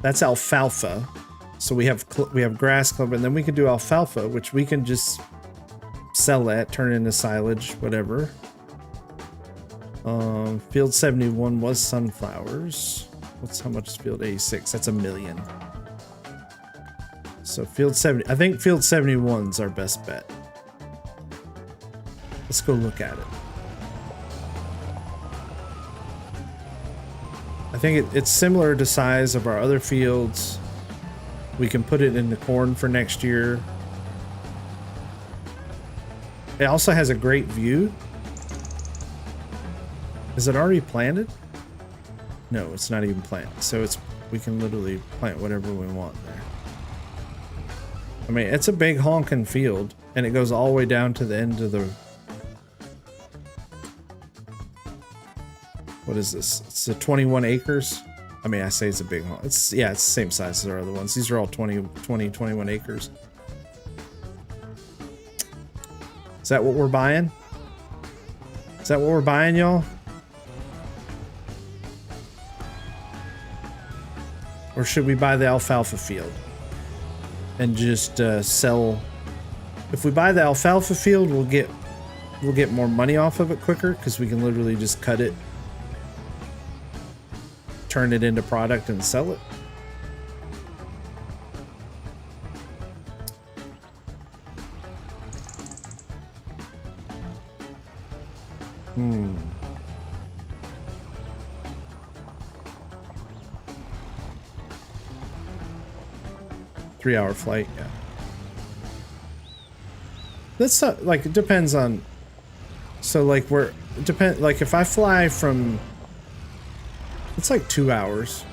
that's alfalfa. So we have grass club, and then we can do alfalfa, which we can just sell that, turn it into silage, whatever. Field 71 was sunflowers. How much is field 86? That's 1 million. So field 70, I think field 71's our best bet. Let's go look at it. I think it's similar to size of our other fields. We can put it in the corn for next year. It also has a great view. Is it already planted? No, it's not even planted. So we can literally plant whatever we want there. I mean, it's a big honking field, and it goes all the way down to the end of the... What is this? It's a 21 acres. I mean, I say it's a big honk. It's the same size as our other ones. These are all 21 acres. Is that what we're buying? Is that what we're buying, y'all? Or should we buy the alfalfa field and just sell? If we buy the alfalfa field, we'll get more money off of it quicker because we can literally just cut it, turn it into product, and sell it. Hmm. 3-hour flight, yeah. That's not, like, it depends on, so like like if I fly from, it's like 2 hours.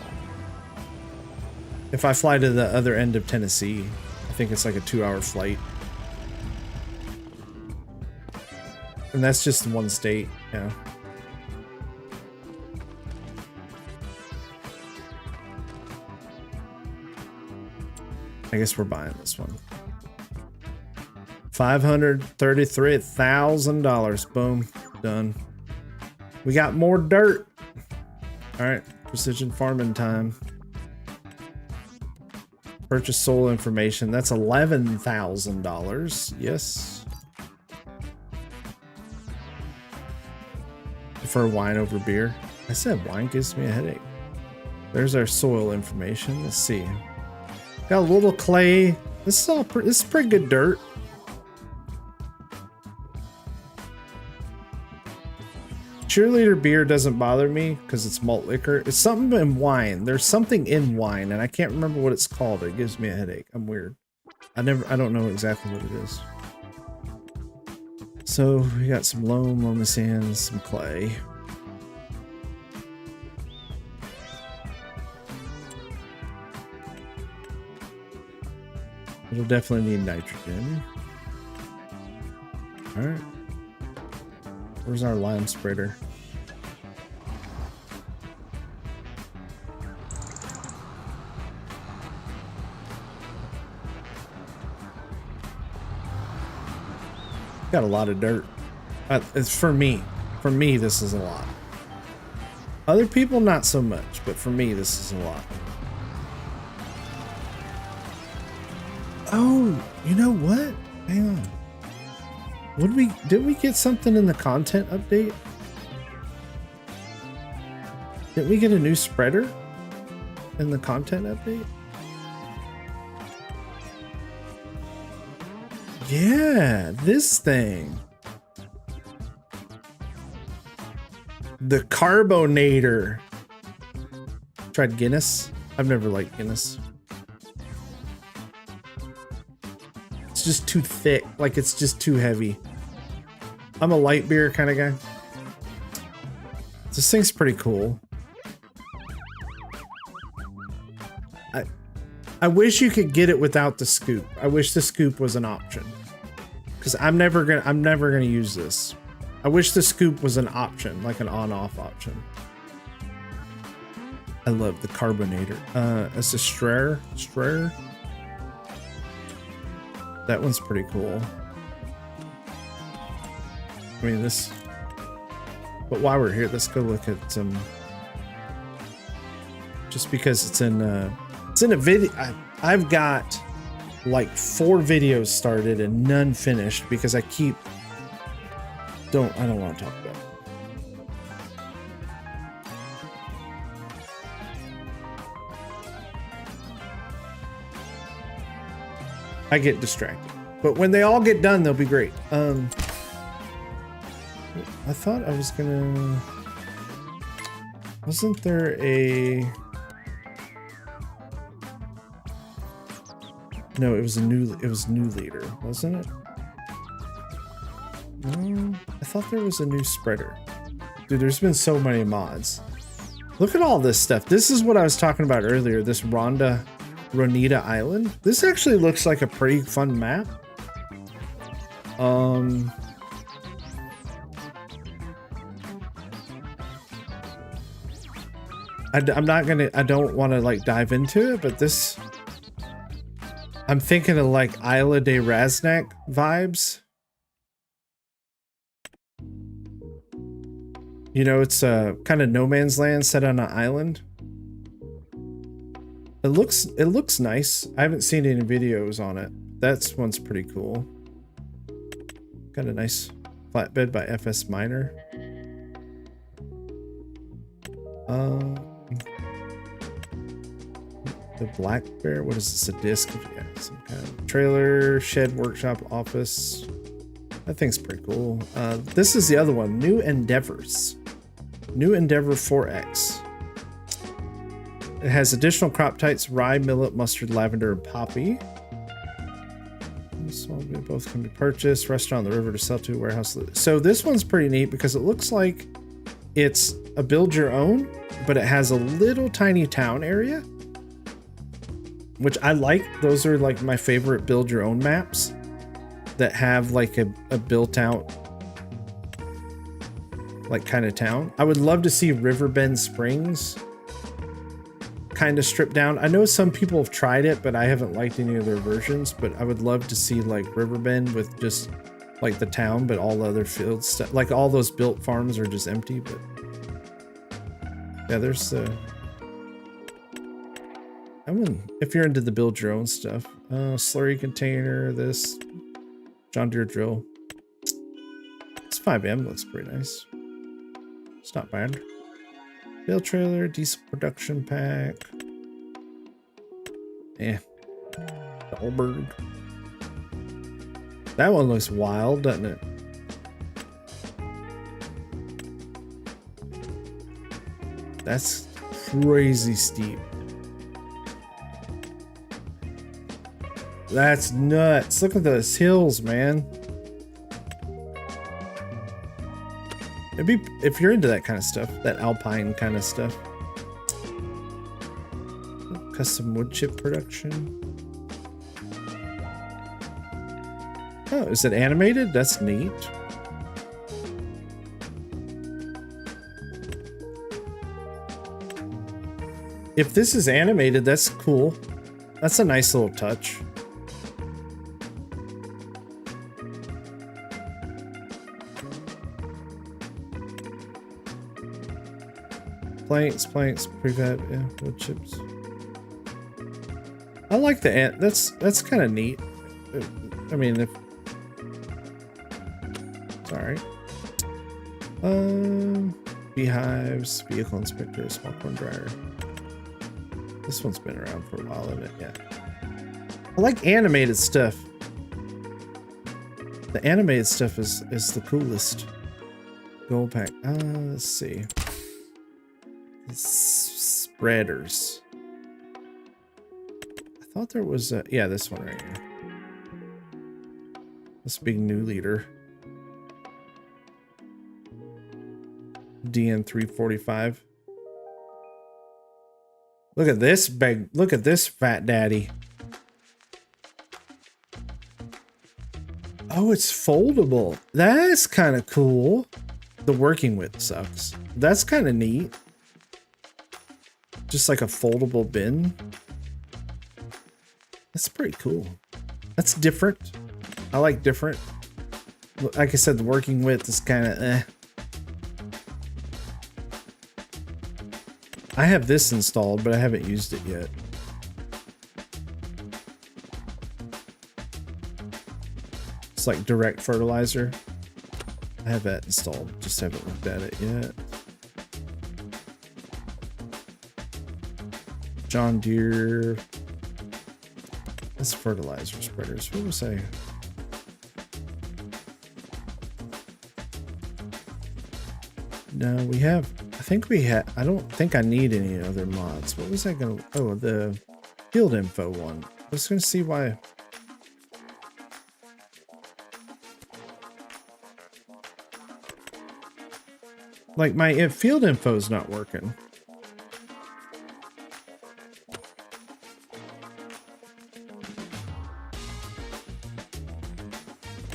If I fly to the other end of Tennessee, I think it's like a 2-hour flight. And that's just one state, yeah. I guess we're buying this one. $533,000. Boom. Done. We got more dirt. All right. Precision farming time. Purchase soil information. That's $11,000. Yes. Prefer wine over beer. I said wine gives me a headache. There's our soil information. Let's see. Got a little clay. This is pretty good dirt. Cheerleader beer doesn't bother me because it's malt liquor. It's something in wine. There's something in wine, and I can't remember what it's called. It gives me a headache. I'm weird. I don't know exactly what it is. So we got some loamy sand, some clay. It'll definitely need nitrogen. All right. Where's our lime spreader? Got a lot of dirt. It's for me. For me, this is a lot. Other people, not so much, but for me, this is a lot. Oh, you know what? Hang on. Did we get something in the content update? Did we get a new spreader in the content update? Yeah, this thing. The Carbonator. Tried Guinness? I've never liked Guinness. It's just too thick. Like, it's just too heavy. I'm a light beer kind of guy. This thing's pretty cool. I wish you could get it without the scoop. I wish the scoop was an option. Because I'm never gonna use this. I wish the scoop was an option, like an on-off option. I love the carbonator. It's a Strayer. That one's pretty cool. I mean, this... But while we're here, let's go look at some... Just because it's in a video... I've got like 4 videos started and none finished because I keep... I don't want to talk about it. I get distracted. But when they all get done, they'll be great. I thought I was gonna... Wasn't there a... No, it was new leader, wasn't it? No, I thought there was a new spreader. Dude, there's been so many mods. Look at all this stuff. This is what I was talking about earlier, this Ronita Island. This actually looks like a pretty fun map. I'm not gonna, I don't want to like dive into it, but this, I'm thinking of like Isla de Raznac vibes. You know, it's a kind of no man's land set on an island. It looks nice. I haven't seen any videos on it. That one's pretty cool. Got a nice flatbed by FS Minor. The Black Bear. What is this? A disc? Yeah, some kind of trailer, shed, workshop, office. That thing's pretty cool. This is the other one. New Endeavors. New Endeavor 4X. It has additional crop types: rye, millet, mustard, lavender, and poppy. This one, both can be purchased. Restaurant on the river to sell to. Warehouse. So this one's pretty neat because it looks like it's a build your own, but it has a little tiny town area, which I like. Those are like my favorite build your own maps that have like a built out like kind of town. I would love to see Riverbend Springs kind of stripped down. I know some people have tried it, but I haven't liked any of their versions. But I would love to see like Riverbend with just like the town, but all the other field stuff, like all those built farms are just empty. But yeah, there's the... I mean, if you're into the build your own stuff, slurry container, this John Deere drill. This 5M looks pretty nice. It's not bad. Bale trailer, diesel production pack. Yeah. Dahlberg. That one looks wild, doesn't it? That's crazy steep. That's nuts. Look at those hills, man. Maybe if you're into that kind of stuff, that alpine kind of stuff. Custom wood chip production. Oh, is it animated? That's neat. If this is animated, that's cool. That's a nice little touch. Planks, prefab, yeah, wood chips. I like the ant. That's kind of neat. I mean, if it's all right. Beehives, vehicle inspector, small corn dryer. This one's been around for a while, isn't it? Yeah. I like animated stuff. The animated stuff is the coolest. Gold pack. Let's see. Spreaders. I thought there was a... Yeah, this one right here. This big new leader. DN 345. Look at this big... Look at this fat daddy. Oh, it's foldable. That's kind of cool. The working with sucks. That's kind of neat. Just like a foldable bin. That's pretty cool. That's different. I like different. Like I said, the working width is kind of eh. I have this installed, but I haven't used it yet. It's like direct fertilizer. I have that installed, just haven't looked at it yet. John Deere. That's fertilizer spreaders. What was I? No, we have. I think we had. I don't think I need any other mods. What was I gonna? Oh, the field info one. I was gonna see why. Like my field info is not working.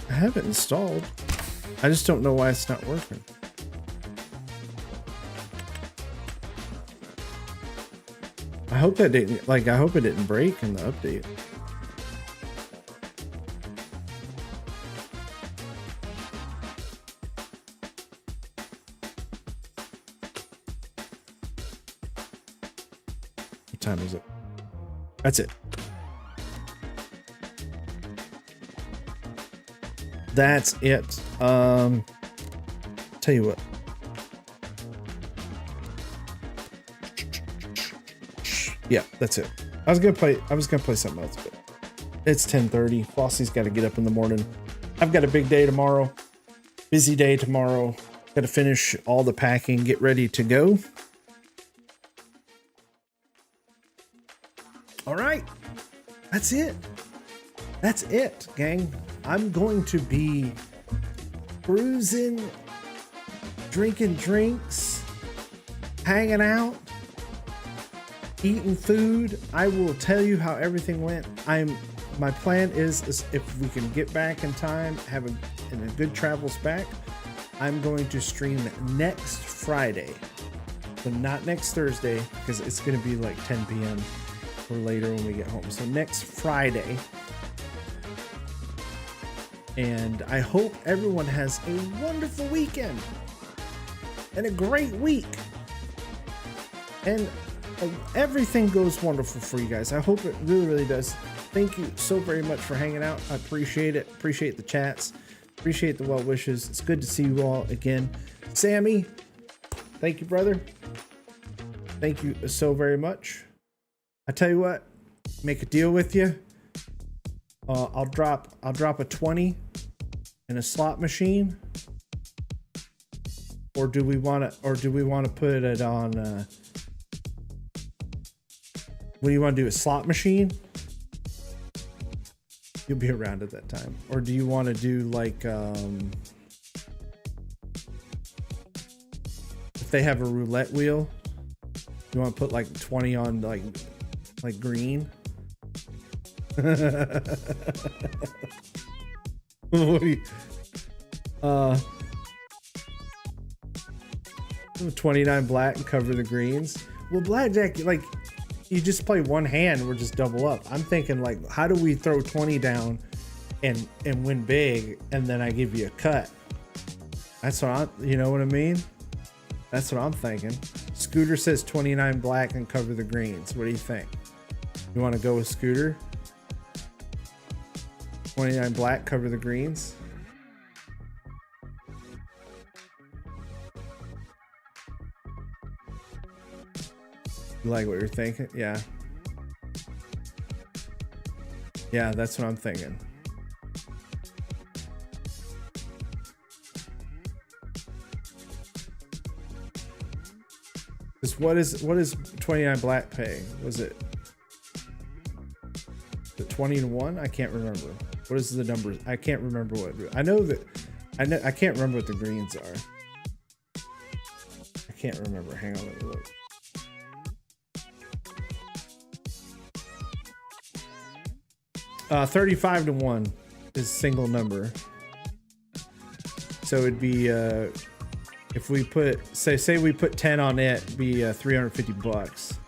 I have it installed. I just don't know why it's not working. I hope that didn't, like, I hope it didn't break in the update. What time is it? That's it. That's it. Tell you what. Yeah, that's it. I was gonna play something else, but it's 10:30. Flossie's got to get up in the morning. I've got a big day tomorrow. Busy day tomorrow. Got to finish all the packing, get ready to go. All right. That's it. That's it, gang. I'm going to be cruising, drinking drinks, hanging out, eating food. I will tell you how everything went. My plan is if we can get back in time, have a good travels back, I'm going to stream next Friday. So not next Thursday, because it's going to be like 10 p.m. or later when we get home. So next Friday. And I hope everyone has a wonderful weekend and a great week. And everything goes wonderful for you guys. I hope it really, really does. Thank you so very much for hanging out. I appreciate it. Appreciate the chats. Appreciate the well wishes. It's good to see you all again. Sammy, thank you, brother. Thank you so very much. I tell you what, make a deal with you. I'll drop a 20 in a slot machine. Or do we want to put it on what do you want to do, a slot machine? You'll be around at that time. Or do you want to do like if they have a roulette wheel, you want to put like 20 on like green? What do you, 29 black and cover the greens. Well, blackjack, like, you just play one hand or just double up. I'm thinking like, how do we throw 20 down and win big, and then I give you a cut? That's what you know what I mean? That's what I'm thinking. Scooter says 29 black and cover the greens. What do you think? You want to go with Scooter? 29 black, cover the greens. You like what you're thinking? Yeah. Yeah, that's what I'm thinking. What is 29 black pay? Was it the 20 to 1? I can't remember. What is the numbers? I can't remember what. I know I can't remember what the greens are. I can't remember. Hang on, let me look. 35 to 1 is single number. So it'd be if we put say we put 10 on it, it'd be $350.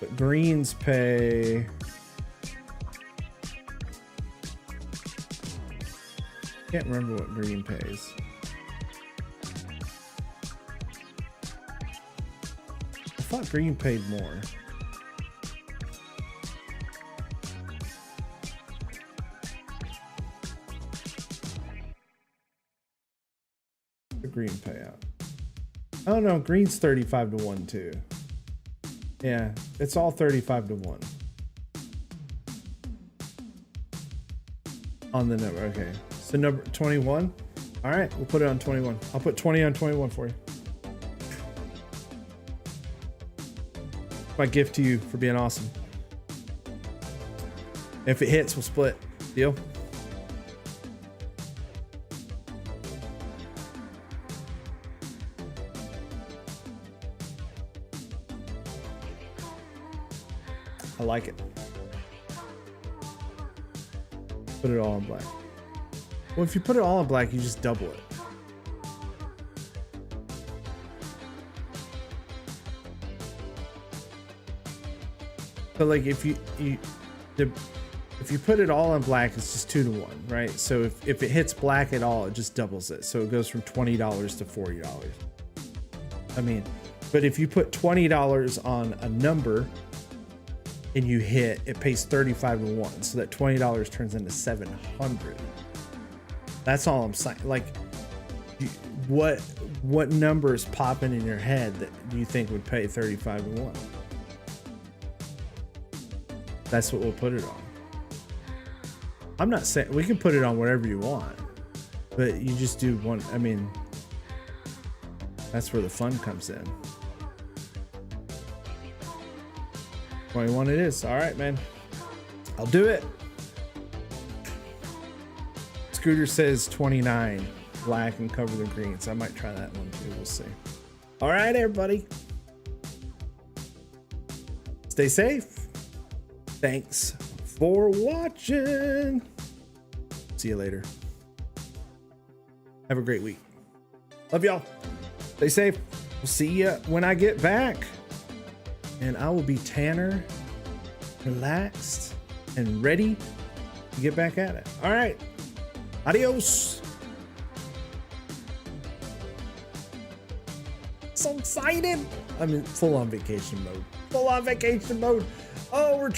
But greens pay. Can't remember what green pays. I thought green paid more. The green payout. Oh no, green's 35 to 1 too. Yeah, it's all 35 to 1. On the number, okay. So number 21. All right, we'll put it on 21. I'll put 20 on 21 for you. My gift to you for being awesome. If it hits, we'll split. Deal? I like it. Put it all in black. Well, if you put it all in black, you just double it. But like if you put it all in black, it's just 2 to 1, right? So if it hits black at all, it just doubles it. So it goes from $20 to $40. I mean, but if you put $20 on a number and you hit, it pays 35 to 1. So that $20 turns into 700. That's all I'm saying. Like, what number is popping in your head that you think would pay 35 to 1? That's what we'll put it on. I'm not saying we can put it on whatever you want, but you just do one. I mean, that's where the fun comes in. 21 it is. All right, man. I'll do it. Scooter says 29 black and cover the greens. I might try that one too. We'll see. All right, everybody. Stay safe. Thanks for watching. See you later. Have a great week. Love y'all. Stay safe. We'll see you when I get back. And I will be tanner, relaxed, and ready to get back at it. All right. Adios. So excited. I'm in full on vacation mode. Full on vacation mode. Oh, we're